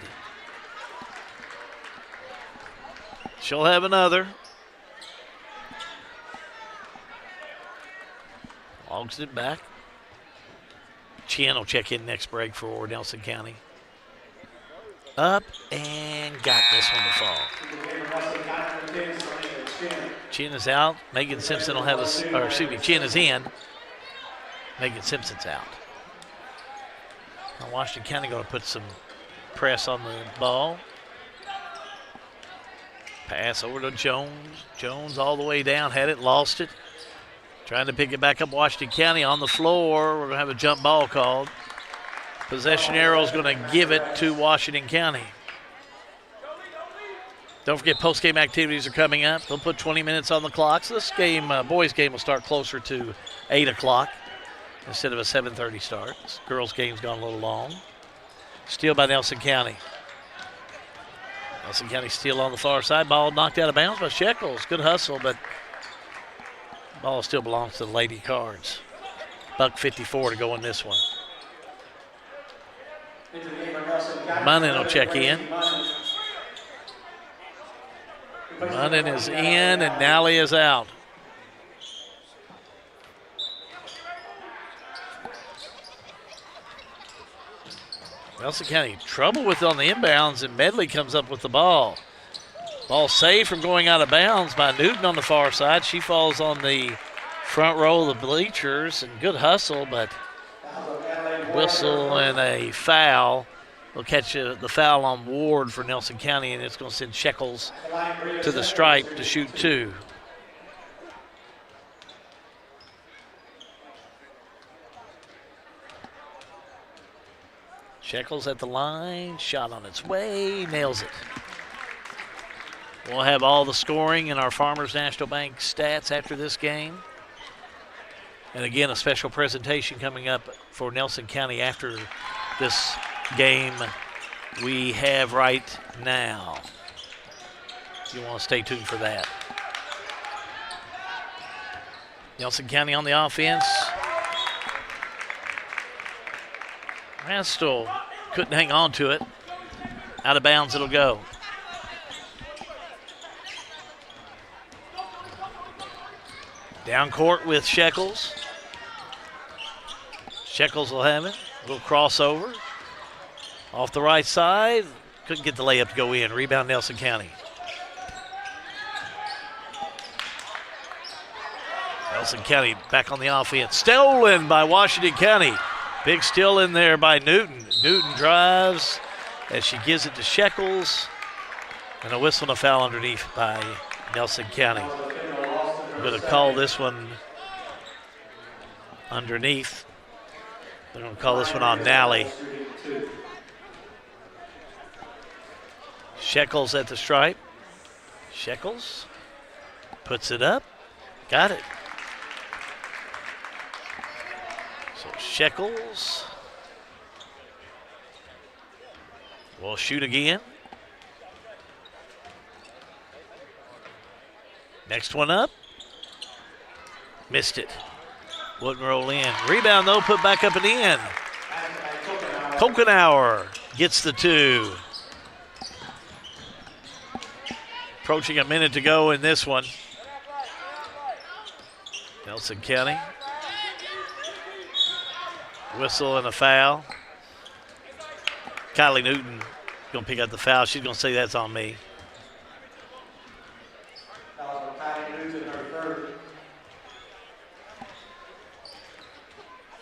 She'll have another. Logston back. Chien will check in next break for Nelson County. Up and got this one to fall. Chien is out. Megan Simpson will have Chien is in. Megan Simpson's out. Now Washington County going to put some press on the ball. Pass over to Jones. Jones all the way down, had it, lost it. Trying to pick it back up, Washington County on the floor. We're going to have a jump ball called. Possession arrow is going to give it to Washington County. Don't forget, post-game activities are coming up. They'll put 20 minutes on the clock. So this game, boys' game, will start closer to 8 o'clock instead of a 7:30 start. This girls' game's gone a little long. Steal by Nelson County. Nelson County steal on the far side. Ball knocked out of bounds by Shekels. Good hustle, but ball still belongs to the Lady Cards. $1.54 to go in this one. Munnin will check in. Munnin is in, and Nally is out. Nelson County trouble with it on the inbounds, and Medley comes up with the ball. Ball saved from going out of bounds by Newton on the far side. She falls on the front row of the bleachers, and good hustle, but whistle and a foul. They'll catch the foul on Ward for Nelson County, and it's going to send Shekels to the stripe to shoot 2. Shekels at the line, shot on its way, nails it. We'll have all the scoring in our Farmers National Bank stats after this game. And again, a special presentation coming up for Nelson County after this game we have right now. You want to stay tuned for that. Nelson County on the offense. Still couldn't hang on to it. Out of bounds it'll go. Down court with Shekels. Shekels will have it. A little crossover. Off the right side. Couldn't get the layup to go in. Rebound Nelson County. Nelson County back on the offense. Stolen by Washington County. Big steal in there by Newton. Newton drives as she gives it to Shekels. And a whistle and a foul underneath by Nelson County. I'm going to call this one underneath. They're going to call this one on Nally. Shekels at the stripe. Shekels puts it up. Got it. So Shekels will shoot again. Next one up. Missed it. Wouldn't roll in. Rebound, though, put back up and in. Kokenauer gets the 2. Approaching a minute to go in this one. Nelson County. Whistle and a foul. Kylie Newton going to pick up the foul. She's going to say that's on me.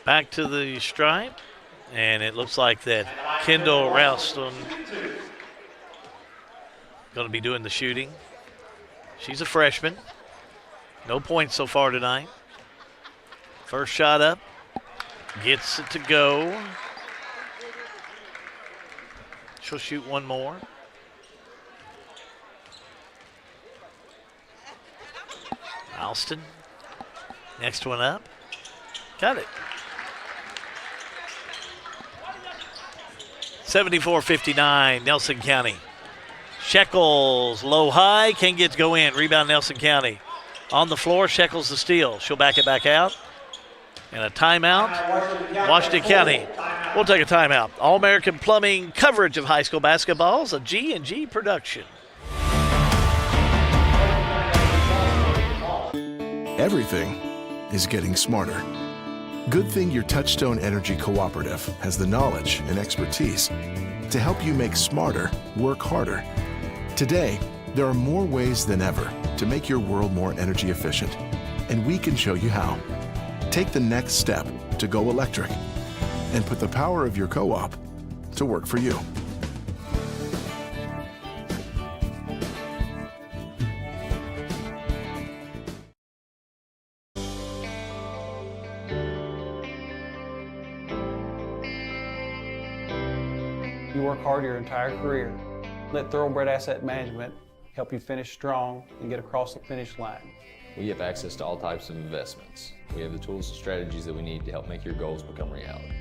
Back to the stripe, and it looks like that Kendall Ralston going to be doing the shooting. She's a freshman. No points so far tonight. First shot up. Gets it to go. She'll shoot one more. Alston. Next one up. Got it. 74-59, Nelson County. Shekels, low high, can't get to go in. Rebound Nelson County. On the floor, Shekels the steal. She'll back it back out. And a timeout. Washington County. We'll take a timeout. All-American Plumbing coverage of high school basketball is a G&G production. Everything is getting smarter. Good thing your Touchstone Energy Cooperative has the knowledge and expertise to help you make smarter work harder. Today, there are more ways than ever to make your world more energy efficient, and we can show you how. Take the next step to go electric and put the power of your co-op to work for you. You work hard your entire career. Let Thoroughbred Asset Management help you finish strong and get across the finish line. We have access to all types of investments. We have the tools and strategies that we need to help make your goals become reality.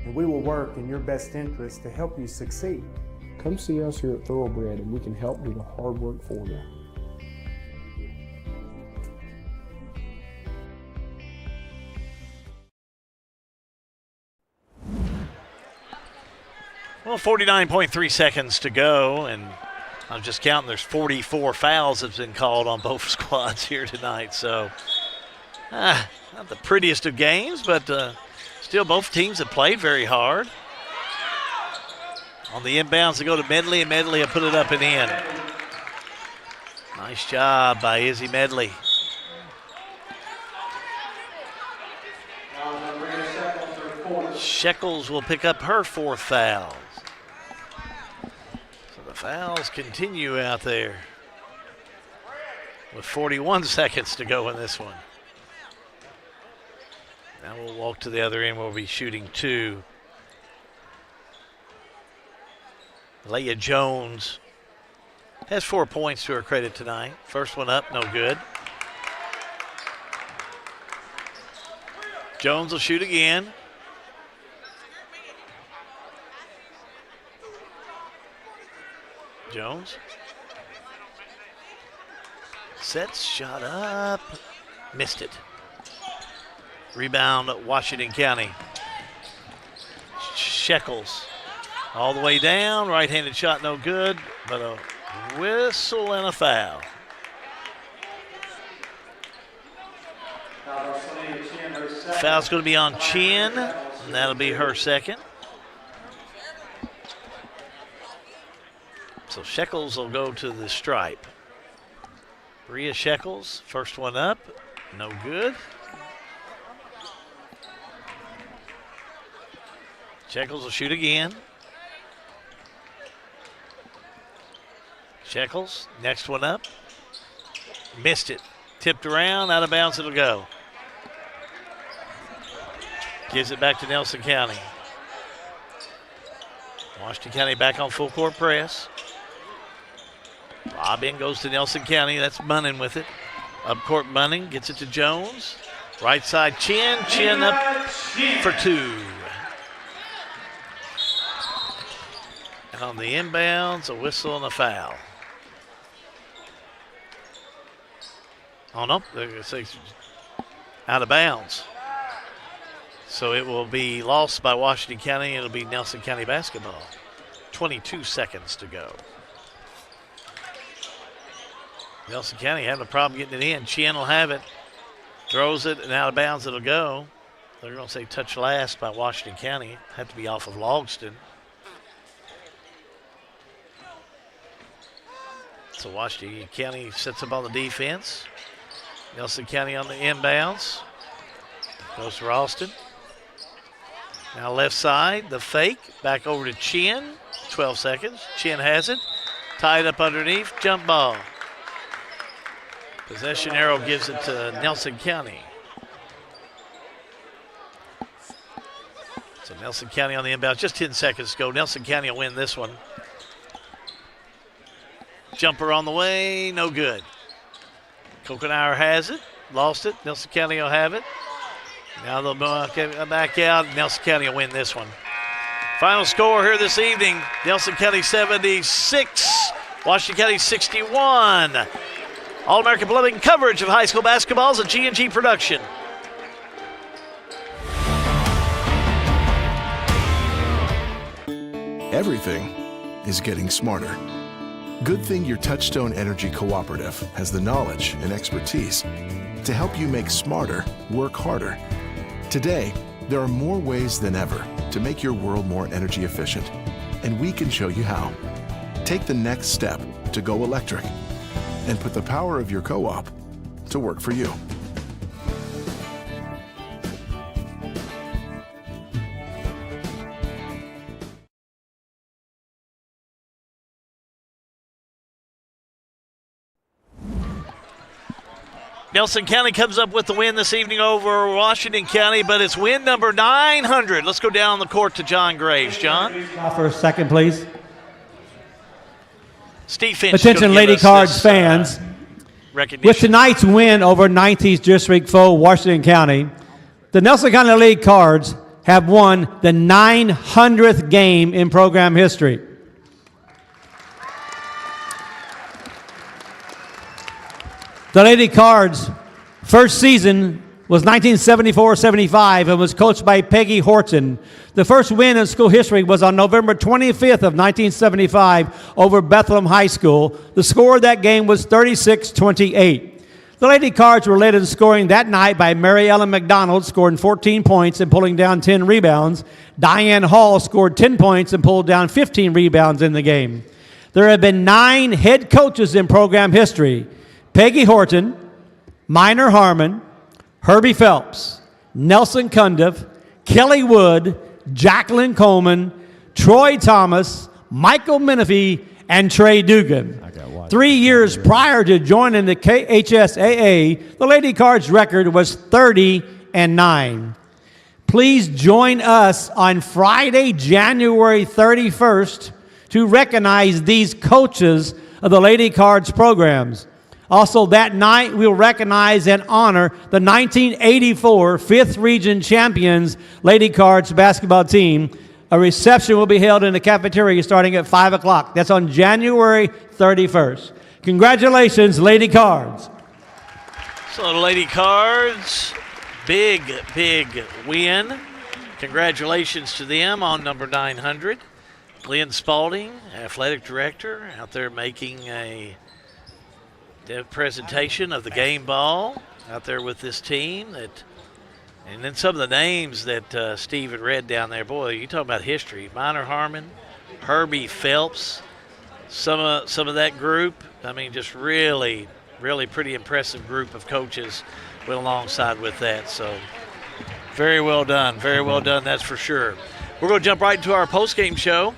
And we will work in your best interest to help you succeed. Come see us here at Thoroughbred and we can help do the hard work for you. Well, 49.3 seconds to go, and I'm just counting. There's 44 fouls that's been called on both squads here tonight. So, not the prettiest of games, but still both teams have played very hard. On the inbounds, they go to Medley, and Medley will put it up and in. Nice job by Izzy Medley. Shekels will pick up her 4th foul. So the fouls continue out there with 41 seconds to go in this one. Now we'll walk to the other end. We'll be shooting 2. Leah Jones has 4 points to her credit tonight. First one up, no good. Jones will shoot again. Jones. Sets, shot up, missed it. Rebound, Washington County. Shekels all the way down, right-handed shot no good, but a whistle and a foul. Foul's going to be on Chin, and that'll be her second. So Shekels will go to the stripe. Rhea Shekels, first one up, no good. Shekels will shoot again. Shekels, next one up. Missed it. Tipped around, out of bounds it'll go. Gives it back to Nelson County. Washington County back on full court press. Lob in goes to Nelson County. That's Bunning with it. Up court Bunning gets it to Jones. Right side Chin. Chin up for 2. And on the inbounds, a whistle and a foul. Oh, no. They're going to say out of bounds. So it will be lost by Washington County. It'll be Nelson County basketball. 22 seconds to go. Nelson County having a problem getting it in. Chien will have it. Throws it, and out of bounds it'll go. They're going to say touch last by Washington County. Have to be off of Logston. So Washington County sets up on the defense. Nelson County on the inbounds. Goes to Ralston. Now left side, the fake. Back over to Chin. 12 seconds. Chin has it. Tied up underneath. Jump ball. Possession arrow gives it to Nelson County. So Nelson County on the inbound. Just 10 seconds to go. Nelson County will win this one. Jumper on the way. No good. Kokenauer has it. Lost it. Nelson County will have it. Now they'll back out. Nelson County will win this one. Final score here this evening. Nelson County 76. Washington County 61. All-American Loving coverage of high school basketball is a G&G production. Everything is getting smarter. Good thing your Touchstone Energy Cooperative has the knowledge and expertise to help you make smarter work harder. Today, there are more ways than ever to make your world more energy efficient, and we can show you how. Take the next step to go electric and put the power of your co-op to work for you. Nelson County comes up with the win this evening over Washington County, but it's win number 900. Let's go down the court to John Graves. John? For a second, please. Steve Finch. Attention, Lady Cards fans. With tonight's win over 9th East District foe Washington County, the Nelson County Lady Cards have won the 900th game in program history. The Lady Cards' first season was 1974-75 and was coached by Peggy Horton. The first win in school history was on November 25th of 1975 over Bethlehem High School. The score of that game was 36-28. The Lady Cards were led in scoring that night by Mary Ellen McDonald, scoring 14 points and pulling down 10 rebounds. Diane Hall scored 10 points and pulled down 15 rebounds in the game. There have been 9 head coaches in program history: Peggy Horton, Minor Harmon, Herbie Phelps, Nelson Cundiff, Kelly Wood, Jacqueline Coleman, Troy Thomas, Michael Menifee, and Trey Dugan. 3 years prior to joining the KHSAA, the Lady Cards record was 30-9. Please join us on Friday, January 31st to recognize these coaches of the Lady Cards programs. Also that night, we'll recognize and honor the 1984 5th Region Champions Lady Cards basketball team. A reception will be held in the cafeteria starting at 5 o'clock. That's on January 31st. Congratulations, Lady Cards. So the Lady Cards, big win. Congratulations to them on number 900. Glenn Spalding, athletic director, out there making a presentation of the game ball out there with this team. And then some of the names that Steve had read down there, boy, you talk about history. Minor Harmon, Herbie Phelps, some of that group. I mean, just really pretty impressive group of coaches went alongside with that. So very well done, that's for sure. We're going to jump right into our postgame show,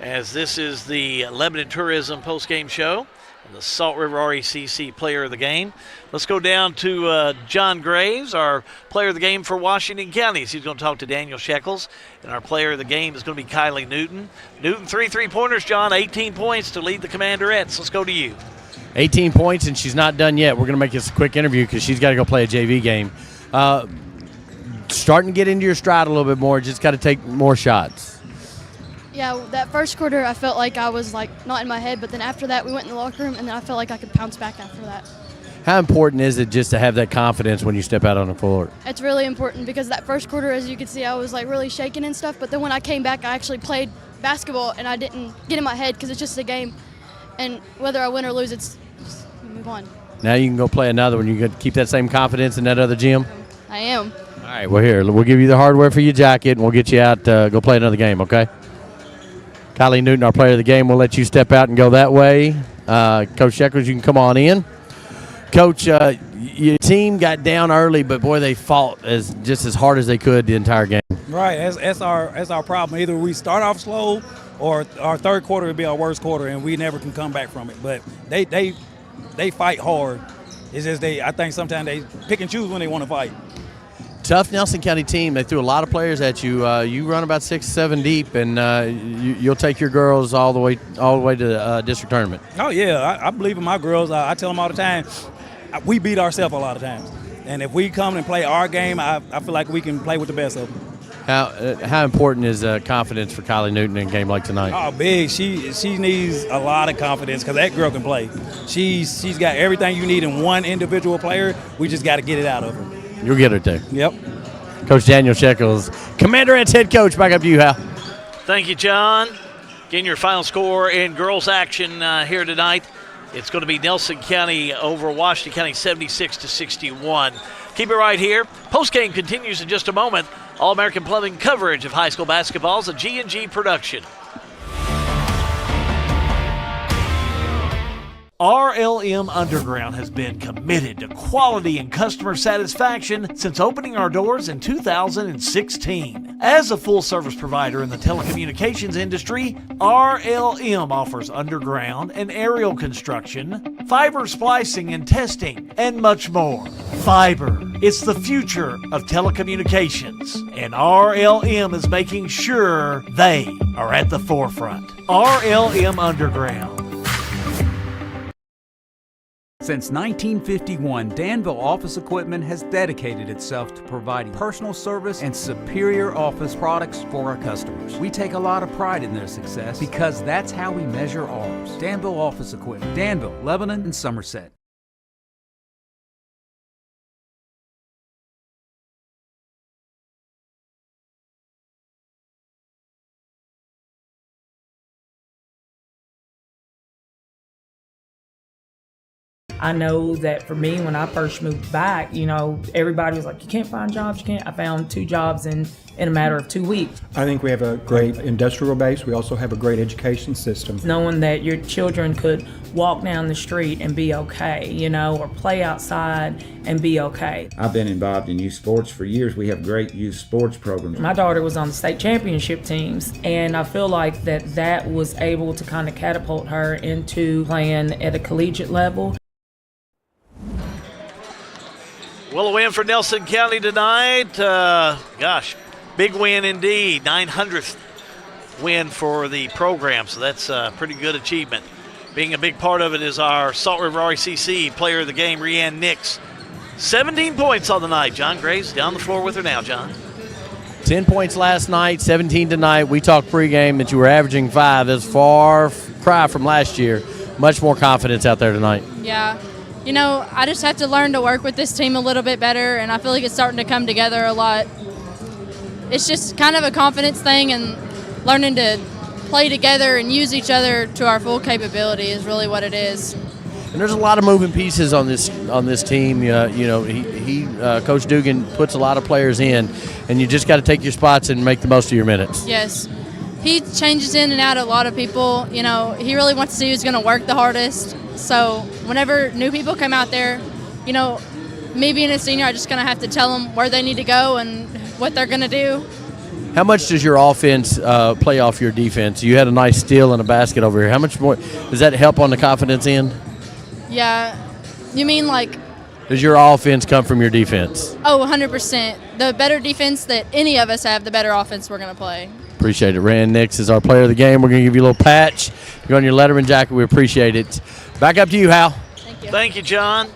as this is the Lebanon Tourism postgame show. The Salt River RECC player of the game. Let's go down to John Graves, our player of the game for Washington County. He's going to talk to Daniel Shekels, and our player of the game is going to be Kylie Newton. Newton, 3 3-pointers, John, 18 points to lead the Commanderettes. Let's go to you. 18 points, and she's not done yet. We're going to make this a quick interview because she's got to go play a JV game. Starting to get into your stride a little bit more, just got to take more shots. Yeah, that first quarter I felt like I was not in my head, but then after that we went in the locker room and then I felt like I could bounce back after that. How important is it just to have that confidence when you step out on the floor? It's really important because that first quarter, as you could see, I was really shaking and stuff, but then when I came back I actually played basketball and I didn't get in my head because it's just a game, and whether I win or lose, it's just move on. Now you can go play another one. You can keep that same confidence in that other gym? I am. All right, well, here, we'll give you the hardware for your jacket and we'll get you out to go play another game, okay? Kylie Newton, our player of the game, will let you step out and go that way. Coach Shekels, you can come on in. Coach, your team got down early, but boy, they fought just as hard as they could the entire game. Right, that's our problem. Either we start off slow, or our third quarter would be our worst quarter, and we never can come back from it. But they fight hard. It's just I think sometimes they pick and choose when they want to fight. Tough Nelson County team. They threw a lot of players at you. You run about 6-7 deep, and you'll take your girls all the way to the district tournament. Oh yeah, I believe in my girls. I tell them all the time, we beat ourselves a lot of times, and if we come and play our game, I feel like we can play with the best of them. How important is confidence for Kylie Newton in a game like tonight? Oh, big. She needs a lot of confidence because that girl can play. She's got everything you need in one individual player. We just got to get it out of her. You'll get her there. Yep. Coach Daniel Shekels, Commanderettes head coach. Back up to you, Hal. Thank you, John. Again, your final score in girls action here tonight. It's going to be Nelson County over Washington County 76-61. Keep it right here. Postgame continues in just a moment. All-American Plumbing coverage of high school basketball is a G&G production. RLM Underground has been committed to quality and customer satisfaction since opening our doors in 2016. As a full-service provider in the telecommunications industry, RLM offers underground and aerial construction, fiber splicing and testing, and much more. Fiber, it's the future of telecommunications, and RLM is making sure they are at the forefront. RLM Underground. Since 1951, Danville Office Equipment has dedicated itself to providing personal service and superior office products for our customers. We take a lot of pride in their success because that's how we measure ours. Danville Office Equipment, Danville, Lebanon, and Somerset. I know that for me, when I first moved back, everybody was like, you can't find jobs, you can't. I found 2 jobs in a matter of 2 weeks. I think we have a great industrial base. We also have a great education system. Knowing that your children could walk down the street and be okay, or play outside and be okay. I've been involved in youth sports for years. We have great youth sports programs. My daughter was on the state championship teams, and I feel like that was able to kind of catapult her into playing at a collegiate level. Well, a win for Nelson County tonight. Big win indeed. 900th win for the program, so that's a pretty good achievement. Being a big part of it is our Salt River RCC player of the game, Rianne Nix. 17 points on the night. John Graves down the floor with her now, John. 10 points last night, 17 tonight. We talked pregame that you were averaging 5. That's far cry from last year. Much more confidence out there tonight. Yeah. I just have to learn to work with this team a little bit better, and I feel like it's starting to come together a lot. It's just kind of a confidence thing, and learning to play together and use each other to our full capability is really what it is. And there's a lot of moving pieces on this team. Coach Dugan puts a lot of players in, and you just got to take your spots and make the most of your minutes. Yes. He changes in and out a lot of people. He really wants to see who's going to work the hardest. So whenever new people come out there, me being a senior, I'm just going to have to tell them where they need to go and what they're going to do. How much does your offense play off your defense? You had a nice steal and a basket over here. How much more does that help on the confidence end? Yeah. You mean does your offense come from your defense? Oh, 100%. The better defense that any of us have, the better offense we're going to play. Appreciate it. Rand Nix is our player of the game. We're going to give you a little patch. You're on your Letterman jacket. We appreciate it. Back up to you, Hal. Thank you. Thank you, John.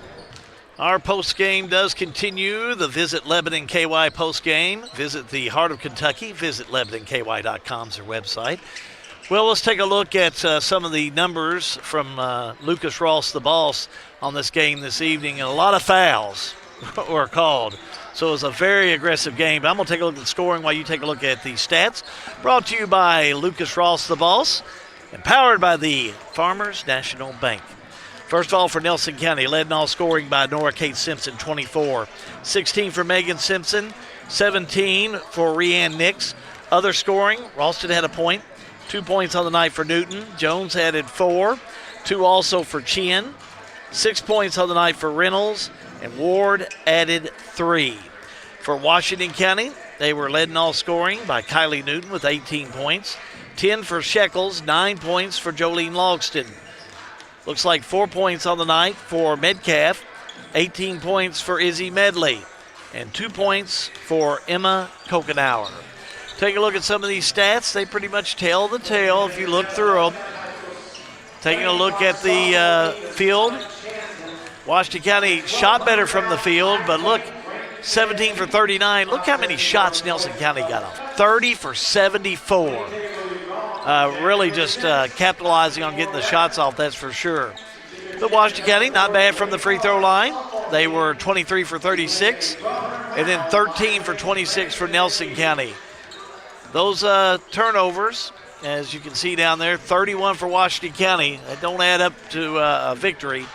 Our postgame does continue. The Visit Lebanon KY postgame. Visit the heart of Kentucky. Visit LebanonKY.com is their website. Well, let's take a look at some of the numbers from Lucas Ross, the boss, on this game this evening. And a lot of fouls were called. So it was a very aggressive game. But I'm going to take a look at the scoring while you take a look at the stats. Brought to you by Lucas Ross, the boss, and powered by the Farmers National Bank. First of all, for Nelson County, led in all scoring by Nora Kate Simpson, 24. 16 for Megan Simpson, 17 for Rianne Nix. Other scoring, Ralston had a point. 2 points on the night for Newton. Jones added 4. 2 also for Chien. 6 points on the night for Reynolds. And Ward added 3. For Washington County, they were led in all scoring by Kylie Newton with 18 points. 10 for Shekels, 9 points for Jolene Logston. Looks like 4 points on the night for Metcalf, 18 points for Izzy Medley, and 2 points for Emma Kokenauer. Take a look at some of these stats. They pretty much tell the tale if you look through them. Taking a look at the field, Washington County shot better from the field, but look, 17 for 39. Look how many shots Nelson County got off. 30 for 74. Really just capitalizing on getting the shots off, that's for sure. But Washington County, not bad from the free throw line. They were 23 for 36, and then 13 for 26 for Nelson County. Those turnovers, as you can see down there, 31 for Washington County. That don't add up to a victory,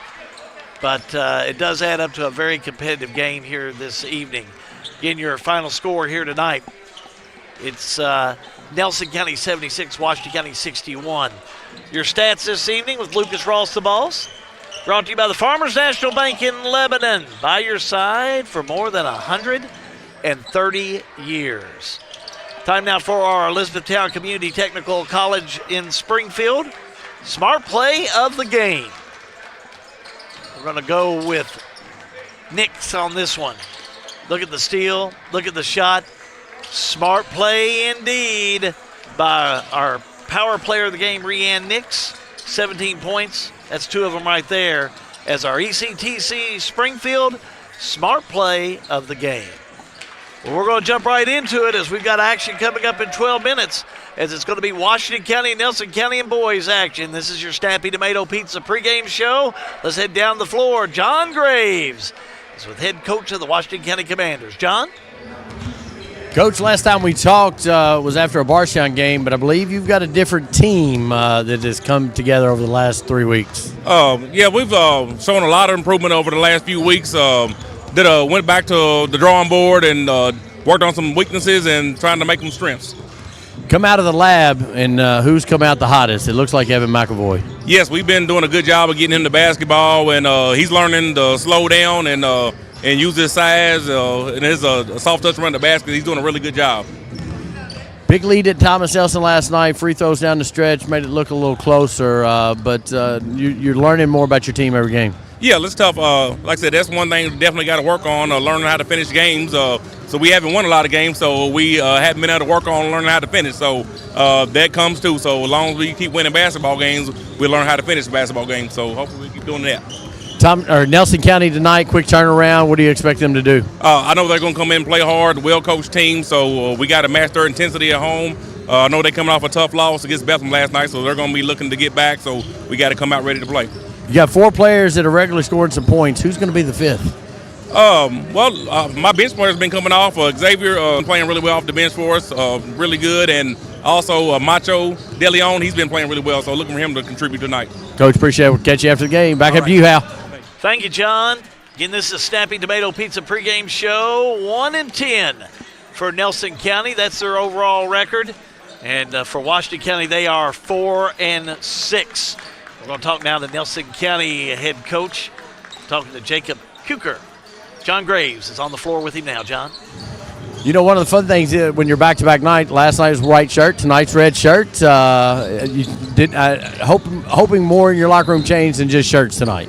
but it does add up to a very competitive game here this evening. Again, your final score here tonight, it's Nelson County 76, Washington County 61. Your stats this evening with Lucas Ross, the boss. Brought to you by the Farmers National Bank in Lebanon. By your side for more than 130 years. Time now for our Elizabethtown Community Technical College in Springfield. Smart play of the game. We're going to go with Nix on this one. Look at the steal. Look at the shot. Smart play indeed by our power player of the game, Rianne Nix. 17 points. That's 2 of them right there. As our ECTC Springfield smart play of the game. Well, we're going to jump right into it as we've got action coming up in 12 minutes. As it's going to be Washington County and Nelson County and boys action. This is your Snappy Tomato Pizza Pre-Game show. Let's head down the floor. John Graves is with head coach of the Washington County Commanders. John? Coach, last time we talked was after a Barstown game, but I believe you've got a different team that has come together over the last 3 weeks. Yeah, we've shown a lot of improvement over the last few weeks. Went back to the drawing board and worked on some weaknesses and trying to make them strengths. Come out of the lab, and who's come out the hottest? It looks like Evan McAvoy. Yes, we've been doing a good job of getting him the basketball, and he's learning to slow down and use his size and his soft touch around the basket. He's doing a really good job. Big lead at Thomas Elson last night. Free throws down the stretch made it look a little closer, but you're learning more about your team every game. Yeah, it's tough. Like I said, that's one thing we definitely got to work on, learning how to finish games. So we haven't won a lot of games, so we haven't been able to work on learning how to finish. So that comes too. So as long as we keep winning basketball games, we learn how to finish basketball games. So hopefully we keep doing that. Nelson County tonight, quick turnaround. What do you expect them to do? I know they're going to come in and play hard, well-coached team, so we got to match their intensity at home. I know they're coming off a tough loss against Bethlehem last night, so they're going to be looking to get back, so we got to come out ready to play. You got 4 players that are regularly scoring some points. Who's going to be the 5th? My bench player's been coming off. Xavier playing really well off the bench for us, really good, and also Macho De Leon, he's been playing really well, so looking for him to contribute tonight. Coach, appreciate it. We'll catch you after the game. Back up to you, Hal. Thank you, John. Again, this is a Snappy Tomato Pizza Pre-Game show. 1-10 for Nelson County. That's their overall record. And for Washington County, they are 4-6. We're going to talk now to Nelson County head coach, talking to Jacob Kuker. John Graves is on the floor with him now. John? You know, one of the fun things when you're back-to-back night, last night was white shirt, tonight's red shirt. Hoping more in your locker room change than just shirts tonight.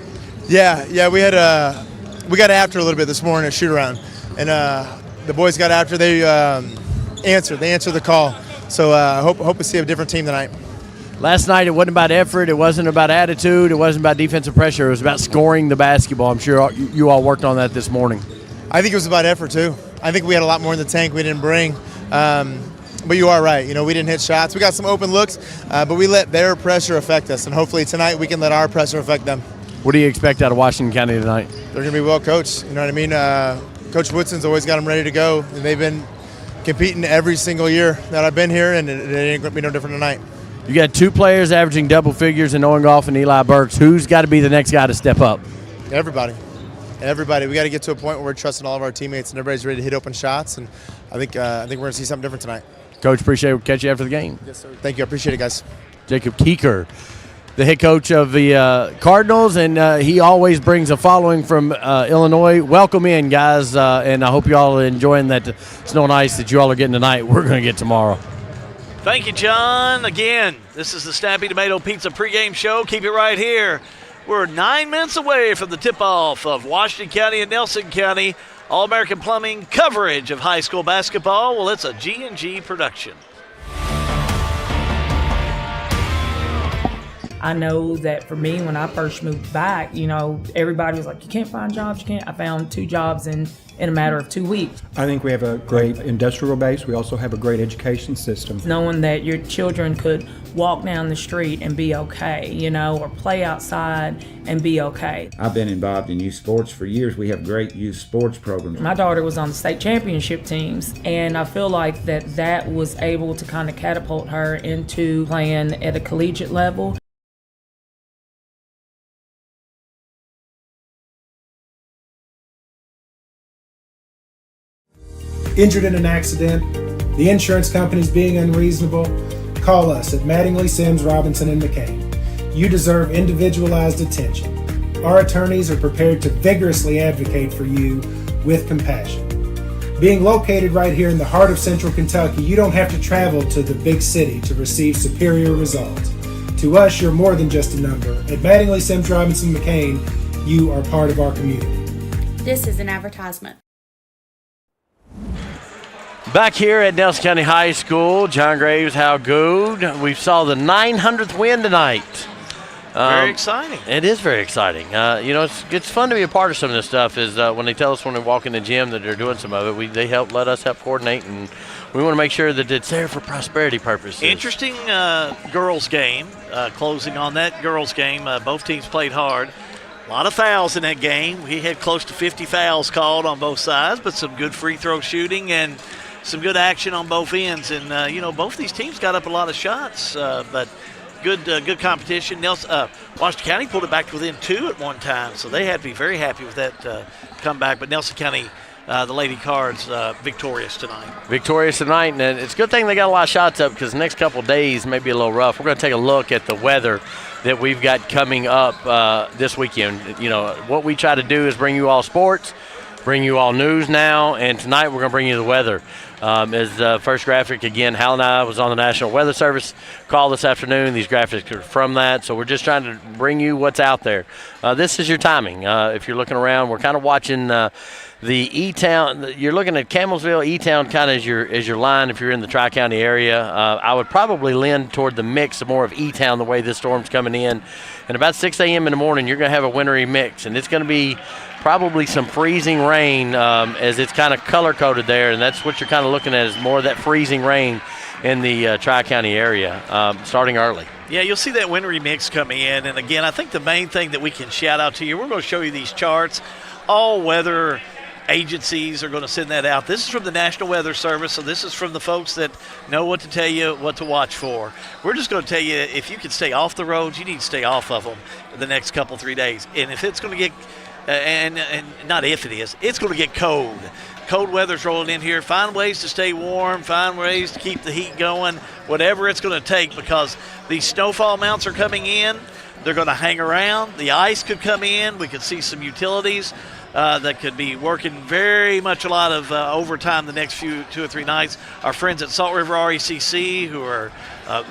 Yeah, we got after a little bit this morning at shoot-around, and the boys got after. They answered the call. So hope to see a different team tonight. Last night it wasn't about effort, it wasn't about attitude, it wasn't about defensive pressure, it was about scoring the basketball. I'm sure you all worked on that this morning. I think it was about effort too. I think we had a lot more in the tank we didn't bring. But you are right. You know, we didn't hit shots. We got some open looks, but we let their pressure affect us, and hopefully tonight we can let our pressure affect them. What do you expect out of Washington County tonight? They're going to be well coached. You know what I mean? Coach Woodson's always got them ready to go, and they've been competing every single year that I've been here, and it ain't going to be no different tonight. You got 2 players averaging double figures in Owen Goff and Eli Burks. Who's got to be the next guy to step up? Everybody. We got to get to a point where we're trusting all of our teammates and everybody's ready to hit open shots, and I think we're going to see something different tonight. Coach, appreciate it. We'll catch you after the game. Yes, sir. Thank you. I appreciate it, guys. Jacob Kuker, the head coach of the Cardinals, and he always brings a following from Illinois. Welcome in, guys, and I hope you all are enjoying that snow and ice that you all are getting tonight. We're going to get tomorrow. Thank you, John. Again, this is the Snappy Tomato Pizza Pre-Game show. Keep it right here. We're 9 minutes away from the tip-off of Washington County and Nelson County All-American Plumbing coverage of high school basketball. Well, it's a G&G production. I know that for me, when I first moved back, you know, everybody was like, you can't find jobs, you can't. I found 2 jobs in a matter of 2 weeks. I think we have a great industrial base. We also have a great education system. Knowing that your children could walk down the street and be okay, you know, or play outside and be okay. I've been involved in youth sports for years. We have great youth sports programs. My daughter was on the state championship teams, and I feel like that was able to kind of catapult her into playing at a collegiate level. Injured in an accident, the insurance company's being unreasonable, call us at Mattingly, Sims, Robinson, and McCain. You deserve individualized attention. Our attorneys are prepared to vigorously advocate for you with compassion. Being located right here in the heart of Central Kentucky, you don't have to travel to the big city to receive superior results. To us, you're more than just a number. At Mattingly, Sims, Robinson, McCain, you are part of our community. This is an advertisement. Back here at Nelson County High School, John Graves, how good. We saw the 900th win tonight. Very exciting. It is very exciting. You know, it's fun to be a part of some of this stuff. Is when they tell us when we walk in the gym that they're doing some of it, they let us help coordinate, and we want to make sure that it's there for prosperity purposes. Interesting girls game. Closing on that girls game, both teams played hard. A lot of fouls in that game. We had close to 50 fouls called on both sides, but some good free throw shooting and some good action on both ends. And, both these teams got up a lot of shots, but good competition. Washington County pulled it back within 2 at one time, so they had to be very happy with that comeback. But Nelson County, the Lady Cards, victorious tonight. Victorious tonight, and it's a good thing they got a lot of shots up because the next couple of days may be a little rough. We're going to take a look at the weather that we've got coming up this weekend. What we try to do is bring you all sports, bring you all news now, and tonight we're going to bring you the weather. As the first graphic, again, Hal and I was on the National Weather Service call this afternoon. These graphics are from that, so we're just trying to bring you what's out there. This is your timing. If you're looking around, we're kind of watching the E-Town. You're looking at Camelsville, E-Town kind of as your line if you're in the Tri-County area. I would probably lean toward the mix more of E-Town the way this storm's coming in. And about 6 a.m. in the morning, you're going to have a wintry mix, and it's going to be probably some freezing rain as it's kind of color-coded there, and that's what you're kind of looking at is more of that freezing rain in the Tri-County area starting early. Yeah, you'll see that wintry mix coming in. And, again, I think the main thing that we can shout out to you, we're going to show you these charts. All weather agencies are going to send that out. This is from the National Weather Service, so this is from the folks that know what to tell you, what to watch for. We're just going to tell you if you can stay off the roads, you need to stay off of them the next couple, 3 days. And if it's going to get and not if it is, it's going to get cold. Cold weather's rolling in here. Find ways to stay warm. Find ways to keep the heat going, whatever it's going to take, because these snowfall amounts are coming in. They're going to hang around. The ice could come in. We could see some utilities that could be working very much a lot of overtime the next 2 or 3 nights. Our friends at Salt River RECC, who are,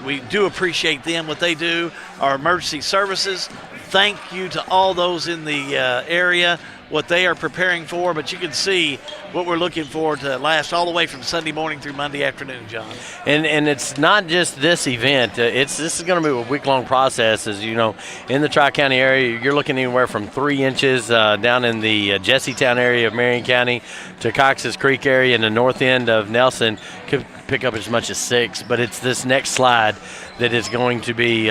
we do appreciate them, what they do. Our emergency services, thank you to all those in the area, what they are preparing for, but you can see what we're looking for to last all the way from Sunday morning through Monday afternoon, John. And it's not just this event. This is going to be a week-long process. As you know, in the Tri-County area, you're looking anywhere from 3 inches down in the Jessietown area of Marion County to Cox's Creek area in the north end of Nelson. Could pick up as much as 6, but it's this next slide that is going to be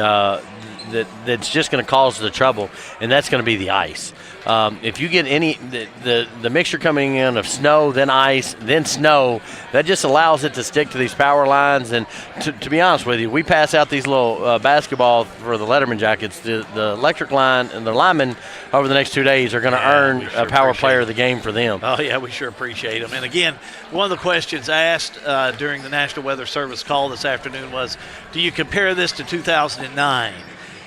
that's just going to cause the trouble, and that's going to be the ice. If you get the mixture coming in of snow, then ice, then snow, that just allows it to stick to these power lines. And to be honest with you, we pass out these little basketball for the Letterman jackets. The electric line and the linemen over the next 2 days are going to earn a power player of the game for them. Oh, yeah, we sure appreciate them. And, again, one of the questions asked during the National Weather Service call this afternoon was, do you compare this to 2009?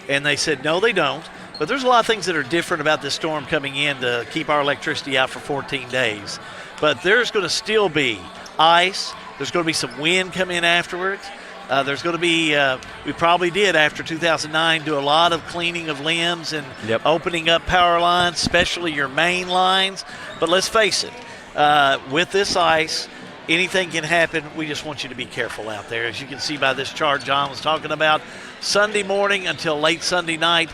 And they said, no, they don't. But there's a lot of things that are different about this storm coming in to keep our electricity out for 14 days. But there's going to still be ice. There's going to be some wind come in afterwards. There's going to be, we probably did after 2009, do a lot of cleaning of limbs and opening up power lines, especially your main lines. But let's face it, with this ice, anything can happen. We just want you to be careful out there. As you can see by this chart John was talking about, Sunday morning until late Sunday night,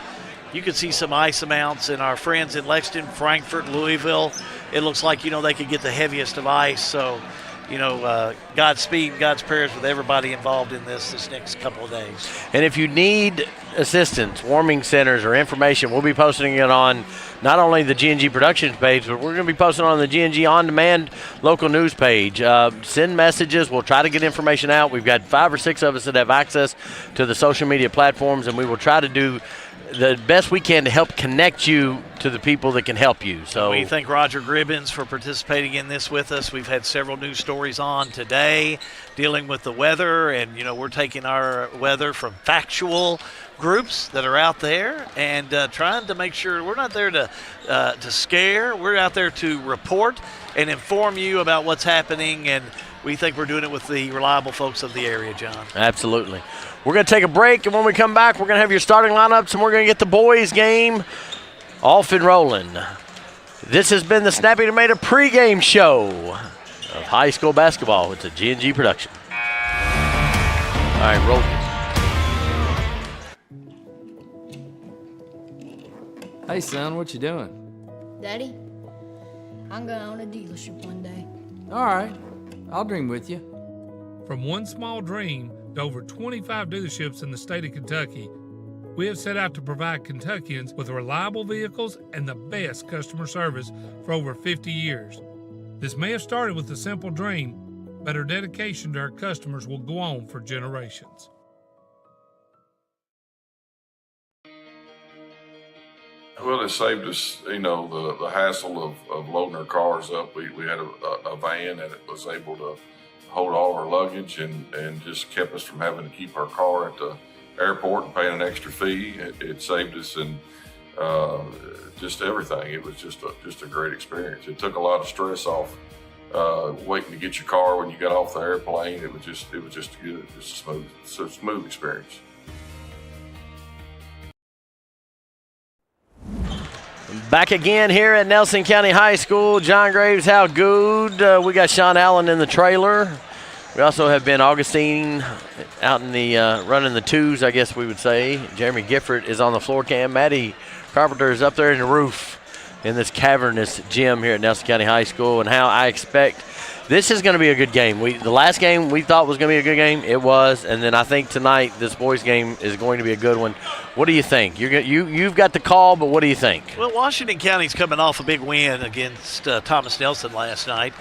you can see some ice amounts in our friends in Lexington, Frankfort, Louisville. It looks like, they could get the heaviest of ice. So, Godspeed, God's prayers with everybody involved in this next couple of days. And if you need assistance, warming centers, or information, we'll be posting it on not only the G&G Productions page, but we're going to be posting on the G&G On Demand local news page. Send messages. We'll try to get information out. We've got 5 or 6 of us that have access to the social media platforms, and we will try to do the best we can to help connect you to the people that can help you. So we thank Roger Gribbins for participating in this with us. We've had several news stories on today dealing with the weather, and we're taking our weather from factual groups that are out there and trying to make sure we're not there to scare. We're out there to report and inform you about what's happening, and we think we're doing it with the reliable folks of the area, John. Absolutely. We're going to take a break, and when we come back, we're going to have your starting lineups, and we're going to get the boys' game off and rolling. This has been the Snappy Tomato Pre-Game show of high school basketball with the G&G production. All right, roll. Hey, son, what you doing? Daddy, I'm going to own a dealership one day. All right, I'll dream with you. From one small dream to over 25 dealerships in the state of Kentucky, we have set out to provide Kentuckians with reliable vehicles and the best customer service for over 50 years. This may have started with a simple dream, but her dedication to our customers will go on for generations. Well, it saved us, the hassle of loading our cars up. We had a van and it was able to hold all our luggage and just kept us from having to keep our car at the airport and paying an extra fee. It saved us in just everything. It was just a great experience. It took a lot of stress off waiting to get your car when you got off the airplane. It was just good, just a smooth experience. Back again here at Nelson County High School. John Graves, how good. We got Sean Allen in the trailer. We also have Ben Augustine out in the running the twos, I guess we would say. Jeremy Gifford is on the floor cam. Maddie Carpenter is up there in the roof in this cavernous gym here at Nelson County High School. And how I expect this is going to be a good game. The last game we thought was going to be a good game. It was. And then I think tonight this boys game is going to be a good one. What do you think? You've got the call, but what do you think? Well, Washington County's coming off a big win against Thomas Nelson last night,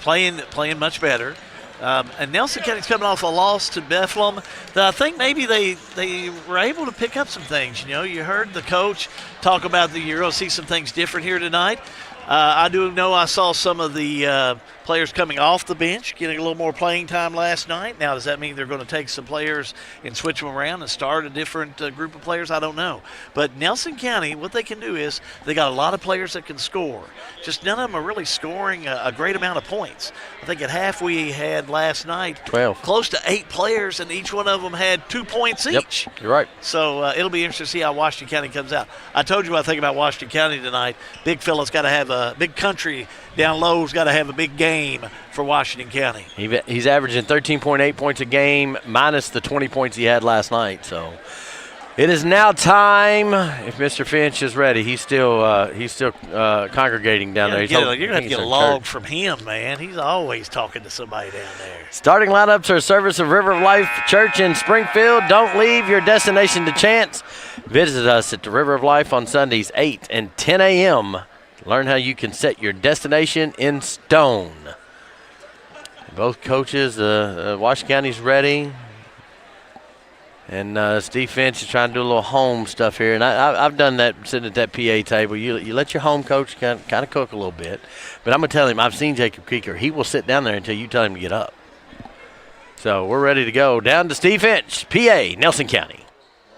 playing much better. And Nelson County's coming off a loss to Bethlehem. I think maybe they were able to pick up some things. You heard the coach talk about you're going to see some things different here tonight. I do know I saw some of the players coming off the bench getting a little more playing time last night. Now, does that mean they're going to take some players and switch them around and start a different group of players? I don't know. But Nelson County, what they can do is they got a lot of players that can score. Just none of them are really scoring a great amount of points. I think at half we had last night 12. Close to 8 players, and each one of them had 2 points each. Yep, you're right. So it'll be interesting to see how Washington County comes out. I told you what I think about Washington County tonight. Big fella's got to have a big country down low's got to have a big game for Washington County. He's averaging 13.8 points a game minus the 20 points he had last night. So it is now time. If Mr. Finch is ready, he's still congregating down there. You're going to have to get a log from him, man. He's always talking to somebody down there. Starting lineups are a service of River of Life Church in Springfield. Don't leave your destination to chance. Visit us at the River of Life on Sundays, 8 and 10 a.m. Learn how you can set your destination in stone. Both coaches, Washington County's ready. And Steve Finch is trying to do a little home stuff here. And I've done that sitting at that PA table. You let your home coach kind of cook a little bit. But I'm going to tell him, I've seen Jacob Keeker. He will sit down there until you tell him to get up. So we're ready to go. Down to Steve Finch, PA, Nelson County.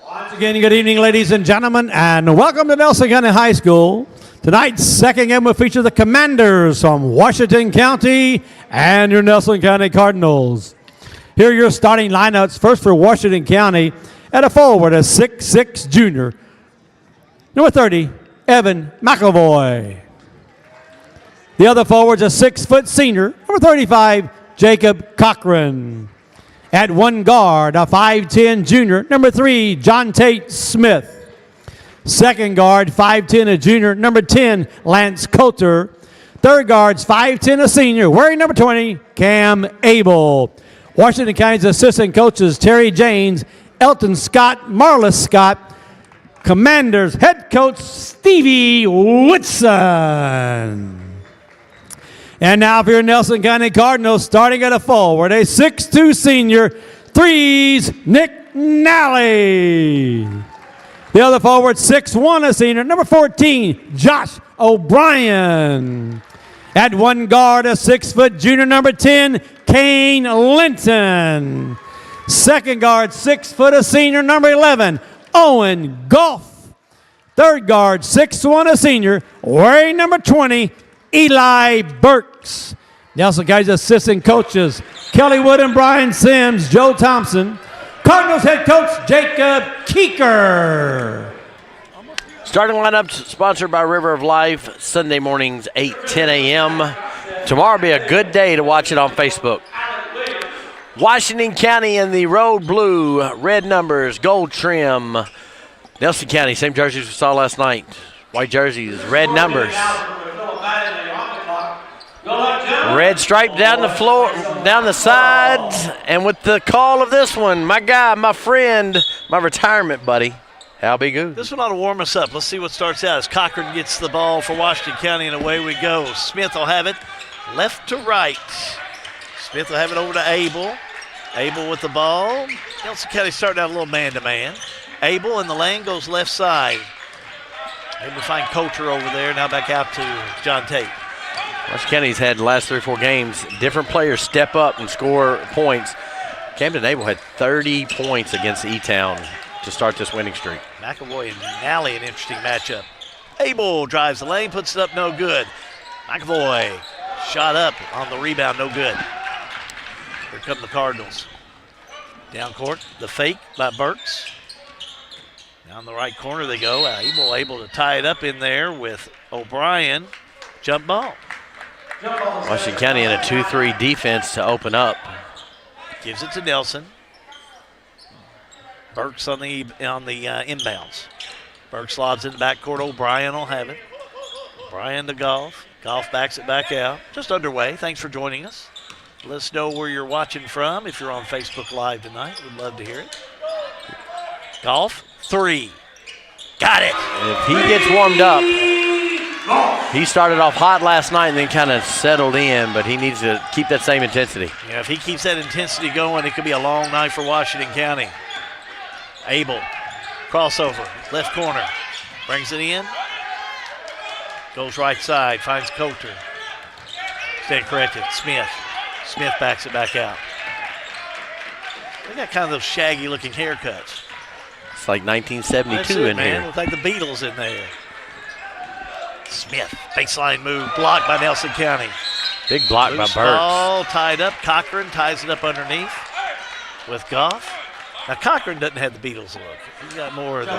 Once again, good evening, ladies and gentlemen, and welcome to Nelson County High School. Tonight's second game will feature the Commanders from Washington County and your Nelson County Cardinals. Here are your starting lineups. First for Washington County, at a forward, a 6'6" junior. Number 30, Evan McAvoy. The other forward's a 6-foot senior, number 35, Jacob Cochran. At one guard, a 5'10" junior, number 3, John Tate Smith. Second guard, 5'10", a junior, number 10, Lance Coulter. Third guard's 5'10", a senior, wearing number 20, Cam Abel. Washington County's assistant coaches, Terry James, Elton Scott, Marlis Scott. Commanders head coach, Stevie Whitson. And now for your Nelson County Cardinals, starting at a forward, a 6'2" senior, threes, Nick Nally. The other forward, 6'1", a senior, number 14, Josh O'Brien. At one guard, a 6-foot junior, number 10, Kane Linton. Second guard, 6-foot, a senior, number 11, Owen Goff. Third guard, 6'1", a senior, wearing number 20, Eli Burks. Nelson County's assistant coaches, Kelly Wood and Brian Sims, Joe Thompson. Cardinals head coach, Jacob Keeker. Starting lineup sponsored by River of Life, Sunday mornings, 8-10 a.m. Tomorrow will be a good day to watch it on Facebook. Washington County in the road blue, red numbers, gold trim. Nelson County, same jerseys we saw last night. White jerseys, red numbers. Red stripe down the floor, down the sides, and with the call of this one, my guy, my friend, my retirement buddy, Hal Be Good. This one ought to warm us up. Let's see what starts out as Cochran gets the ball for Washington County, and away we go. Smith will have it left to right. Smith will have it over to Abel. Abel with the ball. Nelson County starting out a little man-to-man. Abel in the lane goes left side. Able to find Coulter over there. Now back out to John Tate. Washington County's had the last 3 or 4 games, different players step up and score points. Camden Abel had 30 points against E-Town to start this winning streak. McAvoy and Nally, an interesting matchup. Abel drives the lane, puts it up, no good. McAvoy shot up on the rebound, no good. Here come the Cardinals. Down court, the fake by Burks. Down the right corner they go. Abel able to tie it up in there with O'Brien. Jump ball. Washington County in a 2-3 defense to open up. Gives it to Nelson. Burks on the inbounds. Burks lobs in the backcourt. O'Brien will have it. O'Brien to Goff. Goff backs it back out. Just underway. Thanks for joining us. Let us know where you're watching from. If you're on Facebook Live tonight, we'd love to hear it. Goff, 3. Got it. If he gets warmed up, he started off hot last night and then kind of settled in, but he needs to keep that same intensity. Yeah, if he keeps that intensity going, it could be a long night for Washington County. Abel, crossover, left corner, brings it in. Goes right side, finds Coulter. Stand corrected, Smith. Smith backs it back out. They got kind of those shaggy looking haircuts. It's like 1972 in man. here. Looks like the Beatles in there. Smith, baseline move, blocked by Nelson County. Big block by Burks. Ball tied up. Cochran ties it up underneath with Goff. Now Cochran doesn't have the Beatles look. He's got more of the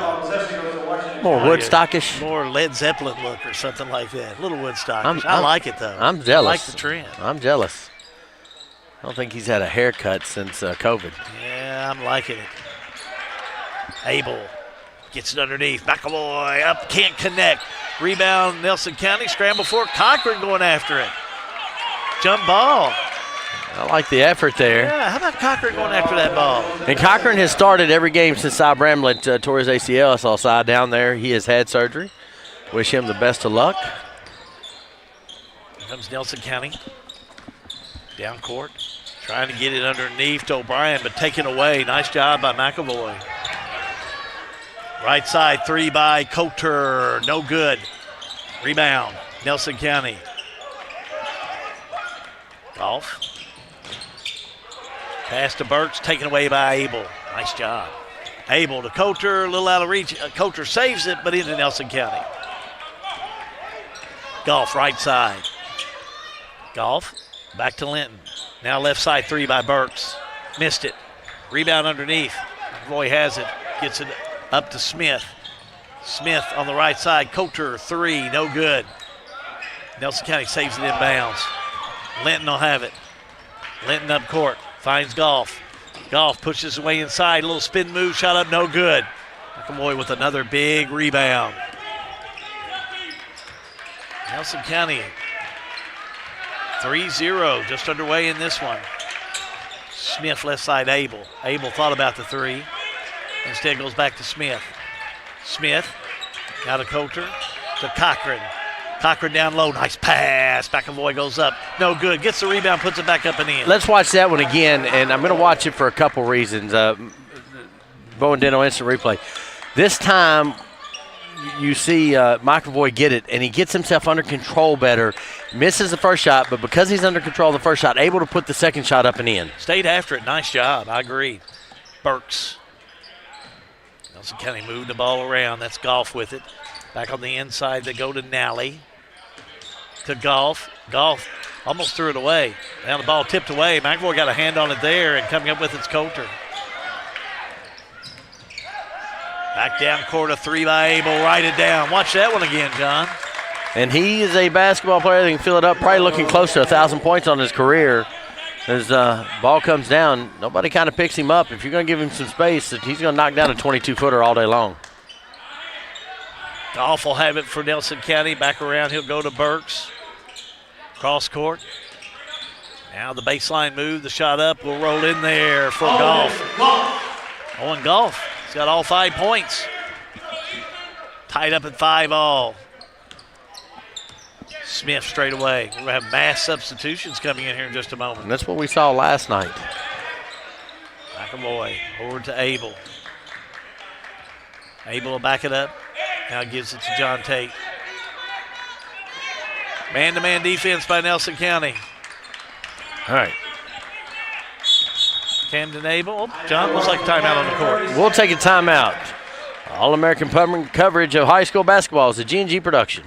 Woodstockish. more Led Zeppelin look or something like that. A little Woodstockish. I like it though. I'm jealous. I like the trend. I'm jealous. I don't think he's had a haircut since COVID. Yeah, I'm liking it. Abel gets it underneath. McAvoy up, can't connect. Rebound, Nelson County. Scramble for it. Cochran going after it. Jump ball. I like the effort there. Yeah, how about Cochran going after that ball? And Cochran has started every game since Cy Bramlett tore his ACL. I saw Cy down there. He has had surgery. Wish him the best of luck. Here comes Nelson County. Down court. Trying to get it underneath to O'Brien, but taken away. Nice job by McAvoy. Right side, 3 by Coulter. No good. Rebound, Nelson County. Golf. Pass to Burks, taken away by Abel. Nice job. Abel to Coulter, a little out of reach. Coulter saves it, but into Nelson County. Golf, right side. Golf, back to Linton. Now left side, 3 by Burks. Missed it. Rebound underneath. Roy has it, gets it up to Smith. Smith on the right side. Coulter, 3, no good. Nelson County saves it in bounds. Linton will have it. Linton up court, finds Golf. Golf pushes away inside, a little spin move, shot up, no good. McAvoy with another big rebound. Nelson County 3-0, just underway in this one. Smith left side, Abel. Abel thought about the 3. Instead goes back to Smith. Smith, now to Coulter, to Cochran. Cochran down low, nice pass. McAvoy goes up, no good. Gets the rebound, puts it back up and in. Let's watch that one again, and I'm going to watch it for a couple reasons. Bowen Dental instant replay. This time, you see McAvoy get it, and he gets himself under control better. Misses the first shot, but because he's under control of the first shot, able to put the second shot up and in. Stayed after it, nice job, I agree. Burks. Nelson County moved the ball around, that's Golf with it. Back on the inside, they go to Nally. To Golf. Golf almost threw it away. Now the ball tipped away. McAvoy got a hand on it there, and coming up with it's Coulter. Back down court, a 3 by Abel. Write it down. Watch that one again, John. And he is a basketball player that can fill it up, probably looking close to 1,000 points on his career. As ball comes down, nobody kind of picks him up. If you're going to give him some space, he's going to knock down a 22-footer all day long. Golf will have it for Nelson County. Back around, he'll go to Burks. Cross court. Now the baseline move, the shot up will roll in there for Golf. Owen Golf, he's got all 5 points. Tied up at 5 all. Smith straight away. We're going to have mass substitutions coming in here in just a moment. And that's what we saw last night. McAvoy over to Abel. Abel will back it up. Now gives it to John Tate. Man-to-man defense by Nelson County. All right. Camden Abel. Oh, John, looks like a timeout on the court. We'll take a timeout. All-American coverage of high school basketball is a G&G production.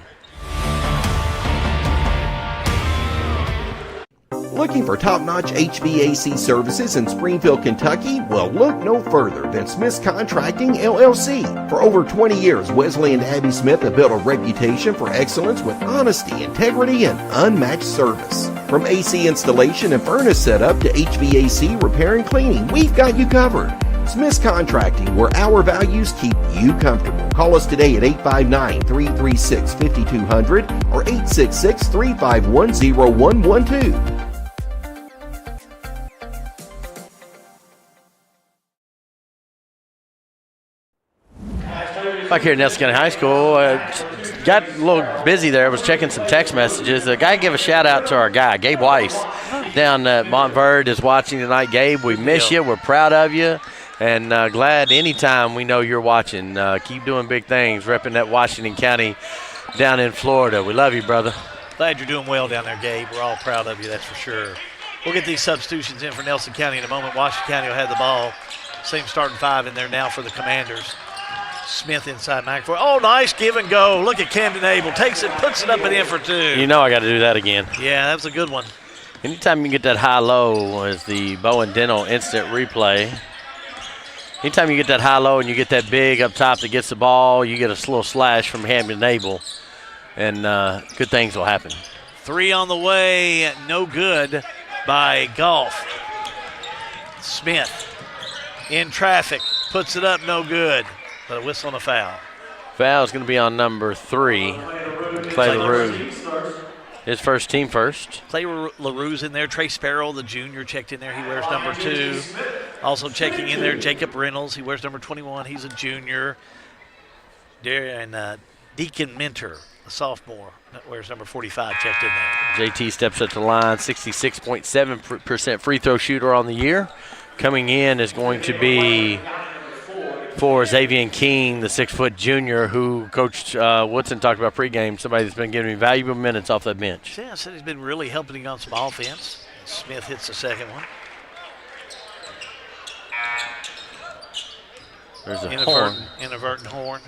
Looking for top-notch HVAC services in Springfield, Kentucky? Well, look no further than Smith's Contracting, LLC. For over 20 years, Wesley and Abby Smith have built a reputation for excellence with honesty, integrity, and unmatched service. From AC installation and furnace setup to HVAC repair and cleaning, we've got you covered. Smith's Contracting, where our values keep you comfortable. Call us today at 859-336-5200 or 866-351-0112. Back here at Nelson County High School, got a little busy there. I was checking some text messages. The guy give a shout out to our guy, Gabe Weiss, down at Montverde is watching tonight. Gabe, we miss you. We're proud of you, and glad anytime we know you're watching. Keep doing big things, repping that Washington County down in Florida. We love you, brother. Glad you're doing well down there, Gabe. We're all proud of you, that's for sure. We'll get these substitutions in for Nelson County in a moment. Washington County will have the ball. Same starting five in there now for the Commanders. Smith inside McAvoy. Oh, nice give and go. Look at Camden Abel. Takes it, puts it up and in for two. You know I got to do that again. Yeah, that was a good one. Anytime you get that high-low as the Bowen Dental instant replay, anytime you get that high-low and you get that big up top that gets the ball, you get a little slash from Camden Abel, and good things will happen. Three on the way, no good by Golf. Smith in traffic, puts it up, no good. But a whistle and a foul. Foul is going to be on number 3, Clay LaRue. His first team first. Clay LaRue's in there. Trey Sparrow, the junior, checked in there. He wears number 2. Also checking in there, Jacob Reynolds. He wears number 21. He's a junior. And Deacon Minter, a sophomore, that wears number 45, checked in there. JT steps up to the line, 66.7% free throw shooter on the year. Coming in is going to be for Xavier King, the 6-foot junior who Coach Woodson talked about pregame, somebody that's been giving me valuable minutes off that bench. Yeah, I said he's been really helping on some offense. Smith hits the second one. There's a horn. Inadvertent horn.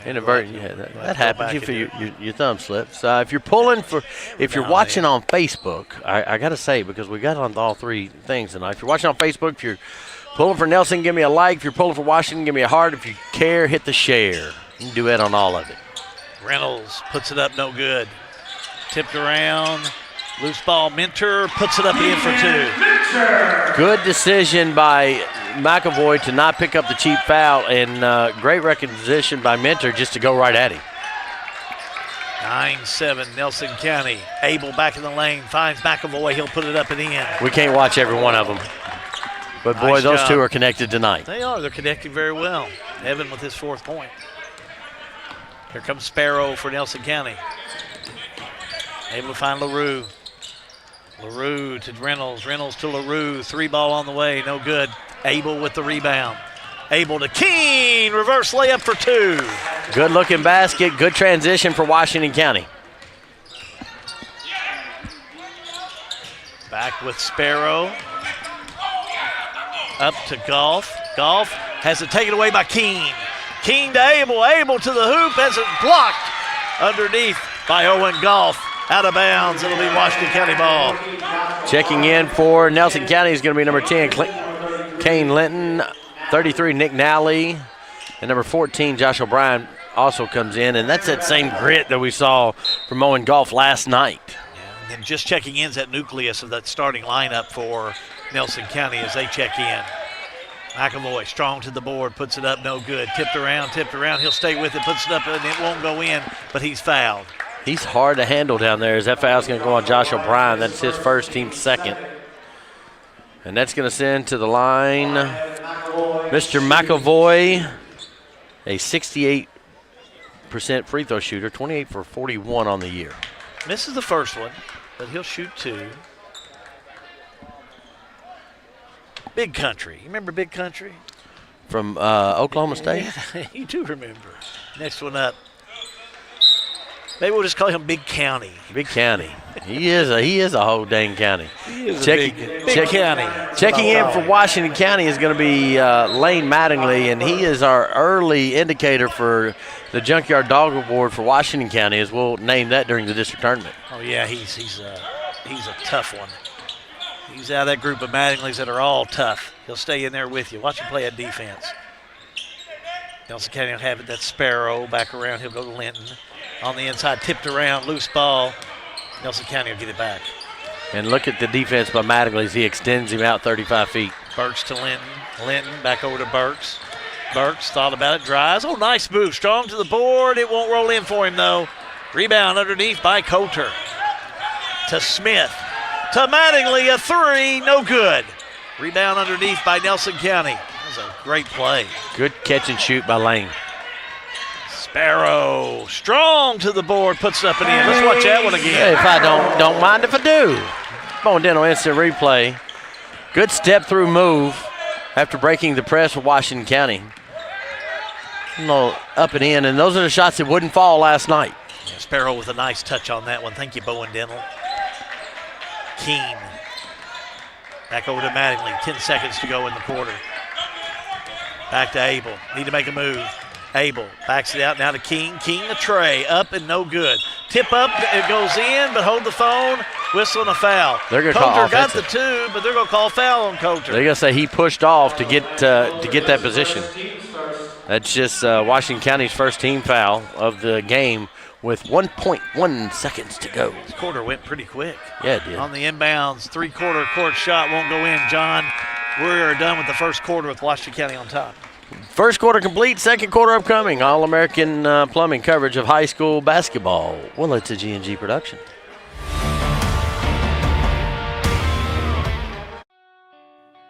Inadvertent, yeah, that happens if your thumb slips. If you're watching on Facebook, I got to say, because we got on all three things tonight. If you're watching on Facebook, if you're pulling for Nelson, give me a like. If you're pulling for Washington, give me a heart. If you care, hit the share. You can do it on all of it. Reynolds puts it up, no good. Tipped around. Loose ball, Minter puts it up in for 2. Good decision by McAvoy to not pick up the cheap foul, and great recognition by Minter just to go right at him. 9-7, Nelson County. Abel back in the lane, finds McAvoy. He'll put it up and in. We can't watch every one of them. But, boy, those two are connected tonight. They are. They're connecting very well. Evan with his 4th point. Here comes Sparrow for Nelson County. Able to find LaRue. LaRue to Reynolds. Reynolds to LaRue. 3-ball on the way. No good. Abel with the rebound. Abel to Keene. Reverse layup for 2. Good-looking basket. Good transition for Washington County. Back with Sparrow. Up to Golf. Golf has it taken away by Keene. Keene to Abel. Abel to the hoop. Has it blocked underneath by Owen Golf. Out of bounds. It'll be Washington County ball. Checking in for Nelson County is going to be number 10, Kane Linton. 33, Nick Nally. And number 14, Josh O'Brien, also comes in. And that's that same grit that we saw from Owen Golf last night. Yeah, and just checking in is that nucleus of that starting lineup for Nelson County as they check in. McAvoy strong to the board, puts it up, no good. Tipped around. He'll stay with it, puts it up, and it won't go in, but he's fouled. He's hard to handle down there as that foul's going to go on Josh O'Brien. That's his first, team second. And that's going to send to the line Mr. McAvoy, a 68% 48% free throw shooter, 28 for 41 on the year. Misses the first one, but he'll shoot 2. Big Country. You remember Big Country? From Oklahoma State? Yeah, you do remember. Next one up. Maybe we'll just call him Big County. Big County. He is a whole dang county. He is a big county. Checking in for Washington County is going to be Lane Mattingly, and he is our early indicator for the Junkyard Dog Award for Washington County, as we'll name that during the district tournament. Oh yeah, he's a tough one. He's out of that group of Mattinglys that are all tough. He'll stay in there with you. Watch him play at defense. Nelson County will have it. That Sparrow back around. He'll go to Linton. On the inside, tipped around, loose ball. Nelson County will get it back. And look at the defense by Mattingly as he extends him out 35 feet. Burks to Linton. Linton back over to Burks. Burks thought about it, drives. Oh, nice move. Strong to the board. It won't roll in for him, though. Rebound underneath by Coulter. To Smith. To Mattingly, a 3, no good. Rebound underneath by Nelson County. That was a great play. Good catch and shoot by Lane. Sparrow, strong to the board, puts it up and in. Let's watch that one again. Hey, if I don't mind if I do. Bone Dental instant replay. Good step through move after breaking the press for Washington County. A little up and in, and those are the shots that wouldn't fall last night. Yeah, Sparrow with a nice touch on that one. Thank you, Bowen Dental. Keene. Back over to Mattingly. 10 seconds to go in the quarter. Back to Abel. Need to make a move. Abel backs it out now to King. King the tray. Up and no good. Tip up. It goes in, but hold the phone. Whistling a foul. They're going to call Coulter got offensive. the 2, but they're going to call foul on Coulter. They're going to say he pushed off to get that position. That's just Washington County's first team foul of the game with 1.1 seconds to go. This quarter went pretty quick. Yeah, it did. On the inbounds, 3/4 court shot won't go in. John, we're done with the first quarter with Washington County on top. First quarter complete, second quarter upcoming. All-American plumbing coverage of high school basketball. Well, it's a G&G production.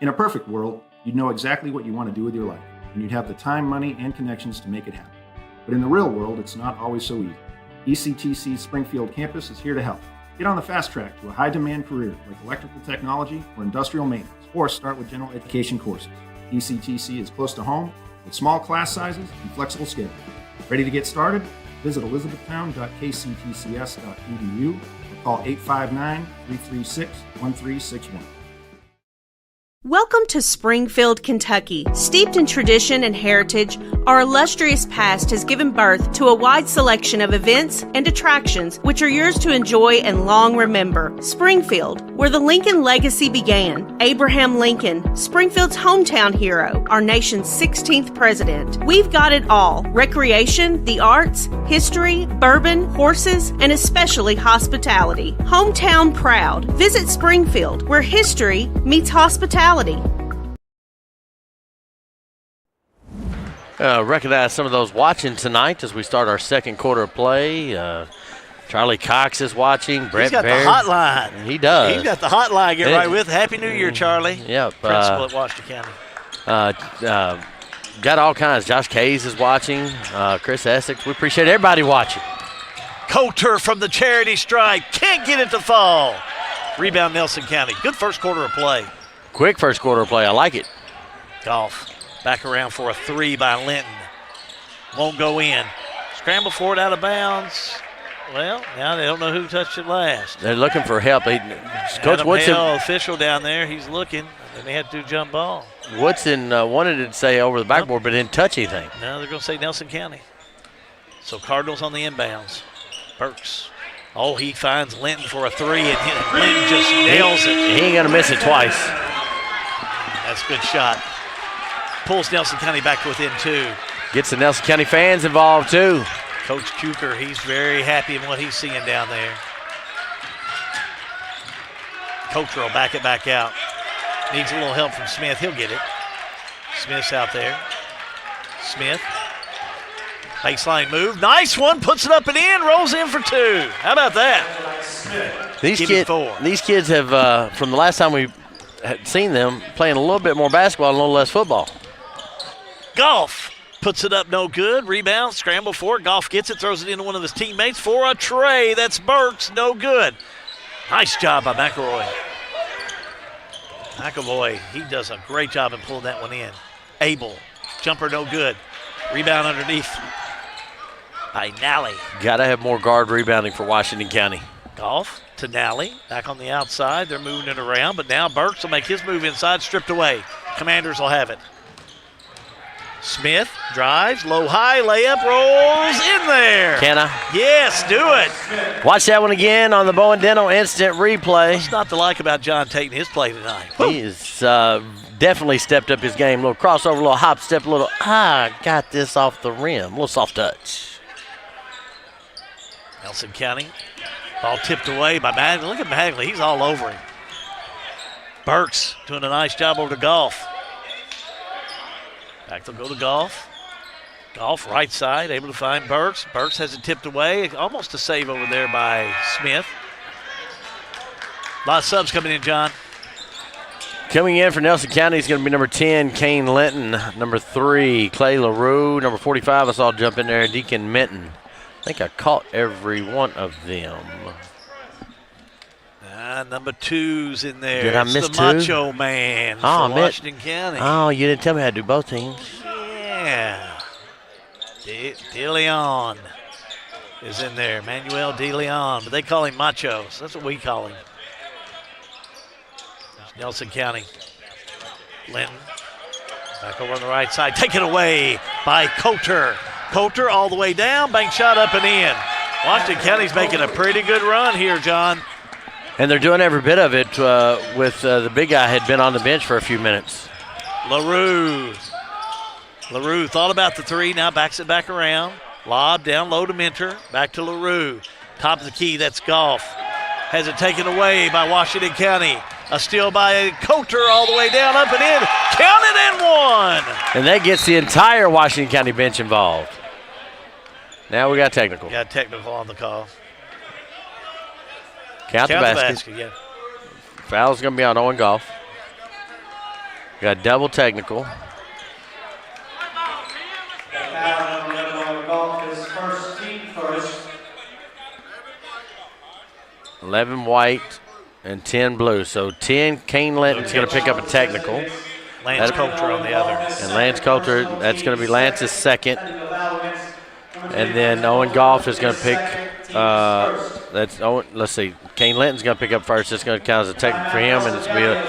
In a perfect world, you'd know exactly what you want to do with your life, and you'd have the time, money, and connections to make it happen. But in the real world, it's not always so easy. ECTC's Springfield campus is here to help. Get on the fast track to a high-demand career like electrical technology or industrial maintenance, or start with general education courses. ECTC is close to home with small class sizes and flexible schedules. Ready to get started? Visit elizabethtown.kctcs.edu or call 859-336-1361. Welcome to Springfield, Kentucky. Steeped in tradition and heritage, our illustrious past has given birth to a wide selection of events and attractions which are yours to enjoy and long remember. Springfield, where the Lincoln legacy began. Abraham Lincoln, Springfield's hometown hero, our nation's 16th president. We've got it all: recreation, the arts, history, bourbon, horses, and especially hospitality. Hometown proud. Visit Springfield, where history meets hospitality. Recognize some of those watching tonight as we start our second quarter of play. Charlie Cox is watching. Brett He's got Baird. the hotline. He does. He's got the hotline. Get right with. Happy New Year, Charlie. Yep. Principal at Washington County. Got all kinds. Josh Kays is watching. Chris Essex. We appreciate everybody watching. Coulter from the charity stripe. Can't get it to fall. Rebound Nelson County. Good first quarter of play. Quick first quarter of play. I like it. Golf. Back around for a 3 by Linton. Won't go in. Scramble for it out of bounds. Well, now they don't know who touched it last. They're looking for help. Coach Adam Woodson, Hale, official down there, he's looking. They may have to do jump ball. Woodson wanted to say over the backboard, but didn't touch anything. No, they're going to say Nelson County. So Cardinals on the inbounds. Burks. Oh, he finds Linton for a 3, and Linton just nails it. He ain't going to miss it twice. That's a good shot. Pulls Nelson County back to within 2. Gets the Nelson County fans involved, too. Coach Kuker, he's very happy in what he's seeing down there. Coulter will back it back out. Needs a little help from Smith. He'll get it. Smith's out there. Smith. Baseline move. Nice one. Puts it up and in. Rolls in for 2. How about that? These kids have, from the last time we had seen them, playing a little bit more basketball and a little less football. Golf. puts it up, no good. Rebound, scramble for it. Goff gets it, throws it into one of his teammates for a tray. That's Burks, no good. Nice job by McElroy. McAvoy, he does a great job in pulling that one in. Abel, jumper no good. Rebound underneath by Nally. Got to have more guard rebounding for Washington County. Goff to Nally, back on the outside. They're moving it around, but now Burks will make his move inside, stripped away. Commanders will have it. Smith drives, low high, layup, rolls in there. Can I? Yes, do it. Watch that one again on the Bowen Dental instant replay. What's not to like about John Tate and his play tonight? He has definitely stepped up his game. Little crossover, little hop step, little, got this off the rim. Little soft touch. Nelson County, ball tipped away by Bagley. Look at Bagley, he's all over him. Burks doing a nice job over to Goff. Back to go to Goff. Goff right side, able to find Burks. Burks has it tipped away. Almost a save over there by Smith. A lot of subs coming in, John. Coming in for Nelson County is going to be number 10, Kane Linton. Number 3, Clay LaRue. Number 45, I saw jump in there, Deacon Minton. I think I caught every one of them. Number 2's in there. Did I it's miss the 2? Macho Man from Washington County. Oh, you didn't tell me how to do both teams. Yeah. De Leon is in there. Manuel De Leon, but they call him Macho, so that's what we call him. Nelson County. Linton. Back over on the right side. Taken away by Coulter. Coulter all the way down. Bank shot up and in. Washington County's making a pretty good run here, John. And they're doing every bit of it with the big guy had been on the bench for a few minutes. LaRue thought about the three, now backs it back around. Lob down low to Mentor, back to LaRue. Top of the key, that's Goff. Has it taken away by Washington County. A steal by Coulter all the way down, up and in. Count it and one. And that gets the entire Washington County bench involved. Now we got technical. Got technical on the call. Count the basket. Yeah. Foul's going to be on Owen Goff. Got double technical. First team first. 11 white and 10 blue. So 10, Kane Linton's going to pick up a technical. Lance Coulter on the other. And Lance Coulter, that's going to be Lance's second. And then Owen Goff is going to pick, that's Owen, let's see, Kane Linton's going to pick up first. It's going to count as a technical for him, and it's going to be a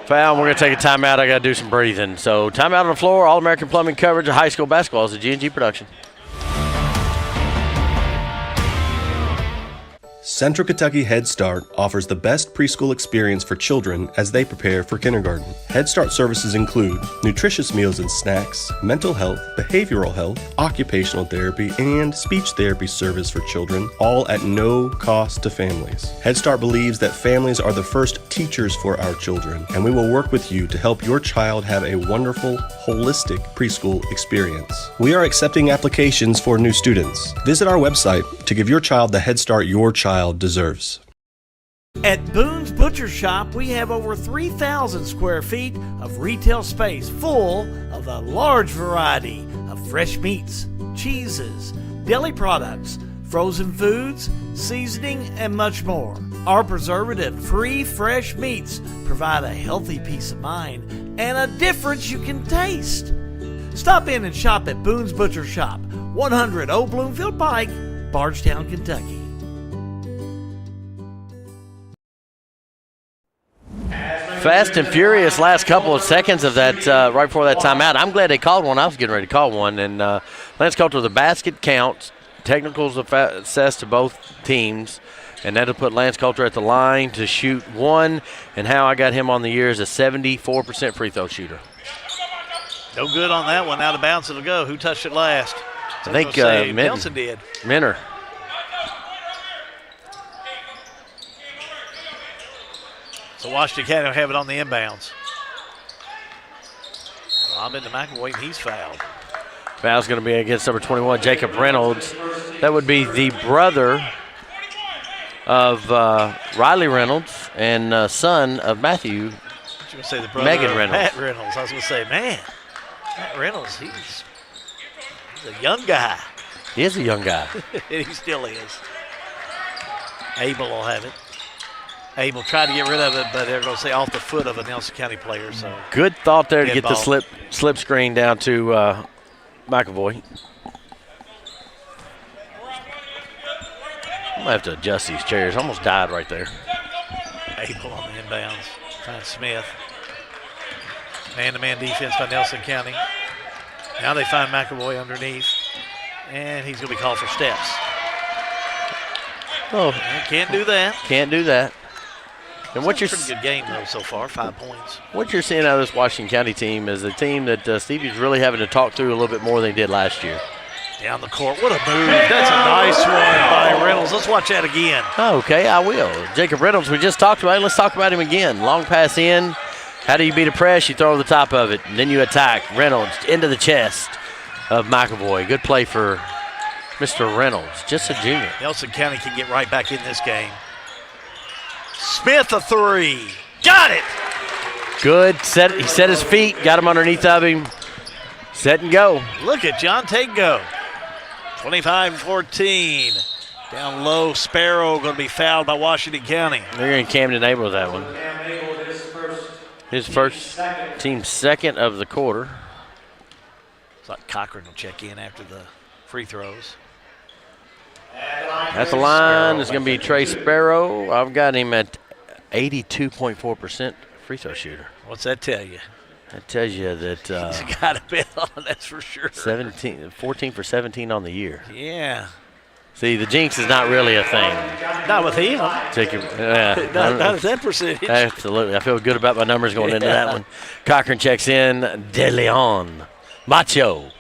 foul. We're going to take a timeout. I got to do some breathing. So timeout on the floor, All-American Plumbing coverage of high school basketball is a G&G production. Central Kentucky Head Start offers the best preschool experience for children as they prepare for kindergarten. Head Start services include nutritious meals and snacks, mental health, behavioral health, occupational therapy, and speech therapy service for children, all at no cost to families. Head Start believes that families are the first teachers for our children, and we will work with you to help your child have a wonderful, holistic preschool experience. We are accepting applications for new students. Visit our website to give your child the Head Start your child deserves. At Boone's Butcher Shop, we have over 3,000 square feet of retail space full of a large variety of fresh meats, cheeses, deli products, frozen foods, seasoning, and much more. Our preservative-free fresh meats provide a healthy peace of mind and a difference you can taste. Stop in and shop at Boone's Butcher Shop, 100 Old Bloomfield Pike, Bardstown, Kentucky. Fast and furious last couple of seconds of that right before that timeout. I'm glad they called one. I was getting ready to call one. And Lance Coulter, the basket counts. Technicals assessed to both teams. And that'll put Lance Coulter at the line to shoot one. And how I got him on the year is a 74% free throw shooter. No good on that one. Out of bounds it'll go. Who touched it last? I think Nelson did. Minner. So Washington County will have it on the inbounds. Lob into McAvoy, and he's fouled. Foul's going to be against number 21, Jacob Reynolds. That would be the brother of Riley Reynolds and son of Matthew. I was going to say the brother Megan of Reynolds. Pat Reynolds. I was going to say, man, Pat Reynolds, he's He's a young guy. He is a young guy. He still is. Abel will have it. Abel tried to get rid of it, but they're going to say off the foot of a Nelson County player. So good thought there to dead get ball. the slip screen down to McAvoy. I'm going to have to adjust these chairs. Almost died right there. Abel on the inbounds. Finds Smith. Man-to-man defense by Nelson County. Now they find McAvoy underneath, and he's going to be called for steps. Oh, can't do that. Can't do that. And what you're pretty good game though so far, 5 points. What you're seeing out of this Washington County team is a team that Stevie's really having to talk through a little bit more than they did last year. Down the court, what a move! That's a nice one by Reynolds. Let's watch that again. Okay, I will. Jacob Reynolds, we just talked about him. Let's talk about him again. Long pass in. How do you beat a press? You throw over the top of it, and then you attack. Reynolds into the chest of McAvoy. Good play for Mr. Reynolds, just a junior. Nelson County can get right back in this game. Smith a three. Got it! Good. He set his feet, got him underneath of him. Set and go. Look at John Tate go. 25-14. Down low, Sparrow going to be fouled by Washington County. They're going to Camden Abel with that one. His first, team second of the quarter. It's like Cochran will check in after the free throws. At the line is going to be Trey Sparrow. I've got him at 82.4% free throw shooter. What's that tell you? That tells you that he's got a bit on it, that's for sure. 14 for 17 on the year. Yeah. See, the jinx is not really a thing. Not with him. Not at that percentage. Absolutely. I feel good about my numbers going into that one. Cochran checks in. De Leon. Macho.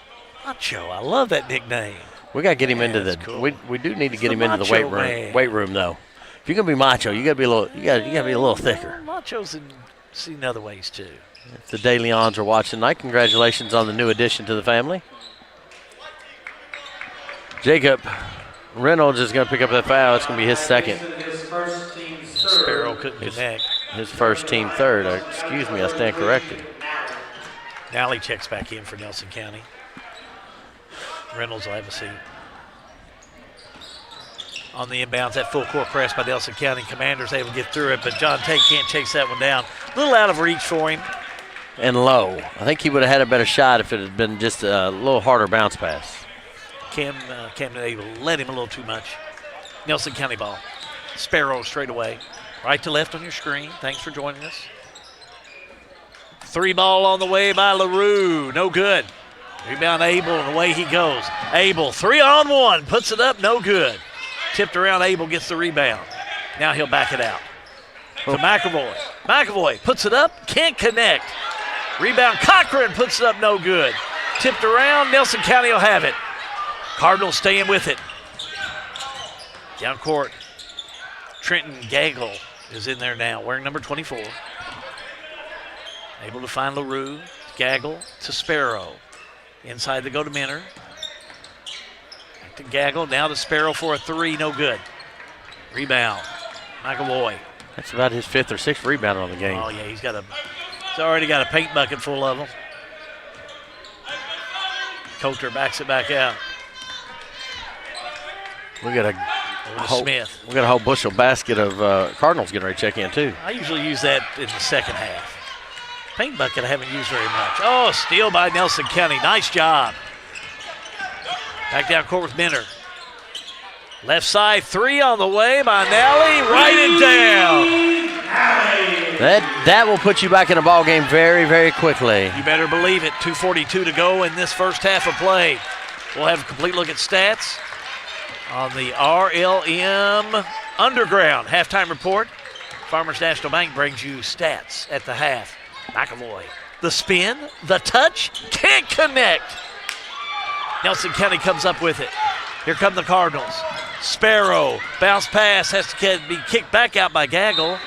Macho, I love that nickname. We got to get him into the cool. we do need to get him into the Macho weight room though. If you're going to be macho, you got to be a little you got to be a little thicker. Macho's seen other ways too. If the De Leons are watching tonight, congratulations on the new addition to the family. Jacob Reynolds is going to pick up that foul. It's going to be his second. Sparrow couldn't connect. His first team third. Excuse me, I stand corrected. Nally checks back in for Nelson County. Reynolds will have a seat. On the inbounds, that full court press by Nelson County. Commanders able to get through it, but John Tate can't chase that one down. A little out of reach for him. And low. I think he would have had a better shot if it had been just a little harder bounce pass. Camden able to let him a little too much. Nelson County ball. Sparrow straight away. Right to left on your screen. Thanks for joining us. Three ball on the way by LaRue. No good. Rebound Abel, and away he goes. Abel, 3-on-1, puts it up, no good. Tipped around, Abel gets the rebound. Now he'll back it out to McAvoy. McAvoy puts it up, can't connect. Rebound, Cochran puts it up, no good. Tipped around, Nelson County will have it. Cardinals staying with it. Down court, Trenton Gaggle is in there now, wearing number 24. Able to find LaRue, Gaggle to Sparrow. Inside they go to Minner. Back to Gaggle, now to Sparrow for a three, no good. Rebound, McAvoy. That's about his fifth or sixth rebound on the game. Oh yeah, he's already got a paint bucket full of them. Coulter backs it back out. We got a Smith. We got a whole bushel basket of Cardinals getting ready to check in too. I usually use that in the second half. Paint bucket I haven't used very much. Oh, steal by Nelson County. Nice job. Back down court with Minner. Left side three on the way by Nally. Write it down. That will put you back in a ball game very, very quickly. You better believe it. 2:42 to go in this first half of play. We'll have a complete look at stats on the RLM Underground halftime report. Farmers National Bank brings you stats at the half. McAvoy, the spin, the touch, can't connect. Nelson County comes up with it. Here come the Cardinals. Sparrow, bounce pass, has to be kicked back out by Gaggle.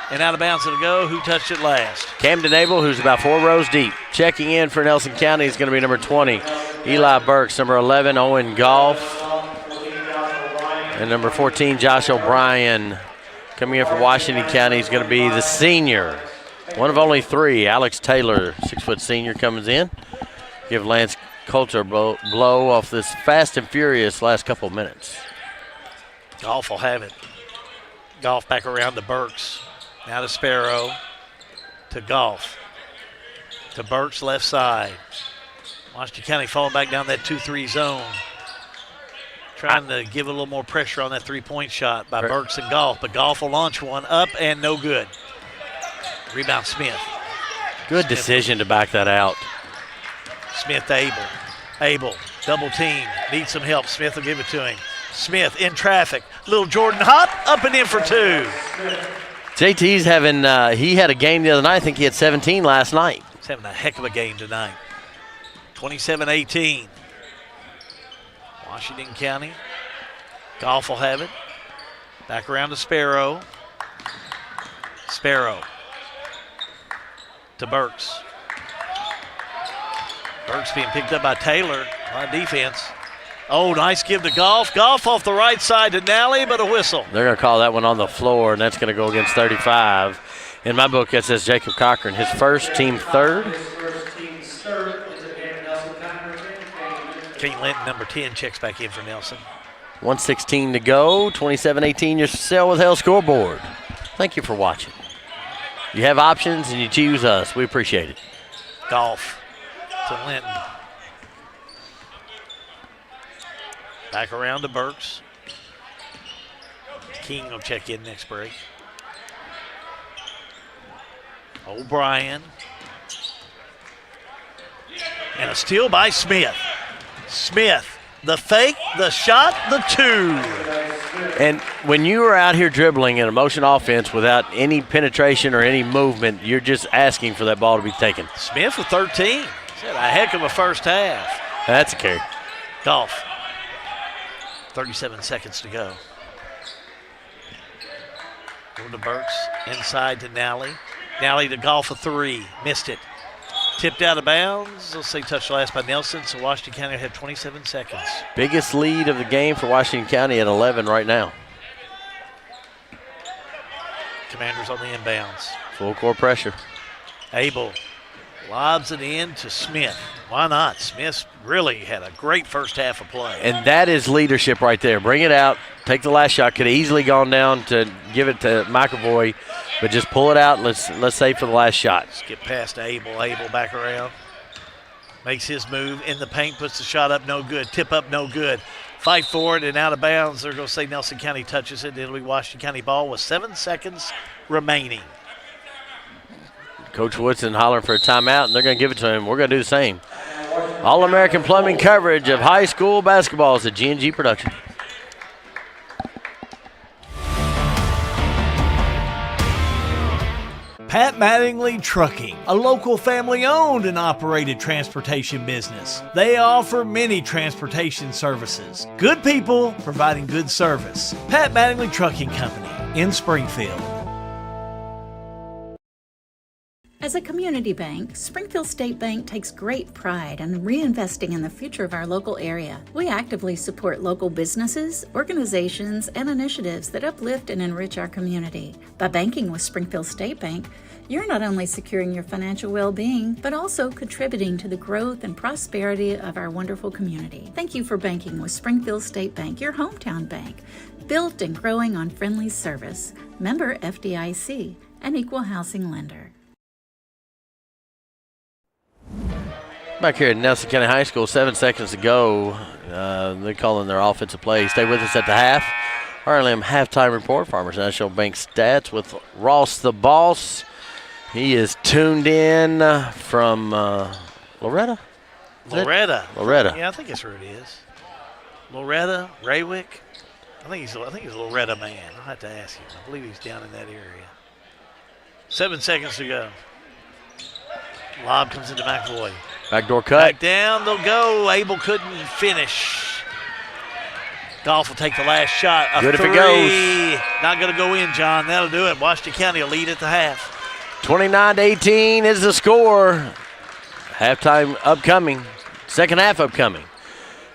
And out of bounds it'll go. Who touched it last? Camden Abel, who's about 4 rows deep. Checking in for Nelson County is going to be number 20, Eli Burks. Number 11, Owen Goff. And number 14, Josh O'Brien. Coming in for Washington County is going to be the senior. One of only 3, Alex Taylor, 6-foot senior, comes in. Give Lance culture blow off this fast and furious last couple of minutes. Golf will have it. Golf back around to Burks. Now to Sparrow. To Golf. To Burks, left side. Washington County falling back down that 2-3 zone. Trying to give a little more pressure on that three-point shot by Burks and Golf. But Golf will launch one up and no good. Rebound Smith. Good decision to back that out. Smith to Abel. Abel, double team, needs some help. Smith will give it to him. Smith in traffic. Little Jordan hop, up and in for two. JT's having, he had a game the other night. I think he had 17 last night. He's having a heck of a game tonight. 27-18. Washington County. Golf will have it. Back around to Sparrow. Sparrow. To Burks. Burks being picked up by Taylor on defense. Oh, nice give to Golf. Golf off the right side to Nally, but a whistle. They're going to call that one on the floor, and that's going to go against 35. In my book, it says Jacob Cochran, his first, team third. Kane Linton, number 10, checks back in for Nelson. 1:16 to go. 27-18, your Sell with Hell scoreboard. Thank you for watching. You have options, and you choose us. We appreciate it. Golf to Linton. Back around to Burks. King will check in next break. O'Brien. And a steal by Smith. Smith, the fake, the shot, the two. And when you are out here dribbling in a motion offense without any penetration or any movement, you're just asking for that ball to be taken. Smith with 13. He's had a heck of a first half. That's a carry. Golf. 37 seconds to go. Going to Burks, inside to Nally. Nally to Golf a three, missed it. Tipped out of bounds. Let's say touched last by Nelson, so Washington County had 27 seconds. Biggest lead of the game for Washington County at 11 right now. Commanders on the inbounds. Full court pressure. Abel lobs it in to Smith. Why not? Smith really had a great first half of play. And that is leadership right there. Bring it out. Take the last shot. Could have easily gone down to give it to McAvoy, but just pull it out. Let's save for the last shot. Let's get past Abel. Abel back around. Makes his move in the paint. Puts the shot up. No good. Tip up. No good. Fight for it and out of bounds. They're going to say Nelson County touches it. It'll be Washington County ball with 7 seconds remaining. Coach Woodson hollering for a timeout, and they're going to give it to him. We're going to do the same. All-American Plumbing coverage of high school basketball is a G&G production. Pat Mattingly Trucking, a local family-owned and operated transportation business. They offer many transportation services. Good people providing good service. Pat Mattingly Trucking Company in Springfield. As a community bank, Springfield State Bank takes great pride in reinvesting in the future of our local area. We actively support local businesses, organizations, and initiatives that uplift and enrich our community. By banking with Springfield State Bank, you're not only securing your financial well-being, but also contributing to the growth and prosperity of our wonderful community. Thank you for banking with Springfield State Bank, your hometown bank, built and growing on friendly service. Member FDIC, an equal housing lender. Back here at Nelson County High School, 7 seconds to go. They're calling their offensive play. Stay with us at the half. RLM halftime report. Farmers National Bank stats with Ross the Boss. He is tuned in from Loretta. Loretta. Loretta. Yeah, I think that's where it is. Loretta, Raywick. I think he's a Loretta man. I'll have to ask him. I believe he's down in that area. 7 seconds to go. Lob comes into McAvoy. Backdoor cut. Back down, they'll go. Abel couldn't finish. Golf will take the last shot. Good if three. it goes. Not going to go in, John. That'll do it. Washington County will lead at the half. 29-18 is the score. Halftime upcoming. Second half upcoming.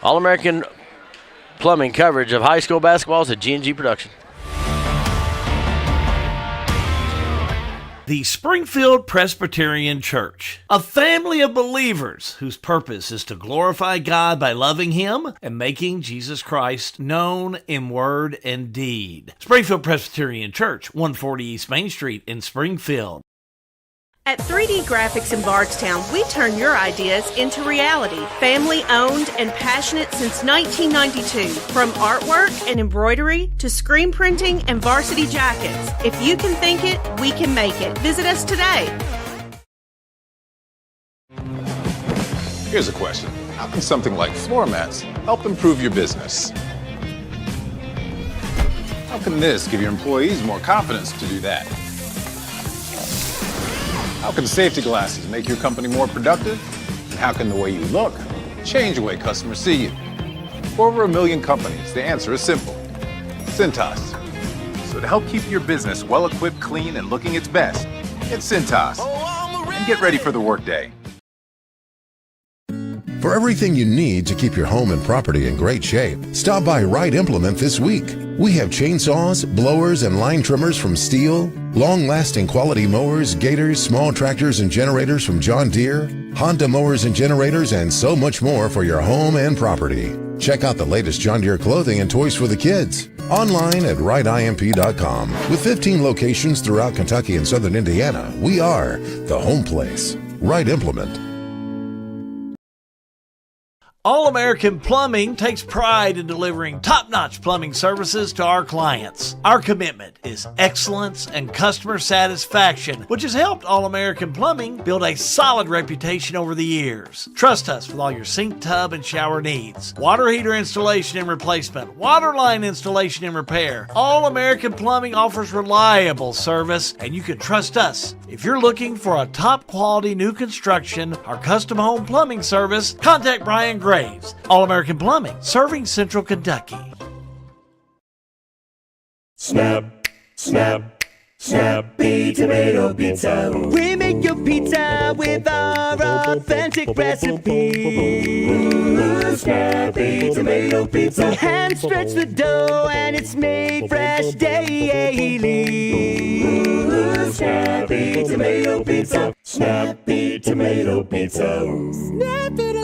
All-American Plumbing coverage of high school basketball is a G&G production. The Springfield Presbyterian Church, a family of believers whose purpose is to glorify God by loving Him and making Jesus Christ known in word and deed. Springfield Presbyterian Church, 140 East Main Street in Springfield. At 3D Graphics in Bardstown, we turn your ideas into reality. Family owned and passionate since 1992. From artwork and embroidery to screen printing and varsity jackets. If you can think it, we can make it. Visit us today. Here's a question. How can something like floor mats help improve your business? How can this give your employees more confidence to do that? How can safety glasses make your company more productive? And how can the way you look change the way customers see you? For over 1 million companies, the answer is simple. Cintas. So to help keep your business well-equipped, clean, and looking its best, get Cintas. And get ready for the workday. For everything you need to keep your home and property in great shape, stop by Wright Implement this week. We have chainsaws, blowers, and line trimmers from Steel, long-lasting quality mowers, gators, small tractors, and generators from John Deere, Honda mowers and generators, and so much more for your home and property. Check out the latest John Deere clothing and toys for the kids. Online at wrightimp.com. With 15 locations throughout Kentucky and southern Indiana, we are the home place. Wright Implement. All-American Plumbing takes pride in delivering top-notch plumbing services to our clients. Our commitment is excellence and customer satisfaction, which has helped All-American Plumbing build a solid reputation over the years. Trust us with all your sink, tub, and shower needs. Water heater installation and replacement, water line installation and repair. All-American Plumbing offers reliable service, and you can trust us. If you're looking for a top-quality new construction or custom home plumbing service, contact Brian Graves. All-American Plumbing, serving Central Kentucky. Snap, snap, Snappy Tomato Pizza. We make your pizza with our authentic recipe. Snappy Tomato Pizza. Hand stretch the dough and it's made fresh daily. Snappy Tomato Pizza. Snappy Tomato Pizza.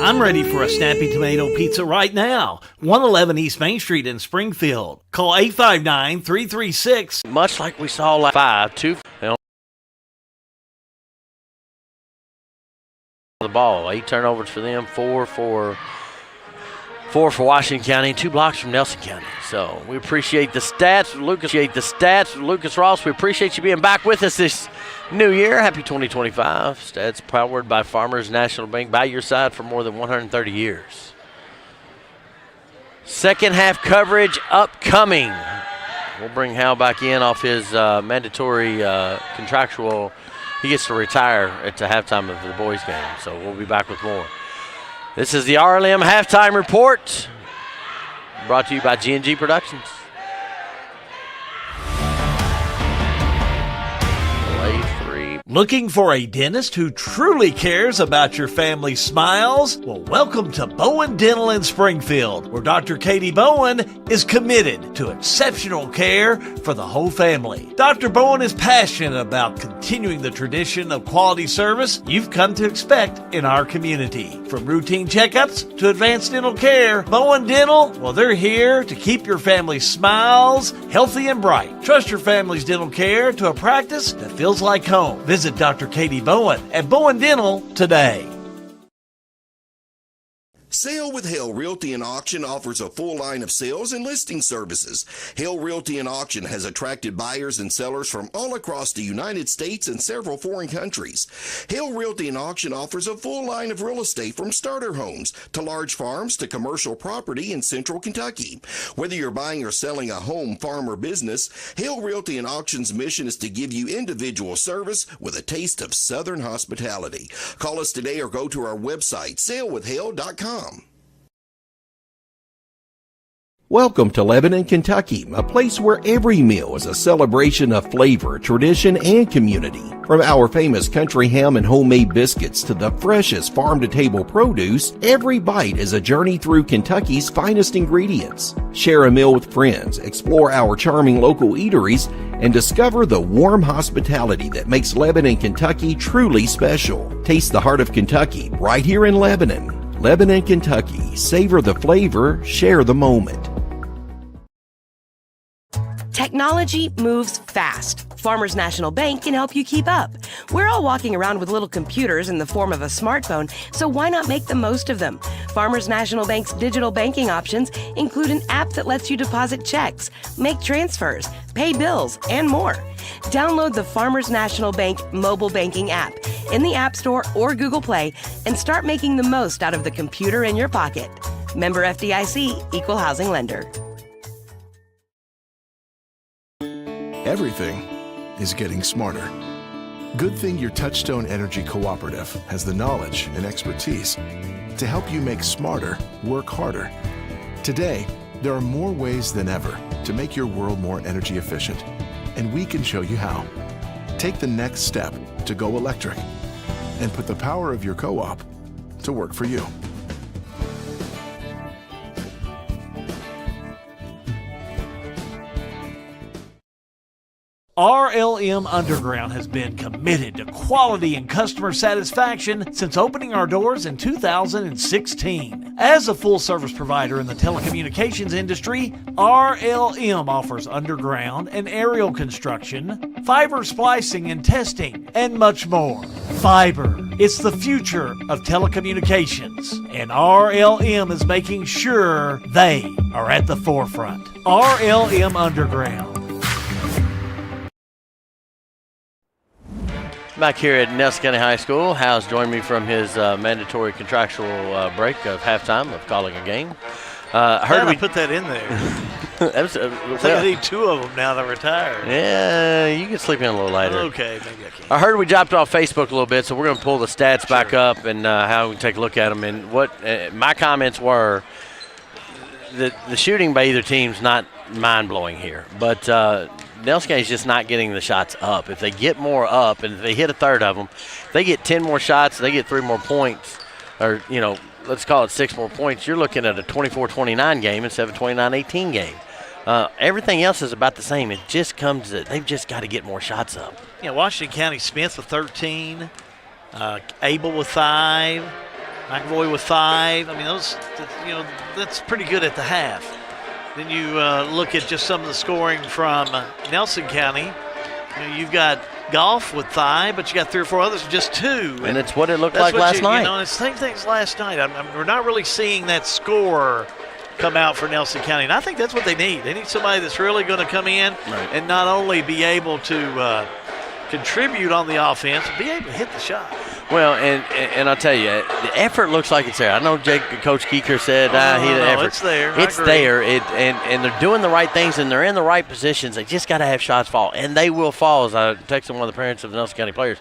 I'm ready for a Snappy Tomato Pizza right now. 111 East Main Street in Springfield. Call 859-336. Much like we saw last 5-2 the ball. 8 turnovers for them, 4 for Washington County, 2 blocks from Nelson County. So we appreciate the stats, Lucas Ross. We appreciate you being back with us this new year. Happy 2025. Stats powered by Farmers National Bank, by your side for more than 130 years. Second half coverage upcoming. We'll bring Hal back in off his mandatory contractual. He gets to retire at the halftime of the boys' game, so we'll be back with more. This is the RLM Halftime Report, brought to you by G&G Productions. Looking for a dentist who truly cares about your family's smiles? Well, welcome to Bowen Dental in Springfield, where Dr. Katie Bowen is committed to exceptional care for the whole family. Dr. Bowen is passionate about continuing the tradition of quality service you've come to expect in our community. From routine checkups to advanced dental care, Bowen Dental, well, they're here to keep your family's smiles healthy and bright. Trust your family's dental care to a practice that feels like home. Visit Dr. Katie Bowen at Bowen Dental today. Sale with Hale Realty and Auction offers a full line of sales and listing services. Hale Realty and Auction has attracted buyers and sellers from all across the United States and several foreign countries. Hale Realty and Auction offers a full line of real estate from starter homes to large farms to commercial property in central Kentucky. Whether you're buying or selling a home, farm, or business, Hale Realty and Auction's mission is to give you individual service with a taste of Southern hospitality. Call us today or go to our website, salewithhale.com. Welcome to Lebanon, Kentucky, a place where every meal is a celebration of flavor, tradition, and community. From our famous country ham and homemade biscuits to the freshest farm-to-table produce, every bite is a journey through Kentucky's finest ingredients. Share a meal with friends, explore our charming local eateries, and discover the warm hospitality that makes Lebanon, Kentucky truly special. Taste the heart of Kentucky right here in Lebanon. Lebanon, Kentucky. Savor the flavor, share the moment. Technology moves fast. Farmers National Bank can help you keep up. We're all walking around with little computers in the form of a smartphone, so why not make the most of them? Farmers National Bank's digital banking options include an app that lets you deposit checks, make transfers, pay bills, and more. Download the Farmers National Bank mobile banking app in the App Store or Google Play and start making the most out of the computer in your pocket. Member FDIC, Equal Housing Lender. Everything is getting smarter. Good thing your Touchstone Energy Cooperative has the knowledge and expertise to help you make smarter work harder. Today, there are more ways than ever to make your world more energy efficient, and we can show you how. Take the next step to go electric and put the power of your co-op to work for you. RLM Underground has been committed to quality and customer satisfaction since opening our doors in 2016. As a full-service provider in the telecommunications industry, RLM offers underground and aerial construction, fiber splicing and testing, and much more. Fiber, it's the future of telecommunications, and RLM is making sure they are at the forefront. RLM Underground. Back here at Nelson County High School, Hal's joined me from his mandatory contractual break of halftime of calling a game. I heard we put that in there. I think I need two of them now that I'm retired. Yeah, you can sleep in a little later. Okay, maybe I can. I heard we dropped off Facebook a little bit, so we're going to pull the stats back up and how we can take a look at them. And what my comments were, the shooting by either team's not mind-blowing here, but Nelson County's just not getting the shots up. If they get more up and if they hit a third of them, if they get 10 more shots, they get 3 more points, or, let's call it 6 more points, you're looking at a 24-29 game instead of a 29-18 game. Everything else is about the same. It just comes to they've just got to get more shots up. Yeah, Washington County Smith with 13, Abel with 5, McAvoy with 5. I mean, that's pretty good at the half. Then you look at just some of the scoring from Nelson County. You've got Golf with 5, but you got 3 or 4 others with just 2. And it's what it looked like last night. And it's the same thing as last night. We're not really seeing that score come out for Nelson County, and I think that's what they need. They need somebody that's really going to come in and not only be able to contribute on the offense, but be able to hit the shot. Well, and I'll tell you, the effort looks like it's there. I know Coach Keeker said, effort. It's there. It's there. And they're doing the right things, and they're in the right positions. They just got to have shots fall, and they will fall. As I texted one of the parents of the Nelson County players,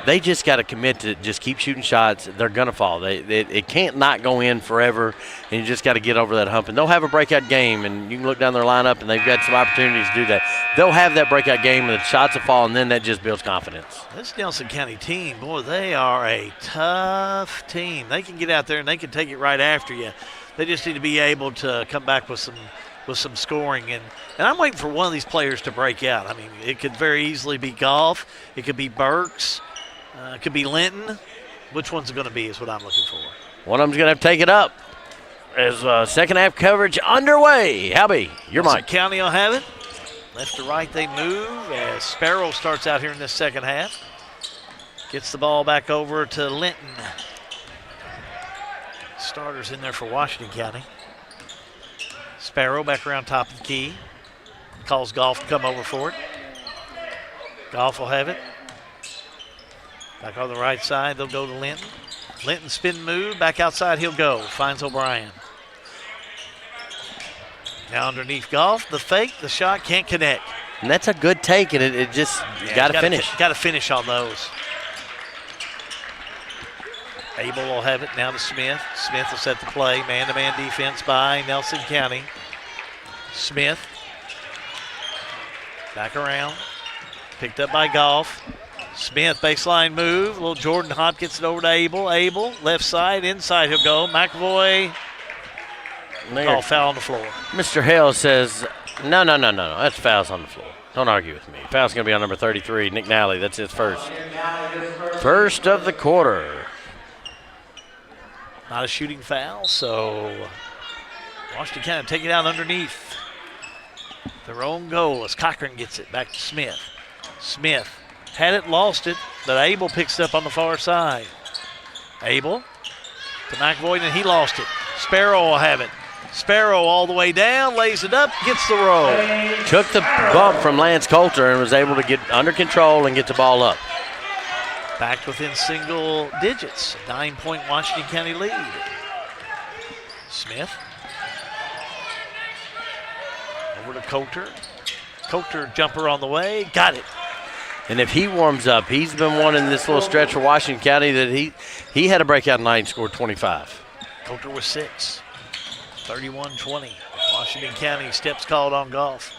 they just got to commit to just keep shooting shots. They're going to fall. It can't not go in forever, and you just got to get over that hump. And they'll have a breakout game, and you can look down their lineup, and they've got some opportunities to do that. They'll have that breakout game, and the shots will fall, and then that just builds confidence. This Nelson County team, boy, they are a tough team. They can get out there, and they can take it right after you. They just need to be able to come back with some scoring. And I'm waiting for one of these players to break out. I mean, it could very easily be Golf. It could be Burks. It could be Linton. Which one's it going to be is what I'm looking for. One of them's going to have to take it up as second half coverage underway. Halby, your mic. County will have it. Left to right they move as Sparrow starts out here in this second half. Gets the ball back over to Linton. Starters in there for Washington County. Sparrow back around top of the key. Calls Golf to come over for it. Golf will have it. Back on the right side, they'll go to Linton. Linton spin move, back outside he'll go. Finds O'Brien. Now underneath Golf, the fake, the shot can't connect. And that's a good take, and it just got to finish. Got to finish on those. Abel will have it now to Smith. Smith will set the play. Man-to-man defense by Nelson County. Smith. Back around. Picked up by Goff. Smith, baseline move. Little Jordan Hop gets it over to Abel. Abel, left side, inside he'll go. McAvoy. Call foul on the floor. Mr. Hale says, no. That's fouls on the floor. Don't argue with me. Foul's going to be on number 33, Nick Nally. That's his first. First of the quarter. Not a shooting foul, so Washington County take it out underneath their own goal as Cochran gets it back to Smith. Smith had it, lost it, but Abel picks it up on the far side. Abel to McAvoy, and he lost it. Sparrow will have it. Sparrow all the way down, lays it up, gets the roll. Took the bump from Lance Coulter and was able to get under control and get the ball up. Back within single digits. 9-point Washington County lead. Smith. Over to Coulter. Coulter jumper on the way. Got it. And if he warms up, he's been one in this little stretch for Washington County that he had a breakout night and scored 25. Coulter was 6. 31-20. Washington County steps called on Goff.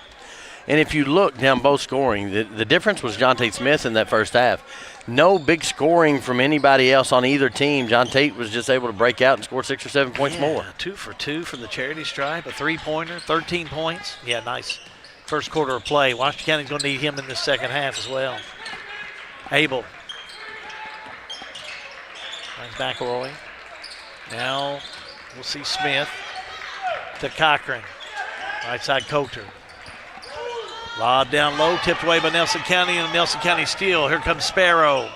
And if you look down both scoring, the difference was John Tate Smith in that first half. No big scoring from anybody else on either team. John Tate was just able to break out and score 6 or 7 points more. 2 for 2 from the charity stripe, a 3-pointer, 13 points. Yeah, nice first quarter of play. Washington County's going to need him in the second half as well. Abel. Nice McElroy. Now we'll see Smith to Cochran. Right side Coulter. Lob down low, tipped away by Nelson County, and a Nelson County steal. Here comes Sparrow.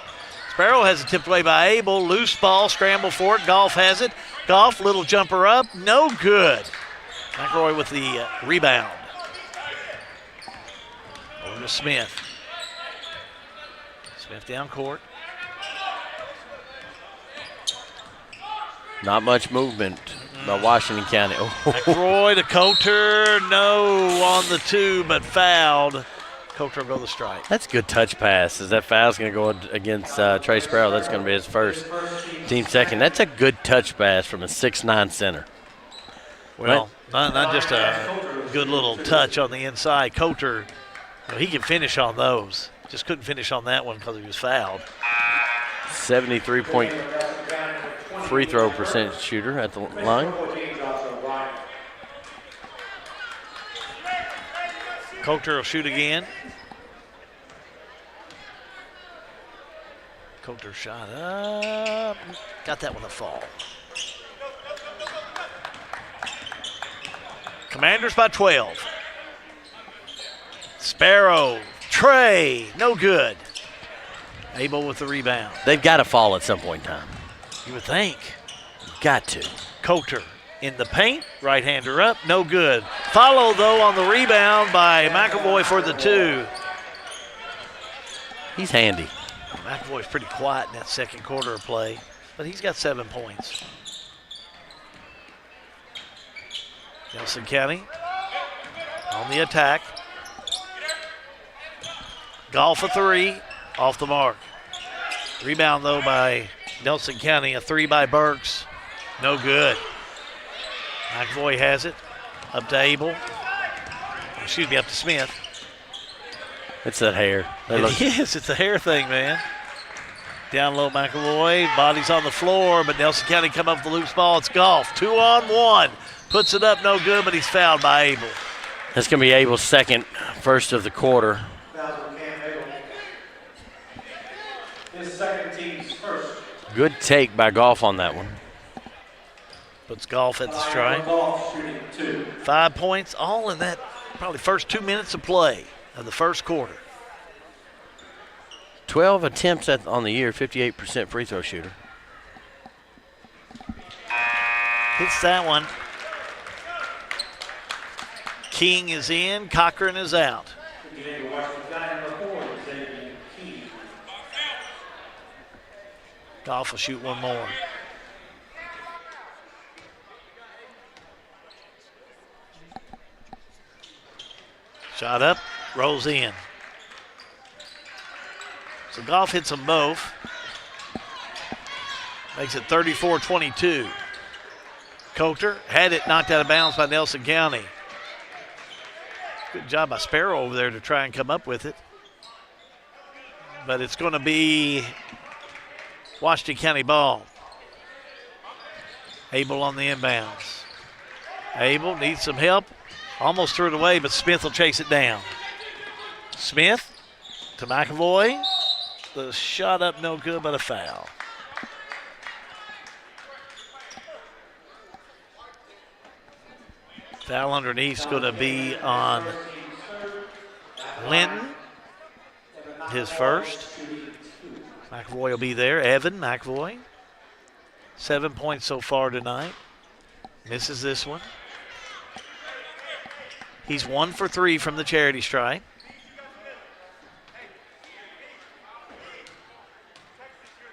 Sparrow has it tipped away by Abel. Loose ball, scramble for it. Goff has it. Goff, little jumper up, no good. McElroy with the rebound. Over to Smith. Smith down court. Not much movement by Washington County. McElroy to Coulter, no on the 2, but fouled. Coulter will go the strike. That's a good touch pass. As that foul's going to go against Trey Sparrow, that's going to be his first, team second. That's a good touch pass from a 6'9" center. Well, not just a good little touch on the inside. Coulter, he can finish on those. Just couldn't finish on that one because he was fouled. 73-point free throw percentage shooter at the line. Coulter will shoot again. Coulter shot up. Got that one to fall. Commanders by 12. Sparrow, Trey, no good. Abel with the rebound. They've got to fall at some point in time. You would think. Got to. Coulter in the paint, right-hander up, no good. Follow, though, on the rebound by McAvoy for the 2. He's handy. McAvoy's pretty quiet in that second quarter of play, but he's got 7 points. Nelson County on the attack. Goff a 3, off the mark. Rebound, though, by Nelson County, a 3 by Burks, no good. McAvoy has it, up to Abel. Excuse me, up to Smith. It's that hair. Yes, it's a hair thing, man. Down low, McAvoy, body's on the floor, but Nelson County come up with the loose ball. It's Goff, 2-on-1. Puts it up, no good, but he's fouled by Abel. That's going to be Abel's first of the quarter. His second team's first. Good take by Goff on that one. Puts Goff at the strike. 5 points, all in that probably first 2 minutes of play of the first quarter. 12 attempts on the year, 58% free throw shooter. Hits that one. King is in, Cochran is out. Goff will shoot one more. Shot up, rolls in. So Goff hits them both. Makes it 34-22. Coulter had it knocked out of bounds by Nelson County. Good job by Sparrow over there to try and come up with it. But it's going to be Washington County ball. Abel on the inbounds. Abel needs some help. Almost threw it away, but Smith will chase it down. Smith to McAvoy. The shot up no good, but a foul. Foul underneath is going to be on Linton, his first. McAvoy will be there. Evan McAvoy. 7 points so far tonight. Misses this one. He's 1 for 3 from the charity stripe.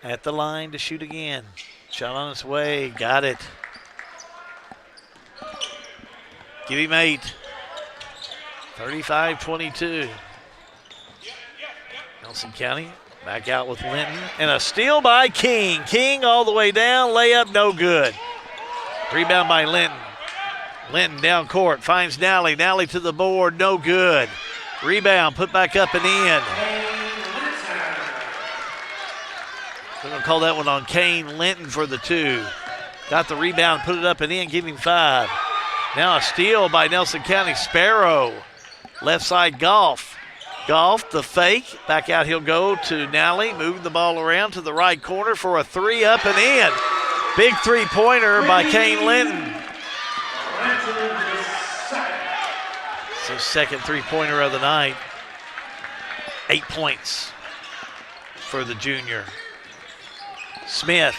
At the line to shoot again. Shot on its way. Got it. Give him 8. 35-22. Nelson County back out with Linton. And a steal by King. King all the way down. Layup no good. Rebound by Linton. Linton down court. Finds Nally. Nally to the board. No good. Rebound put back up and in. We're going to call that one on Kane Linton for the 2. Got the rebound, put it up and in, give him 5. Now a steal by Nelson County. Sparrow. Left side Golf. Golf, the fake. Back out he'll go to Nally. Moving the ball around to the right corner for a 3 up and in. Big 3-pointer by Kane Linton. It's his second 3-pointer of the night. 8 points for the junior. Smith,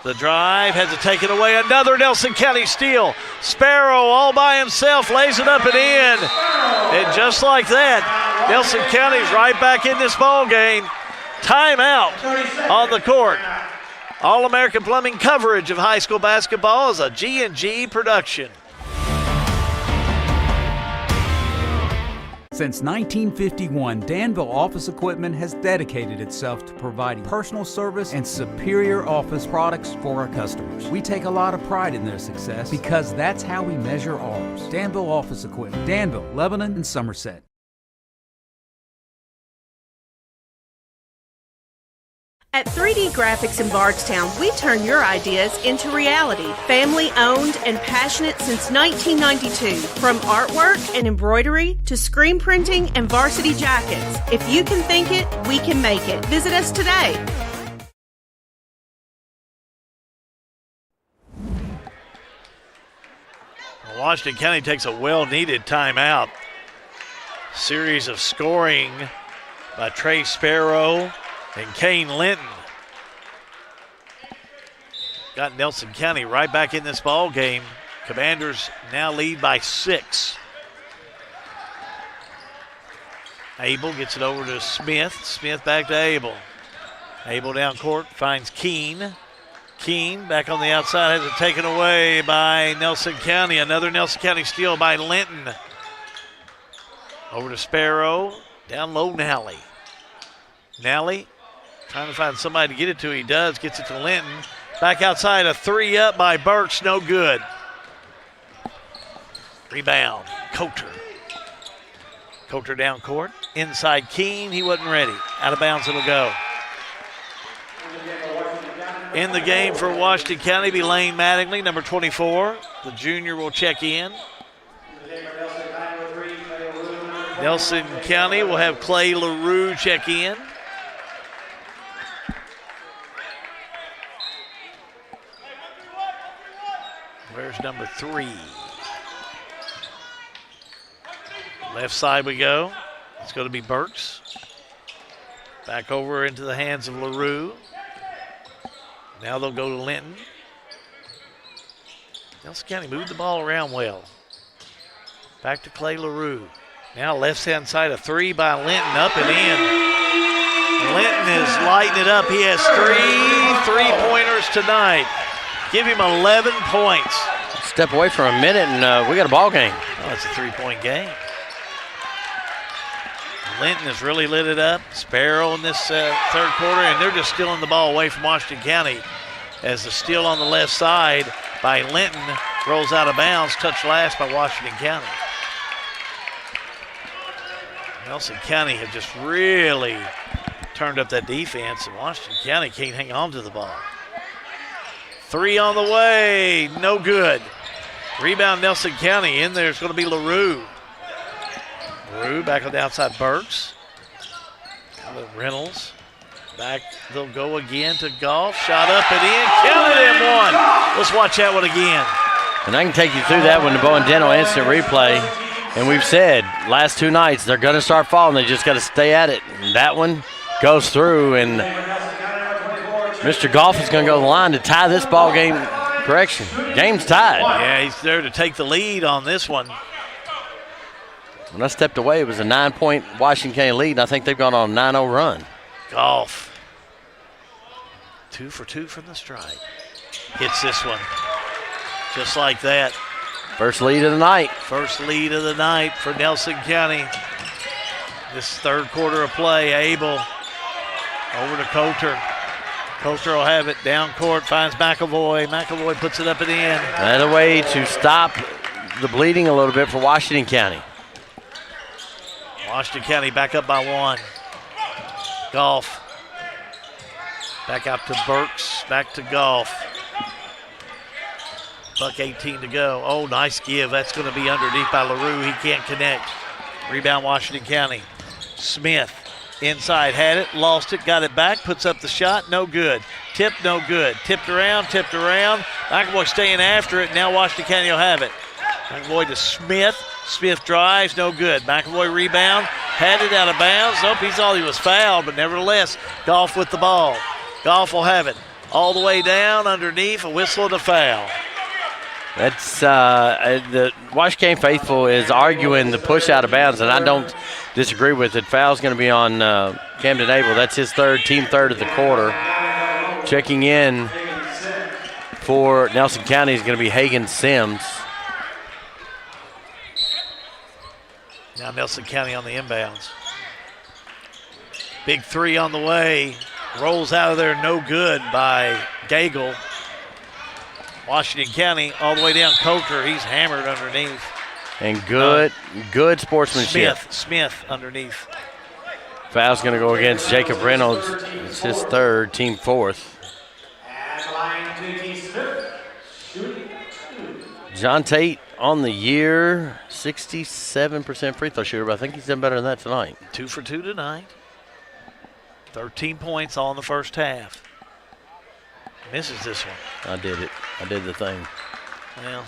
the drive, has it taken away. Another Nelson County steal. Sparrow all by himself lays it up and in. And just like that, Nelson County's right back in this ball game. Timeout on the court. All-American Plumbing coverage of high school basketball is a G&G production. Since 1951, Danville Office Equipment has dedicated itself to providing personal service and superior office products for our customers. We take a lot of pride in their success because that's how we measure ours. Danville Office Equipment, Danville, Lebanon, and Somerset. At 3D Graphics in Bardstown, we turn your ideas into reality. Family owned and passionate since 1992. From artwork and embroidery to screen printing and varsity jackets. If you can think it, we can make it. Visit us today. Washington County takes a well-needed timeout. Series of scoring by Trey Sparrow and Kane Linton. Got Nelson County right back in this ball game. Commanders now lead by 6. Abel gets it over to Smith. Smith back to Abel. Abel down court finds Keene. Keene back on the outside, has it taken away by Nelson County. Another Nelson County steal by Linton. Over to Sparrow. Down low, Nally. Nally trying to find somebody to get it to. He does. Gets it to Linton. Back outside, a 3 up by Burks. No good. Rebound. Coulter. Coulter down court. Inside Keene. He wasn't ready. Out of bounds it'll go. In the game for Washington County be Lane Mattingly, number 24. The junior will check in. Nelson County will have Clay LaRue check in. Where's number 3? Left side we go. It's going to be Burks. Back over into the hands of LaRue. Now they'll go to Linton. Nelson County moved the ball around well. Back to Clay LaRue. Now left-hand side, a 3 by Linton, up and in. Linton is lighting it up. He has 3 3-pointers tonight. Give him 11 points. Step away for a minute, and we got a ball game. Oh, it's a 3-point game. Linton has really lit it up. Sparrow in this third quarter, and they're just stealing the ball away from Washington County as the steal on the left side by Linton rolls out of bounds, touched last by Washington County. Nelson County have just really turned up that defense, and Washington County can't hang on to the ball. 3 on the way, no good. Rebound Nelson County. In there is going to be LaRue. LaRue back on the outside, Burks. Reynolds. Back, they'll go again to Golf. Shot up and in, counted and one. Let's watch that one again. And I can take you through that one, the Bowen Dental instant replay. And we've said last 2 nights they're going to start falling. They just got to stay at it. And that one goes through, and Mr. Golf is going to go to the line to tie this ball game. Correction, game's tied. Yeah, he's there to take the lead on this one. When I stepped away, it was a 9-point Washington County lead, and I think they've gone on a 9-0 run. Golf. 2 for 2 from the stripe. Hits this one. Just like that. First lead of the night. First lead of the night for Nelson County. This third quarter of play, Abel over to Coulter. Coulter will have it down court, finds McAvoy. McAvoy puts it up and in. Another way to stop the bleeding a little bit for Washington County. Washington County back up by 1. Golf. Back out to Burks, back to Golf. Buck 18 to go. Oh, nice give. That's going to be underneath by LaRue. He can't connect. Rebound Washington County. Smith inside had it, lost it, got it back, puts up the shot, no good. Tip, no good. Tipped around. McAvoy staying after it. Now Washington County will have it. McAvoy to Smith. Smith drives, no good. McAvoy rebound, had it out of bounds. Nope, he thought he was fouled, but nevertheless, Golf with the ball. Golf will have it all the way down underneath, a whistle and a foul. That's the Washington faithful is arguing the push out of bounds, and I don't disagree with it. Foul's going to be on Camden Abel. That's his team third of the quarter. Checking in for Nelson County is going to be Hagan Sims. Now Nelson County on the inbounds. Big 3 on the way. Rolls out of there, no good by Gagel. Washington County all the way down Coulter. He's hammered underneath. And good sportsmanship. Smith underneath. Foul's going to go against Jacob Reynolds. It's his third, team fourth. John Tate on the year, 67% free throw shooter, but I think he's done better than that tonight. 2 for 2 tonight. 13 points all in the first half. Misses this one. I did it. I did the thing. Well,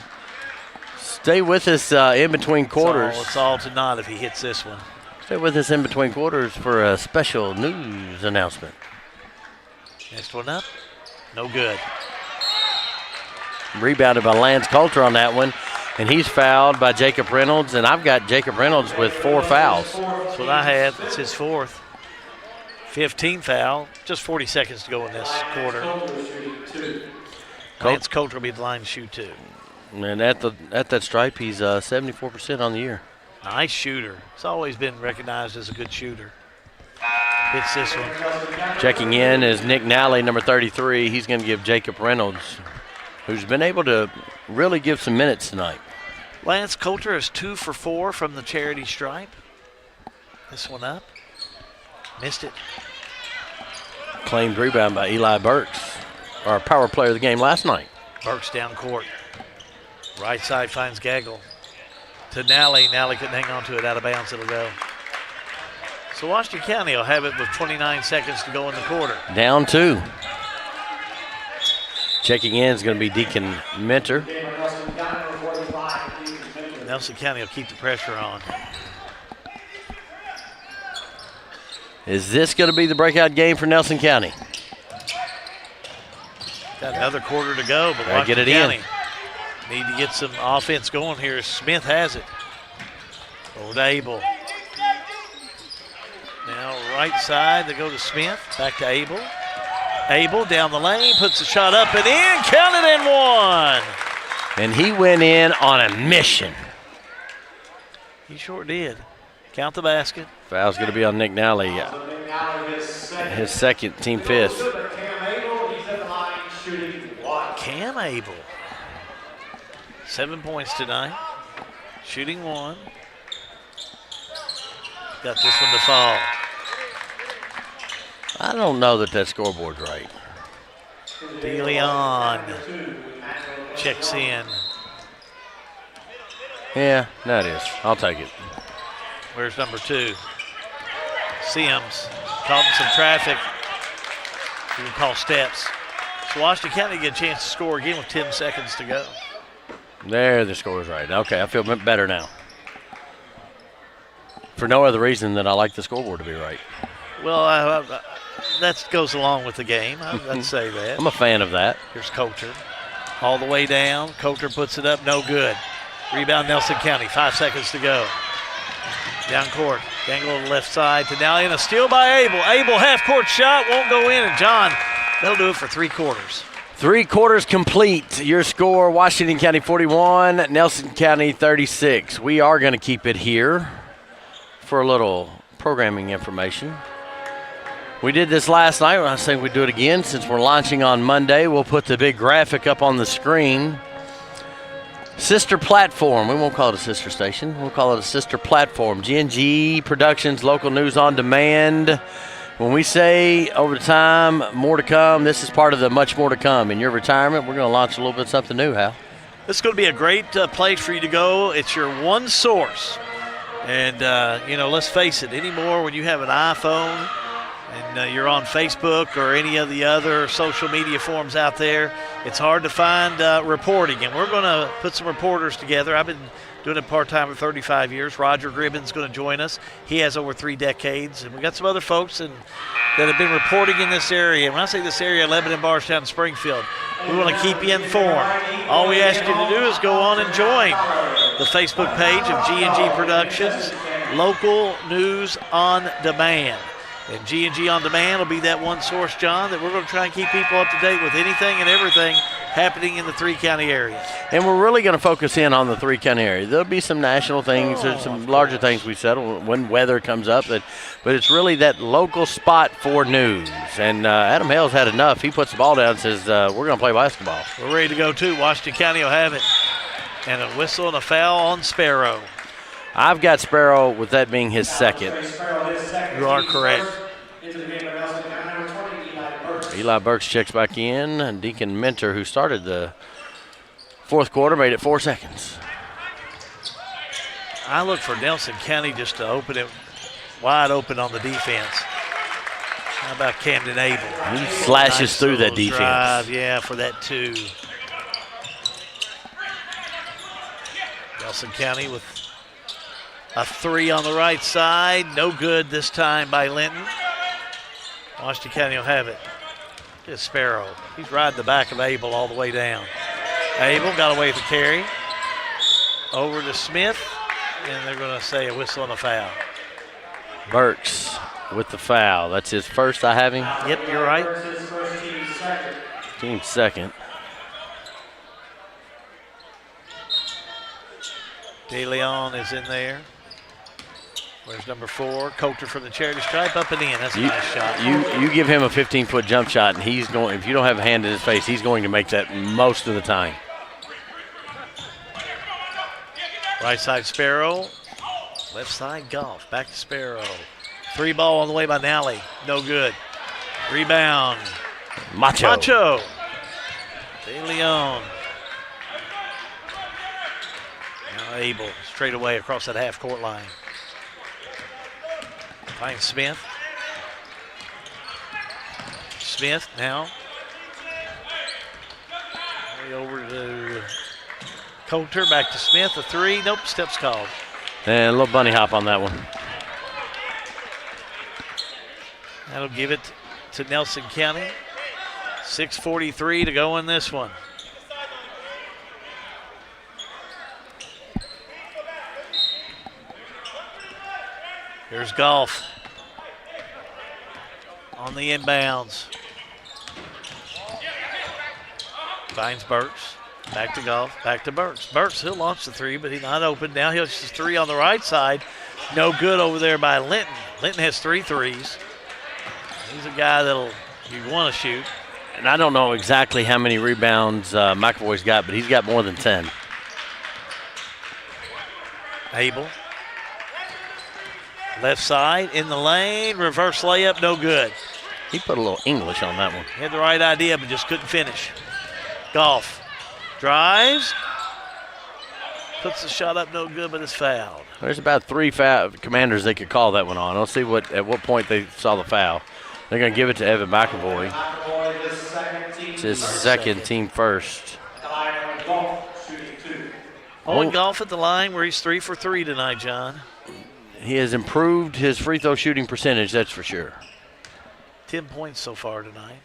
stay with us in between quarters. It's all to naught if he hits this one. Stay with us in between quarters for a special news announcement. Next one up. No good. Rebounded by Lance Coulter on that one, and he's fouled by Jacob Reynolds, and I've got Jacob Reynolds with 4 fouls. That's what I have. It's his 4th. 15th foul. Just 40 seconds to go in this quarter. Lance Coulter will be the line to shoot 2. And at that stripe, he's 74% on the year. Nice shooter. He's always been recognized as a good shooter. Hits this one. Checking in is Nick Nally, number 33. He's going to give Jacob Reynolds, who's been able to really give some minutes tonight. Lance Coulter is 2 for 4 from the charity stripe. This one up. Missed it. Claimed rebound by Eli Burks, our power player of the game last night. Burks down court. Right side finds Gaggle. To Nally. Nally couldn't hang on to it. Out of bounds it'll go. So Washington County will have it with 29 seconds to go in the quarter. Down 2. Checking in is going to be Deacon Minter. Nelson County will keep the pressure on. Is this going to be the breakout game for Nelson County? Got another quarter to go, but Gotta get it County in. need to get some offense going here. Smith has it. Over to Abel. Now right side, they go to Smith. Back to Abel. Abel down the lane, puts the shot up and in, counted and one. And he went in on a mission. He sure did. Count the basket. Foul's going to be on Nick Nally. His second, team 5th. Cam Abel. 7 points tonight. Shooting 1. got this one to fall. I don't know that scoreboard's right. DeLeon checks in. Yeah, that is. I'll take it. Where's number 2? Sims caught in some traffic. You can call steps. So Washington County get a chance to score again with 10 seconds to go. There, the score is right. Okay, I feel better now. For no other reason than I like the scoreboard to be right. Well, that goes along with the game. I'd say that. I'm a fan of that. Here's Coulter. All the way down. Coulter puts it up. No good. Rebound Nelson County. 5 seconds to go. Down court. Dangle to the left side to now in a steal by Abel. Abel half-court shot. Won't go in. And John, that'll do it for 3 quarters. 3 quarters complete. Your score, Washington County 41, Nelson County 36. We are going to keep it here for a little programming information. We did this last night. I say we do it again since we're launching on Monday. We'll put the big graphic up on the screen. Sister platform. We won't call it a sister station. We'll call it a sister platform. G&G Productions, local news on demand. When we say over time, more to come, this is part of the much more to come. In your retirement, we're going to launch a little bit something new, Hal. This is going to be a great place for you to go. It's your one source. And, let's face it, anymore when you have an iPhone and you're on Facebook or any of the other social media forums out there, it's hard to find reporting. And we're going to put some reporters together. I've been doing it part-time for 35 years. Roger Gribbin's going to join us. He has over 3 decades. And we got some other folks that have been reporting in this area. When I say this area, Lebanon, Barstown, Springfield, we want to keep you informed. All we ask you to do is go on and join the Facebook page of G&G Productions, Local News on Demand. And G&G On Demand will be that one source, John, that we're going to try and keep people up to date with anything and everything happening in the 3-county area. And we're really going to focus in on the 3-county area. There'll be some national things, there's some larger things we settle when weather comes up, but it's really that local spot for news. And Adam Hale's had enough. He puts the ball down and says, we're going to play basketball. We're ready to go, too. Washington County will have it. And a whistle and a foul on Sparrow. I've got Sparrow with that being his second. You are correct. Eli Burks checks back in, and Deacon Mentor, who started the 4th quarter, made it 4 seconds. I look for Nelson County just to open it wide open on the defense. How about Camden Abel? He slashes through that defense. Drive, yeah, for that 2. Nelson County with a 3 on the right side. No good this time by Linton. Washington County will have it. It's Sparrow. He's riding the back of Abel all the way down. Abel got away with the carry. Over to Smith, and they're going to say a whistle and a foul. Burks with the foul. That's his first, I have him. Yep, you're right. Team second. DeLeon is in there. Where's number 4? Coulter from the charity stripe, up and in. That's a nice shot. You give him a 15-foot jump shot, and he's going. If you don't have a hand in his face, he's going to make that most of the time. Right side Sparrow. Left side Golf. Back to Sparrow. 3 ball on the way by Nally. No good. Rebound. Macho. DeLeon. Now Abel straight away across that half-court line. Finds Smith. Smith now. Way over to Coulter, back to Smith, a 3. Nope, steps called. And a little bunny hop on that one. That'll give it to Nelson County. 6:43 to go in this one. Here's Golf on the inbounds. Finds Burks. Back to Golf. Back to Burks. Burks, he'll launch the 3, but he's not open. Now he'll just 3 on the right side. No good over there by Linton. Linton has 3 threes. He's a guy that'll you want to shoot. And I don't know exactly how many rebounds McAvoy's got, but he's got more than 10. Abel. Left side, in the lane, reverse layup, no good. He put a little English on that one. Had the right idea, but just couldn't finish. Goff drives, puts the shot up, no good, but it's fouled. There's about 3 Commanders they could call that one on. Let's see at what point they saw the foul. They're going to give it to Evan McAvoy. It's his second, team first. Owen Goff at the line where he's 3 for 3 tonight, John. He has improved his free throw shooting percentage, that's for sure. 10 points so far tonight.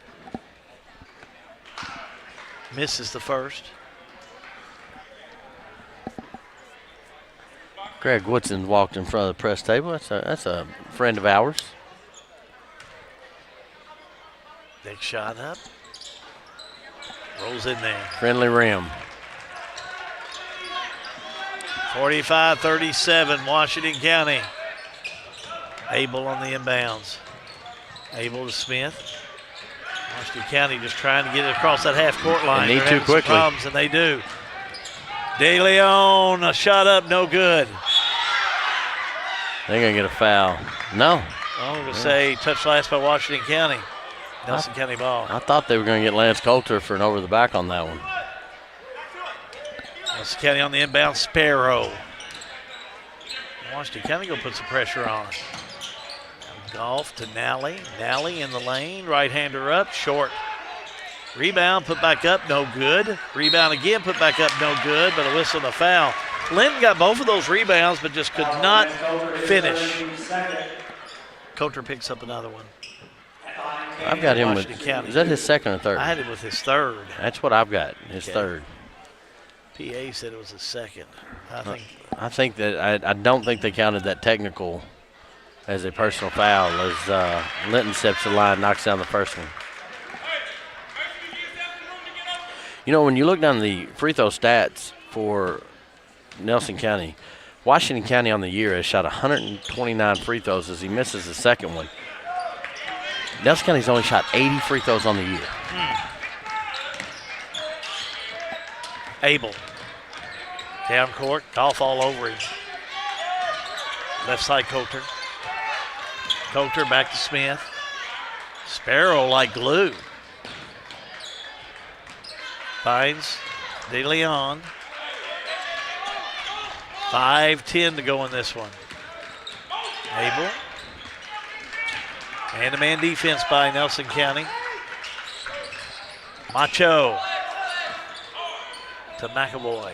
Misses the first. Greg Woodson walked in front of the press table. That's a friend of ours. Big shot up. Rolls in there. Friendly rim. 45-37, Washington County. Abel on the inbounds. Abel to Smith. Washington County just trying to get it across that half-court line. They need to quickly. Problems, and they do. De Leon, a shot up, no good. They're going to get a foul. No. I'm going to say touch last by Washington County. Nelson County ball. I thought they were going to get Lance Coulter for an over the back on that one. Nelson County on the inbound, Sparrow. Washington County going to put some pressure on. Golf to Nally. Nally in the lane, right-hander up, short. Rebound, put back up, no good. Rebound again, put back up, no good, but a whistle and a foul. Linton got both of those rebounds, but just could not finish. Coulter picks up another one. I've got him with, is that his second or third? I had him with his third. That's what I've got, his third. PA said it was his second. I think that I don't think they counted that technical as a personal foul as Linton steps to the line, knocks down the first one. You know, when you look down the free throw stats for Nelson County, Washington County on the year has shot 129 free throws as he misses the second one. Nelson County's only shot 80 free throws on the year. Abel. Down court, Golf all over him. Left side Coulter. Coulter back to Smith. Sparrow like glue. Finds De Leon. 5:10 to go in this one. Abel. Man-to-man defense by Nelson County. Macho to McAvoy.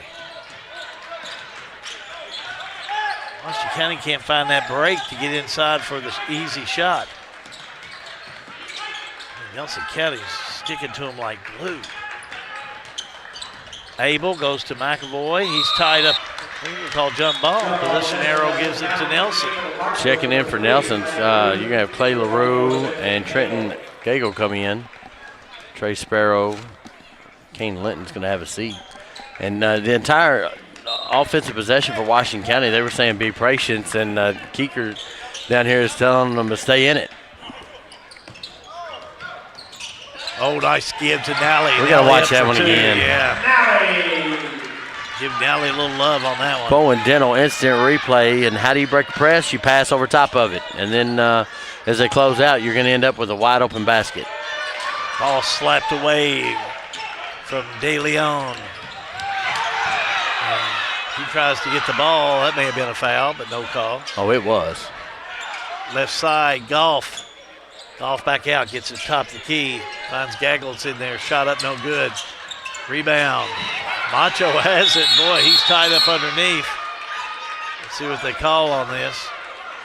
Washington County can't find that break to get inside for the easy shot. Nelson County's sticking to him like glue. Abel goes to McAvoy. He's tied up. We call jump ball. Position arrow gives it to Nelson. Checking in for Nelson. You're going to have Clay LaRue and Trenton Gagel come in. Trey Sparrow. Kane Linton's going to have a seat. And the entire offensive possession for Washington County, they were saying be patient, and Keeker down here is telling them to stay in it. Oh, nice give to Nally. We got to watch that one again. Yeah. Give Nally a little love on that one. Bowen Dental instant replay, and how do you break the press? You pass over top of it. And then as they close out, you're going to end up with a wide open basket. Ball slapped away from De Leon. And he tries to get the ball. That may have been a foul, but no call. Oh, it was. Left side, Golf. Golf back out, gets it top of the key. Finds Gaggles in there, shot up, no good. Rebound. Macho has it. Boy, he's tied up underneath. Let's see what they call on this.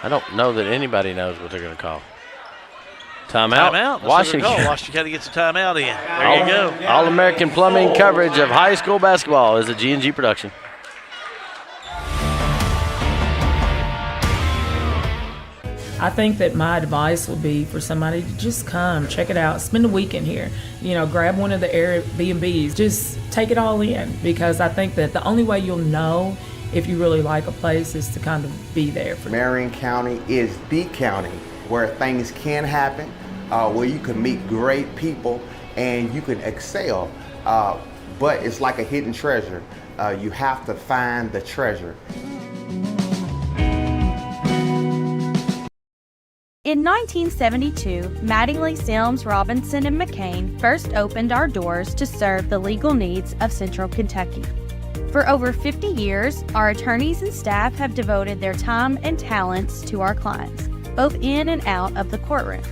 I don't know that anybody knows what they're going to call. Timeout. Timeout. Washington. Washington County gets a timeout in. There you go. All-American plumbing coverage of high school basketball is a G&G production. I think that my advice would be for somebody to just come, check it out, spend a weekend here. You know, grab one of the Airbnbs, just take it all in, because I think that the only way you'll know if you really like a place is to kind of be there. Marion County is the county where things can happen, where you can meet great people and you can excel, but it's like a hidden treasure. You have to find the treasure. In 1972, Mattingly, Sims, Robinson, and McCain first opened our doors to serve the legal needs of Central Kentucky. For over 50 years, our attorneys and staff have devoted their time and talents to our clients, both in and out of the courtroom.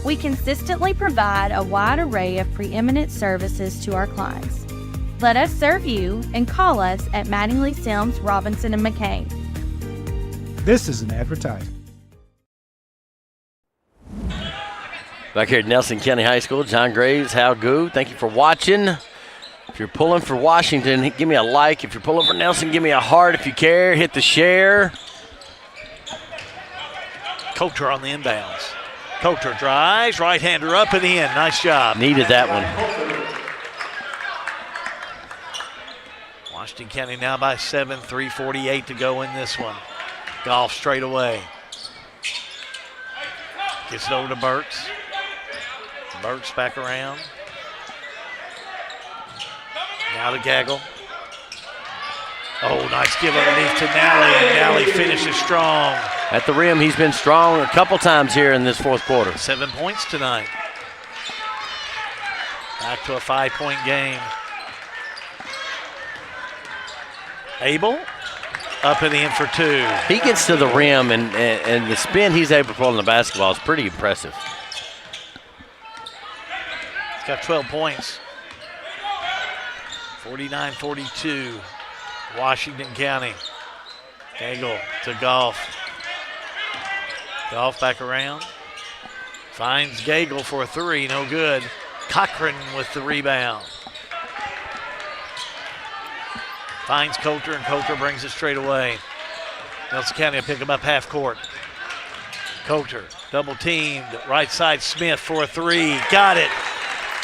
We consistently provide a wide array of preeminent services to our clients. Let us serve you and call us at Mattingly, Sims, Robinson, and McCain. This is an advertisement. Back here at Nelson County High School, John Graves, Hal Goo, thank you for watching. If you're pulling for Washington, give me a like. If you're pulling for Nelson, give me a heart if you care. Hit the share. Coulter on the inbounds. Coulter drives, right-hander up and in. Nice job. Needed that one. Washington County now by 7, 3:48 to go in this one. Golf straight away. Gets it over to Burks. Burks back around. Now to Gaggle. Oh, nice give underneath to Nally, and Nally finishes strong. At the rim, he's been strong a couple times here in this fourth quarter. 7 points tonight. Back to a 5-point game. Abel up and in for 2. He gets to the rim, and the spin he's able to pull on the basketball is pretty impressive. He's got 12 points. 49-42, Washington County. Gaggle to Goff. Goff back around. Finds Gaggle for a 3, no good. Cochran with the rebound. Finds Coulter, and Coulter brings it straight away. Nelson County will pick him up half court. Coulter, double teamed, right side Smith for a 3, got it.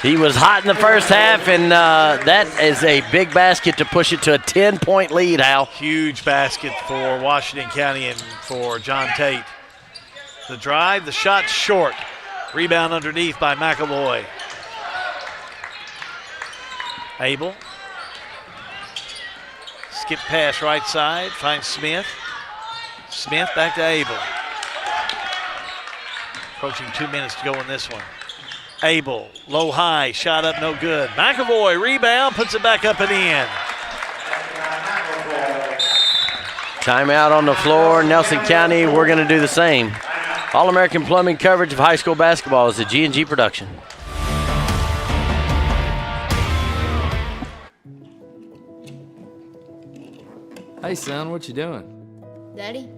He was hot in the first half, and that is a big basket to push it to a 10-point lead, Hal. Huge basket for Washington County and for John Tate. The drive, the shot short. Rebound underneath by McAvoy. Abel. Skip pass right side, finds Smith. Smith back to Abel. Approaching 2 minutes to go in this one. Abel, low high, shot up, no good. McAvoy, rebound, puts it back up and in. Timeout on the floor. Nelson County, we're going to do the same. All-American Plumbing coverage of high school basketball is a G&G production. Hey, son, what you doing? Daddy,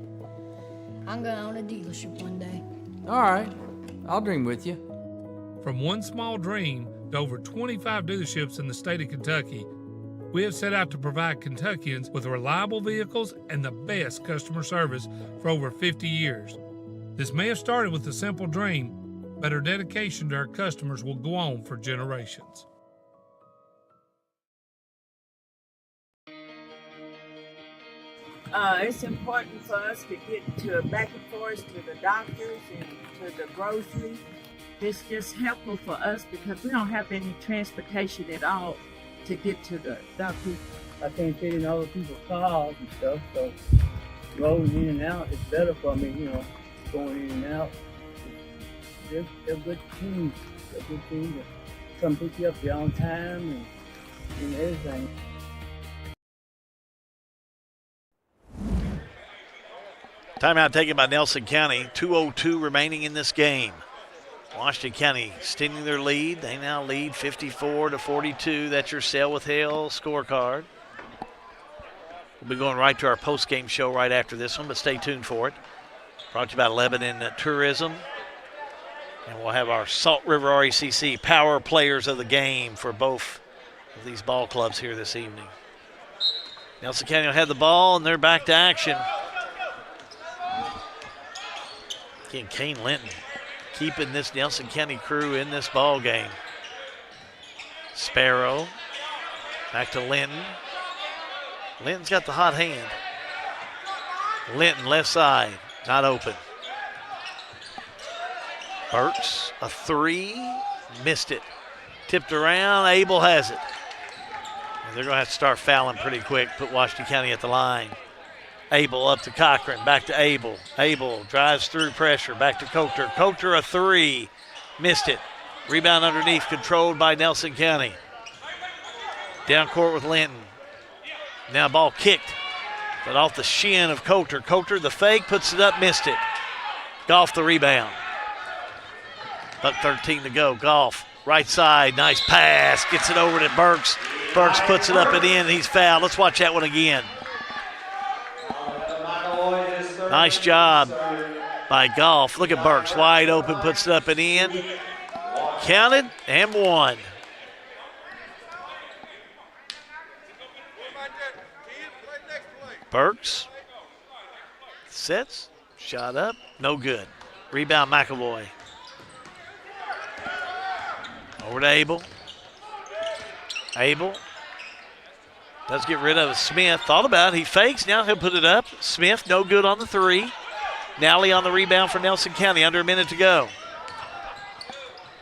I'm going to own a dealership one day. All right, I'll dream with you. From one small dream to over 25 dealerships in the state of Kentucky, we have set out to provide Kentuckians with reliable vehicles and the best customer service for over 50 years. This may have started with a simple dream, but our dedication to our customers will go on for generations. It's important for us to get to back and forth to the doctors and to the grocery. It's just helpful for us because we don't have any transportation at all to get to the doctors. I can't fit in other people's cars and stuff, so rolling in and out is better for me, you know, going in and out. They're good teams. They're good teams that come pick you up there on time and everything. Timeout taken by Nelson County. 2:02 remaining in this game. Washington County extending their lead. They now lead 54-42. That's your Sail with Hale scorecard. We'll be going right to our post-game show right after this one, but stay tuned for it. Brought to you by Lebanon Tourism. And we'll have our Salt River RECC power players of the game for both of these ball clubs here this evening. Nelson County will have the ball, and they're back to action. Again, Kane Linton keeping this Nelson County crew in this ball game. Sparrow back to Linton. Linton's got the hot hand. Linton left side, not open. Burks, a 3, missed it. Tipped around, Abel has it. And they're going to have to start fouling pretty quick, put Washington County at the line. Abel up to Cochran, back to Abel. Abel drives through pressure, back to Coulter. Coulter a three, missed it. Rebound underneath, controlled by Nelson County. Down court with Linton. Now ball kicked, but off the shin of Coulter. Coulter the fake, puts it up, missed it. Goff the rebound. Buck 13 to go. Goff, right side, nice pass, gets it over to Burks. Burks puts it up and in, he's fouled. Let's watch that one again. Nice job by Goff. Look at Burks, wide open, puts it up and in. Counted and one. Burks sets, shot up, no good. Rebound McAvoy. Over to Abel. Abel does get rid of Smith. Thought about it. He fakes. Now he'll put it up. Smith, no good on the three. Nally on the rebound for Nelson County. Under a minute to go.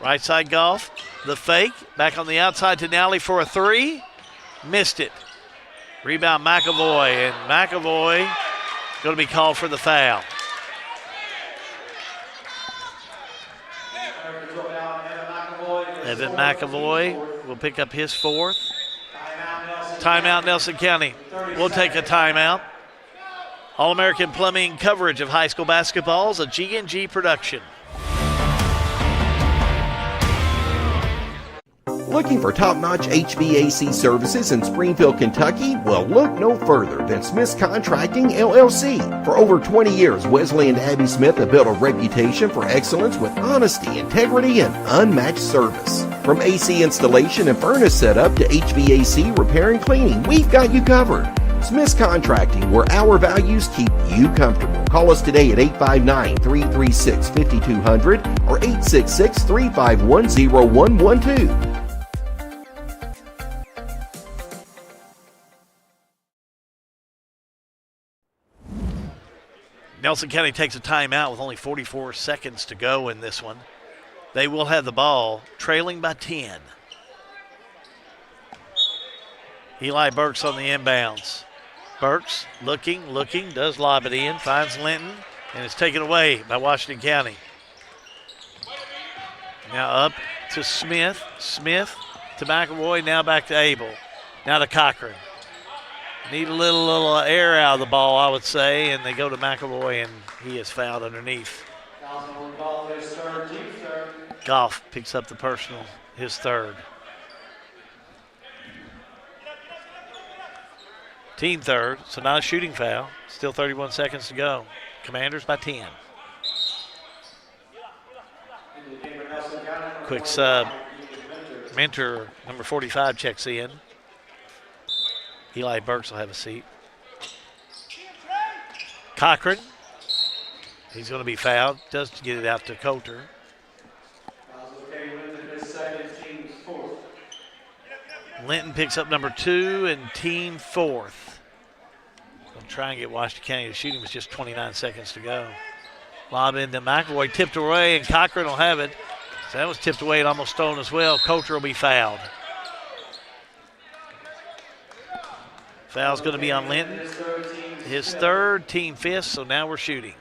Right side Goff. The fake. Back on the outside to Nally for a three. Missed it. Rebound McAvoy. And McAvoy going to be called for the foul. Evan McAvoy will pick up his fourth. Timeout, Nelson County. We'll take a timeout. All-American Plumbing coverage of high school basketball is a G&G production. Looking for top-notch HVAC services in Springfield, Kentucky? Well, look no further than Smith's Contracting, LLC. For over 20 years, Wesley and Abby Smith have built a reputation for excellence with honesty, integrity, and unmatched service. From AC installation and furnace setup to HVAC repair and cleaning, we've got you covered. Smith's Contracting, where our values keep you comfortable. Call us today at 859-336-5200 or 866-351-0112. Nelson County takes a timeout with only 44 seconds to go in this one. They will have the ball, trailing by 10. Eli Burks on the inbounds. Burks looking, does lob it in, finds Linton, and it's taken away by Washington County. Now up to Smith. Smith to McAvoy, now back to Abel. Now to Cochran. Need a little air out of the ball, I would say, and they go to McAvoy, and he is fouled underneath. Goff picks up the personal, his third. Team third, so not a shooting foul. Still 31 seconds to go. Commanders by 10. Quick sub. Mentor, number 45, checks in. Eli Burks will have a seat. Cochran, he's going to be fouled. Does get it out to Coulter. Linton picks up number 2 and team fourth. They'll try and get Washington County to shoot him with just 29 seconds to go. Lob into McAvoy, tipped away, and Cochran will have it. So that was tipped away and almost stolen as well. Coulter will be fouled. Foul's going to be on Linton. His third, team fifth, so now we're shooting.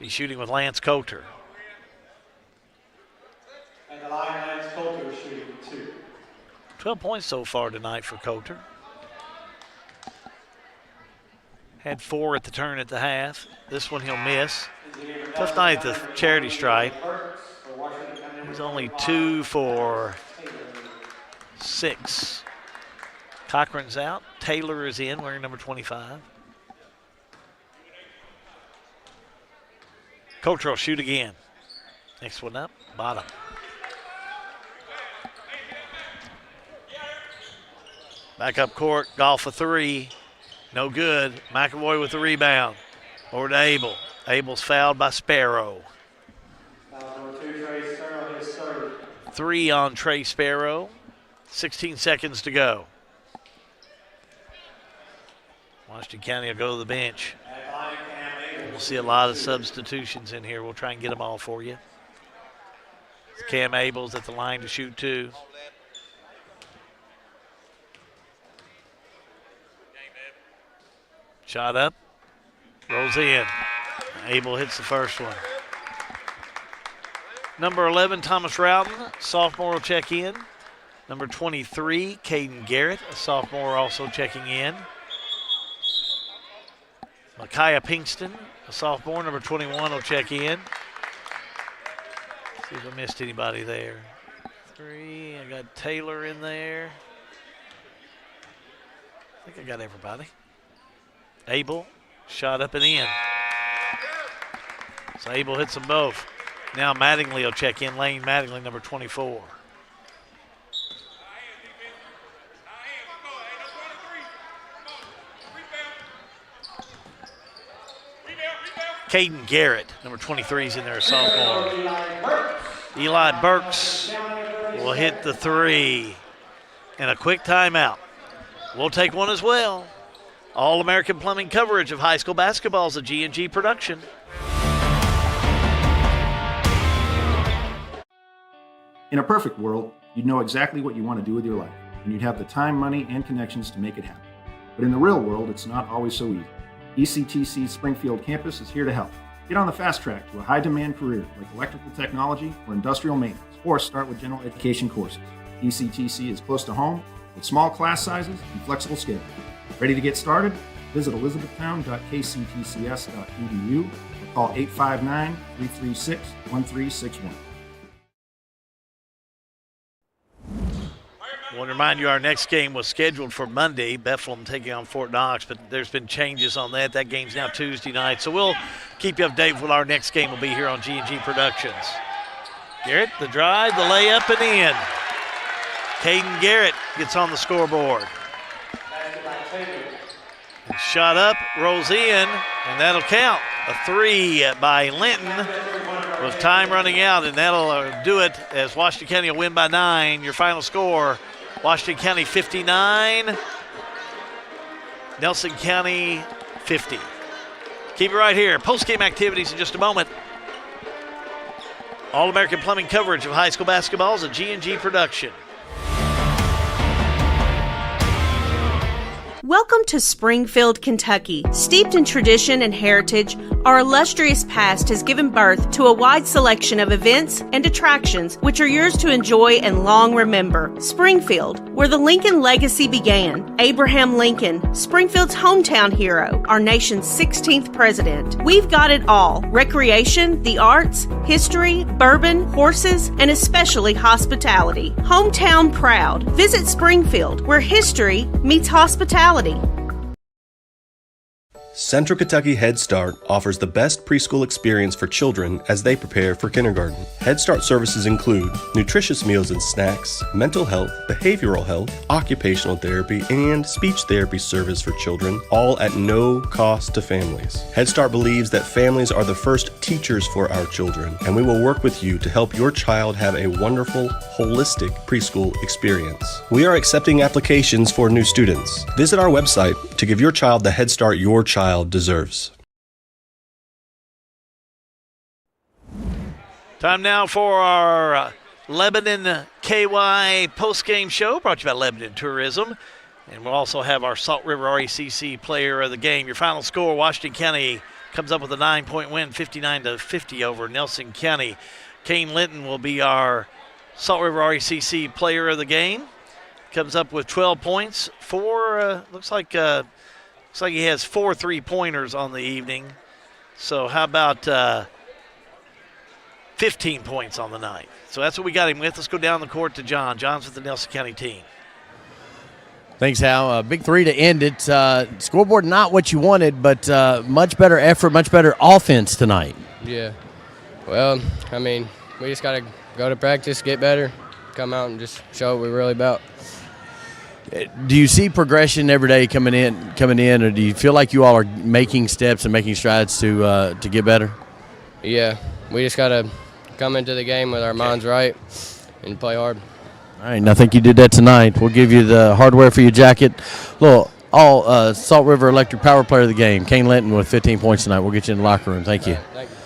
He's shooting with Lance Coulter. And the line, Lance Coulter is shooting 2. 12 points so far tonight for Coulter. Had 4 at the turn at the half. This one he'll miss. Tough night at the charity stripe. He's only 2 for 6. Cochran's out. Taylor is in, wearing number 25. Coulter will shoot again. Next one up, bottom. Back up court, Goff a 3. No good. McAvoy with the rebound. Over to Abel. Abel's fouled by Sparrow. 3 on Trey Sparrow. 16 seconds to go. Washington County will go to the bench. We'll see a lot of substitutions in here. We'll try and get them all for you. Cam Abel's at the line to shoot 2. Shot up, rolls in. Abel hits the first one. Number 11, Thomas Rowden, sophomore, will check in. Number 23, Caden Garrett, a sophomore, also checking in. Micaiah Pinkston, a sophomore, number 21, will check in. See if I missed anybody there. 3, I got Taylor in there. I think I got everybody. Abel, shot up and in. So Abel hits them both. Now Mattingly will check in. Lane Mattingly, number 24. Caden Garrett, number 23, is in there, a sophomore. Eli Burks will hit the 3. And a quick timeout. We'll take one as well. All-American Plumbing coverage of high school basketball is a G&G production. In a perfect world, you'd know exactly what you want to do with your life, and you'd have the time, money, and connections to make it happen. But in the real world, it's not always so easy. ECTC's Springfield campus is here to help. Get on the fast track to a high-demand career like electrical technology or industrial maintenance, or start with general education courses. ECTC is close to home with small class sizes and flexible schedules. Ready to get started? Visit elizabethtown.kctcs.edu or call 859-336-1361. I want to remind you our next game was scheduled for Monday, Bethlehem taking on Fort Knox, but there's been changes on that. That game's now Tuesday night, so we'll keep you updated with what our next game will be here on G&G Productions. Garrett, the drive, the layup, and in. Caden Garrett gets on the scoreboard. And shot up, rolls in, and that'll count. A 3 by Linton with time running out, and that'll do it as Washington County will win by 9. Your final score, Washington County 59, Nelson County 50. Keep it right here. Post-game activities in just a moment. All-American Plumbing coverage of high school basketball is a G&G production. Welcome to Springfield, Kentucky. Steeped in tradition and heritage, our illustrious past has given birth to a wide selection of events and attractions which are yours to enjoy and long remember. Springfield, where the Lincoln legacy began. Abraham Lincoln, Springfield's hometown hero, our nation's 16th president. We've got it all: recreation, the arts, history, bourbon, horses, and especially hospitality. Hometown proud. Visit Springfield, where history meets hospitality. Central Kentucky Head Start offers the best preschool experience for children as they prepare for kindergarten. Head Start services include nutritious meals and snacks, mental health, behavioral health, occupational therapy, and speech therapy service for children, all at no cost to families. Head Start believes that families are the first teachers for our children, and we will work with you to help your child have a wonderful, holistic preschool experience. We are accepting applications for new students. Visit our website to give your child the Head Start your child deserves. Time now for our Lebanon KY post-game show, brought to you by Lebanon Tourism. And we'll also have our Salt River RECC player of the game. Your final score, Washington County comes up with a 9-point win, 59-50 over Nelson County. Kane Linton will be our Salt River RECC player of the game. Comes up with 12 points. Looks like he has 4 3-pointers on the evening. So how about 15 points on the night? So that's what we got him with. Let's go down the court to John. John's with the Nelson County team. Thanks, Hal. Big 3 to end it. Scoreboard not what you wanted, but much better effort, much better offense tonight. Yeah. Well, I mean, we just got to go to practice, get better, come out and just show what we're really about. Do you see progression every day coming in, or do you feel like you all are making steps and making strides to get better? Yeah, we just got to come into the game with our minds right and play hard. All right, and I think you did that tonight. We'll give you the hardware for your jacket. All Salt River Electric Power player of the game, Kane Linton with 15 points tonight. We'll get you in the locker room. Thank you. Thank you.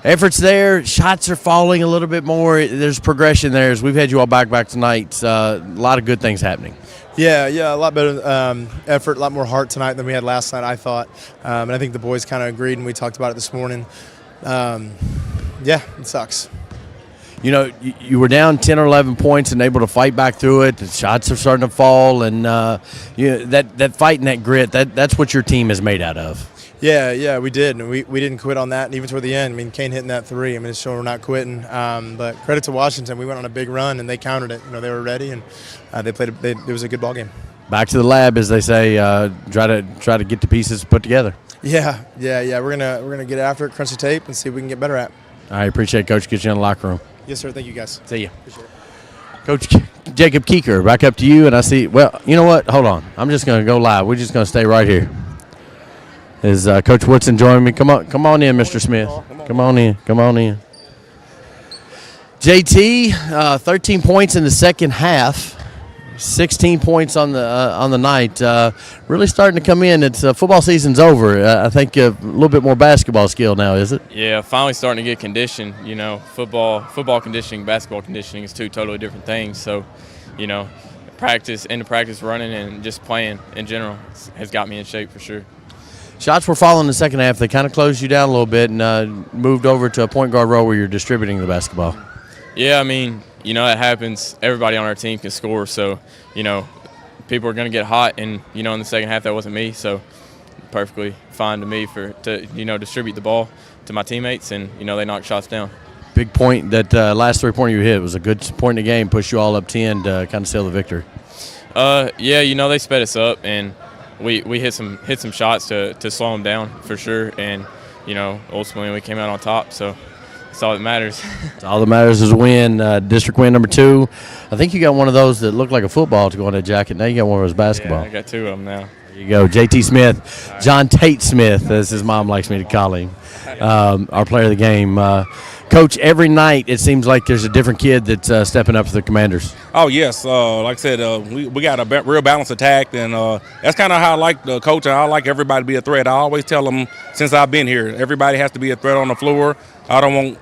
Effort's there. Shots are falling a little bit more. There's progression there. As we've had you all back tonight, a lot of good things happening. Yeah, a lot better effort, a lot more heart tonight than we had last night, I thought. And I think the boys kind of agreed, and we talked about it this morning. Yeah, it sucks. You know, you were down 10 or 11 points and able to fight back through it. The shots are starting to fall, and that fight and that grit, that's what your team is made out of. Yeah, we did, and we didn't quit on that, and even toward the end. I mean, Kane hitting that 3, I mean, it's showing we're not quitting. But credit to Washington, we went on a big run, and they countered it. You know, they were ready, and it was a good ball game. Back to the lab, as they say. Try to get the pieces put together. Yeah. We're gonna get after it, crunch the tape, and see what we can get better at. I appreciate it, Coach. Get you in the locker room. Yes, sir. Thank you, guys. See you. Appreciate it. Coach Jacob Keeker, back up to you, and I see. Well, you know what? Hold on. I'm just going to go live. We're just going to stay right here. Is Coach Woodson joining me? Come on in, Mr. Smith. Come on in. JT, 13 points in the second half, 16 points on the night. Really starting to come in. It's football season's over. I think a little bit more basketball skill now, is it? Yeah, finally starting to get conditioned. You know, football conditioning, basketball conditioning is two totally different things. So, you know, practice running and just playing in general has got me in shape for sure. Shots were falling in the second half. They kind of closed you down a little bit and moved over to a point guard role where you're distributing the basketball. Yeah, I mean, you know, it happens. Everybody on our team can score, so, you know, people are going to get hot, and, you know, in the second half that wasn't me, so perfectly fine to me to distribute the ball to my teammates, and, you know, they knocked shots down. Big point. That last three-pointer you hit was a good point in the game, pushed you all up 10 to kind of seal the victory. Yeah, you know, they sped us up, and we hit some shots to slow them down for sure, and, you know, ultimately we came out on top, so that's all that matters. All that matters is a win. District win number 2. I think you got one of those that looked like a football to go in a jacket. Now you got one of those basketball. Yeah, I got 2 of them now. There you go. JT Smith, John Tate Smith, as his mom likes me to call him, our player of the game. Coach, every night it seems like there's a different kid that's stepping up for the Commanders. Oh, yes. Like I said, we got a real balanced attack, and that's kind of how I like the coach. I like everybody to be a threat. I always tell them since I've been here, everybody has to be a threat on the floor. I don't want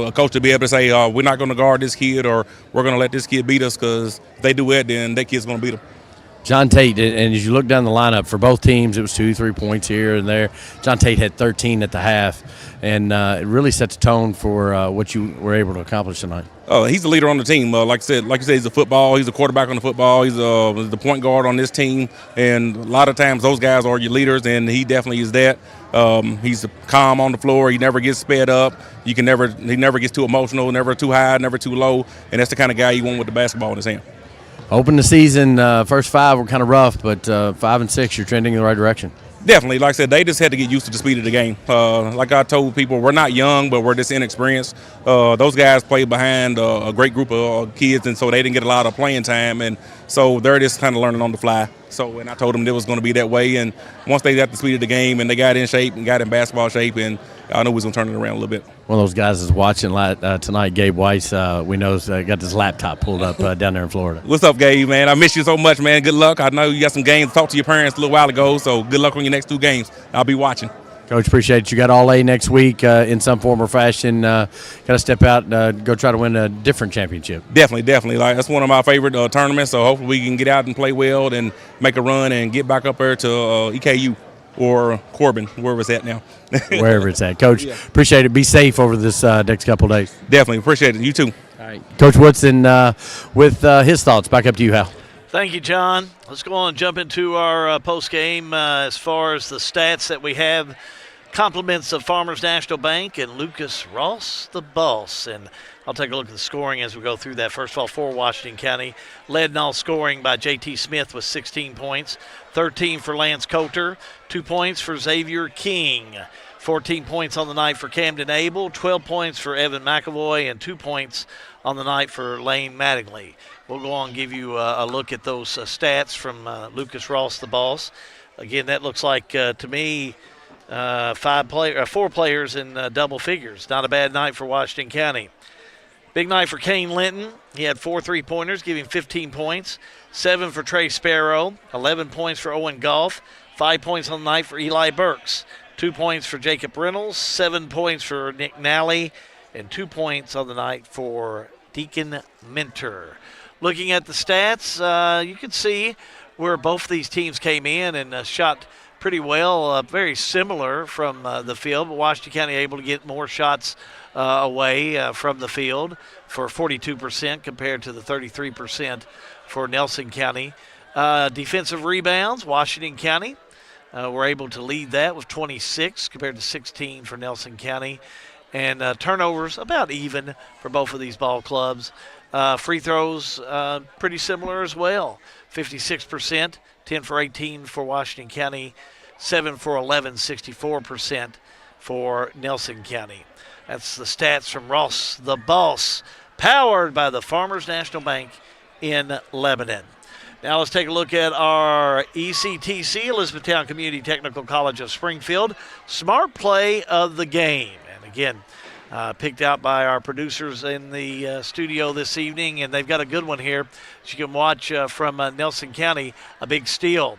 a coach to be able to say, we're not going to guard this kid or we're going to let this kid beat us, because if they do it, then that kid's going to beat them. John Tate, and as you look down the lineup for both teams, it was 2-3 points here and there. John Tate had 13 at the half, and it really sets a tone for what you were able to accomplish tonight. He's the leader on the team. Like you said, he's a quarterback on the football. He's the point guard on this team, and a lot of times those guys are your leaders, and he definitely is that. He's calm on the floor. He never gets sped up. He never gets too emotional, never too high, never too low, and that's the kind of guy you want with the basketball in his hand. Open the season, first 5 were kind of rough, but 5 and 6, you're trending in the right direction. Definitely. Like I said, they just had to get used to the speed of the game. Like I told people, we're not young, but we're just inexperienced. Those guys played behind a great group of kids, and so they didn't get a lot of playing time, and so they're just kind of learning on the fly. So, and I told them it was going to be that way, and once they got the speed of the game and they got in shape and got in basketball shape, and I knew we was going to turn it around a little bit. One of those guys is watching tonight, Gabe Weiss. We know got this laptop pulled up down there in Florida. What's up, Gabe, man? I miss you so much, man. Good luck. I know you got some games. Talked to your parents a little while ago, so good luck on your next 2 games. I'll be watching. Coach, appreciate it. You got all A next week in some form or fashion. Got to step out and go try to win a different championship. Definitely. Like, that's one of my favorite tournaments, so hopefully we can get out and play well and make a run and get back up there to EKU or Corbin, wherever it's at now. Wherever it's at. Coach, appreciate it. Be safe over this next couple of days. Definitely. Appreciate it. You too. All right. Coach Woodson with his thoughts. Back up to you, Hal. Thank you, John. Let's go on and jump into our post-game as far as the stats that we have. Compliments of Farmers National Bank and Lucas Ross, the boss. And I'll take a look at the scoring as we go through that. First of all, for Washington County, led in all scoring by J.T. Smith with 16 points, 13 for Lance Coulter, 2 points for Xavier King, 14 points on the night for Camden Abel, 12 points for Evan McAvoy, and 2 points on the night for Lane Mattingly. We'll go on and give you a look at those stats from Lucas Ross, the boss. Again, that looks like, to me, 4 players in double figures. Not a bad night for Washington County. Big night for Kane Linton. He had 4 3-pointers, giving 15 points. 7 for Trey Sparrow. 11 points for Owen Goff. 5 points on the night for Eli Burks. 2 points for Jacob Reynolds, 7 points for Nick Nally, and 2 points on the night for Deacon Minter. Looking at the stats, you can see where both these teams came in and shot pretty well, very similar from the field, but Washington County able to get more shots away from the field for 42% compared to the 33% for Nelson County. Defensive rebounds, Washington County were able to lead that with 26 compared to 16 for Nelson County. And turnovers about even for both of these ball clubs. Free throws pretty similar as well. 56%, 10 for 18 for Washington County, 7 for 11, 64% for Nelson County. That's the stats from Ross the Boss, powered by the Farmers National Bank in Lebanon. Now let's take a look at our ECTC, Elizabethtown Community Technical College of Springfield, Smart Play of the Game. And again, picked out by our producers in the studio this evening, and they've got a good one here. As you can watch from Nelson County, a big steal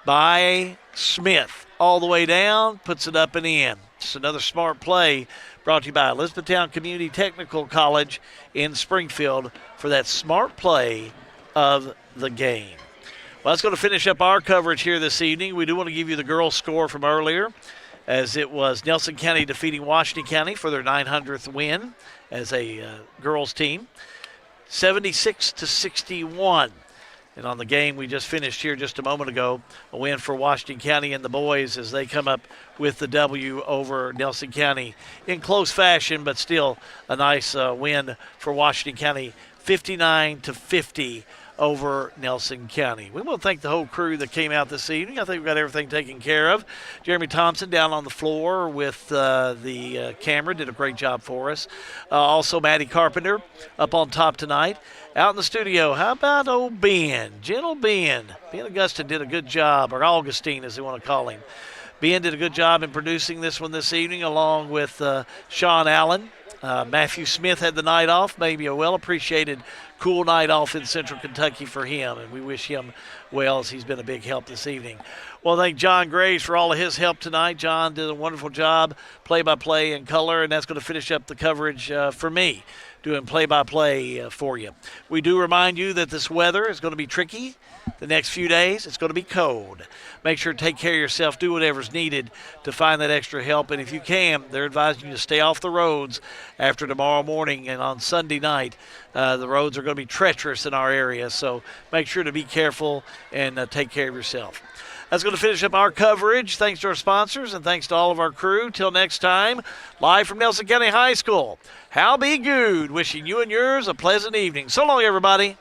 by Smith. All the way down, puts it up and in. Just another smart play brought to you by Elizabethtown Community Technical College in Springfield for that smart play of the game. Well, that's going to finish up our coverage here this evening. We do want to give you the girls' score from earlier, as it was Nelson County defeating Washington County for their 900th win as a girls team, 76-61. And on the game we just finished here just a moment ago, a win for Washington County and the boys as they come up with the W over Nelson County in close fashion, but still a nice win for Washington County, 59-50 over Nelson County. We want to thank the whole crew that came out this evening. I think we've got everything taken care of. Jeremy Thompson down on the floor with the camera did a great job for us. Also Maddie Carpenter up on top tonight. Out in the studio, how about old Ben? Gentle Ben. Ben Augustine did a good job, or Augustine as they want to call him. Ben did a good job in producing this one this evening along with Sean Allen. Matthew Smith had the night off, maybe a well-appreciated cool night off in Central Kentucky for him, and we wish him well as he's been a big help this evening. Well, thank John Graves for all of his help tonight. John did a wonderful job, play-by-play in color, and that's going to finish up the coverage for me, doing play-by-play for you. We do remind you that this weather is going to be tricky. The next few days, it's going to be cold. Make sure to take care of yourself. Do whatever's needed to find that extra help. And if you can, they're advising you to stay off the roads after tomorrow morning and on Sunday night. The roads are going to be treacherous in our area, so make sure to be careful and take care of yourself. That's going to finish up our coverage. Thanks to our sponsors and thanks to all of our crew. Till next time, live from Nelson County High School, Hal B. Good, wishing you and yours a pleasant evening. So long, everybody.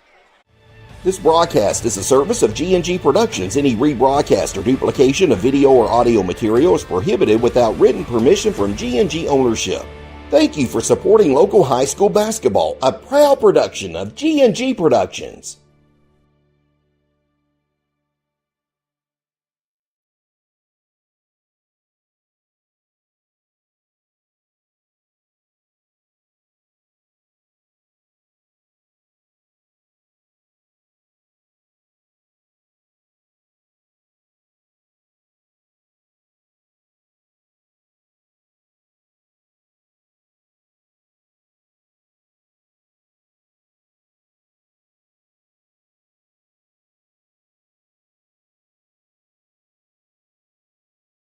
This broadcast is a service of G&G Productions. Any rebroadcast or duplication of video or audio material is prohibited without written permission from G&G ownership. Thank you for supporting local high school basketball, a proud production of G&G Productions.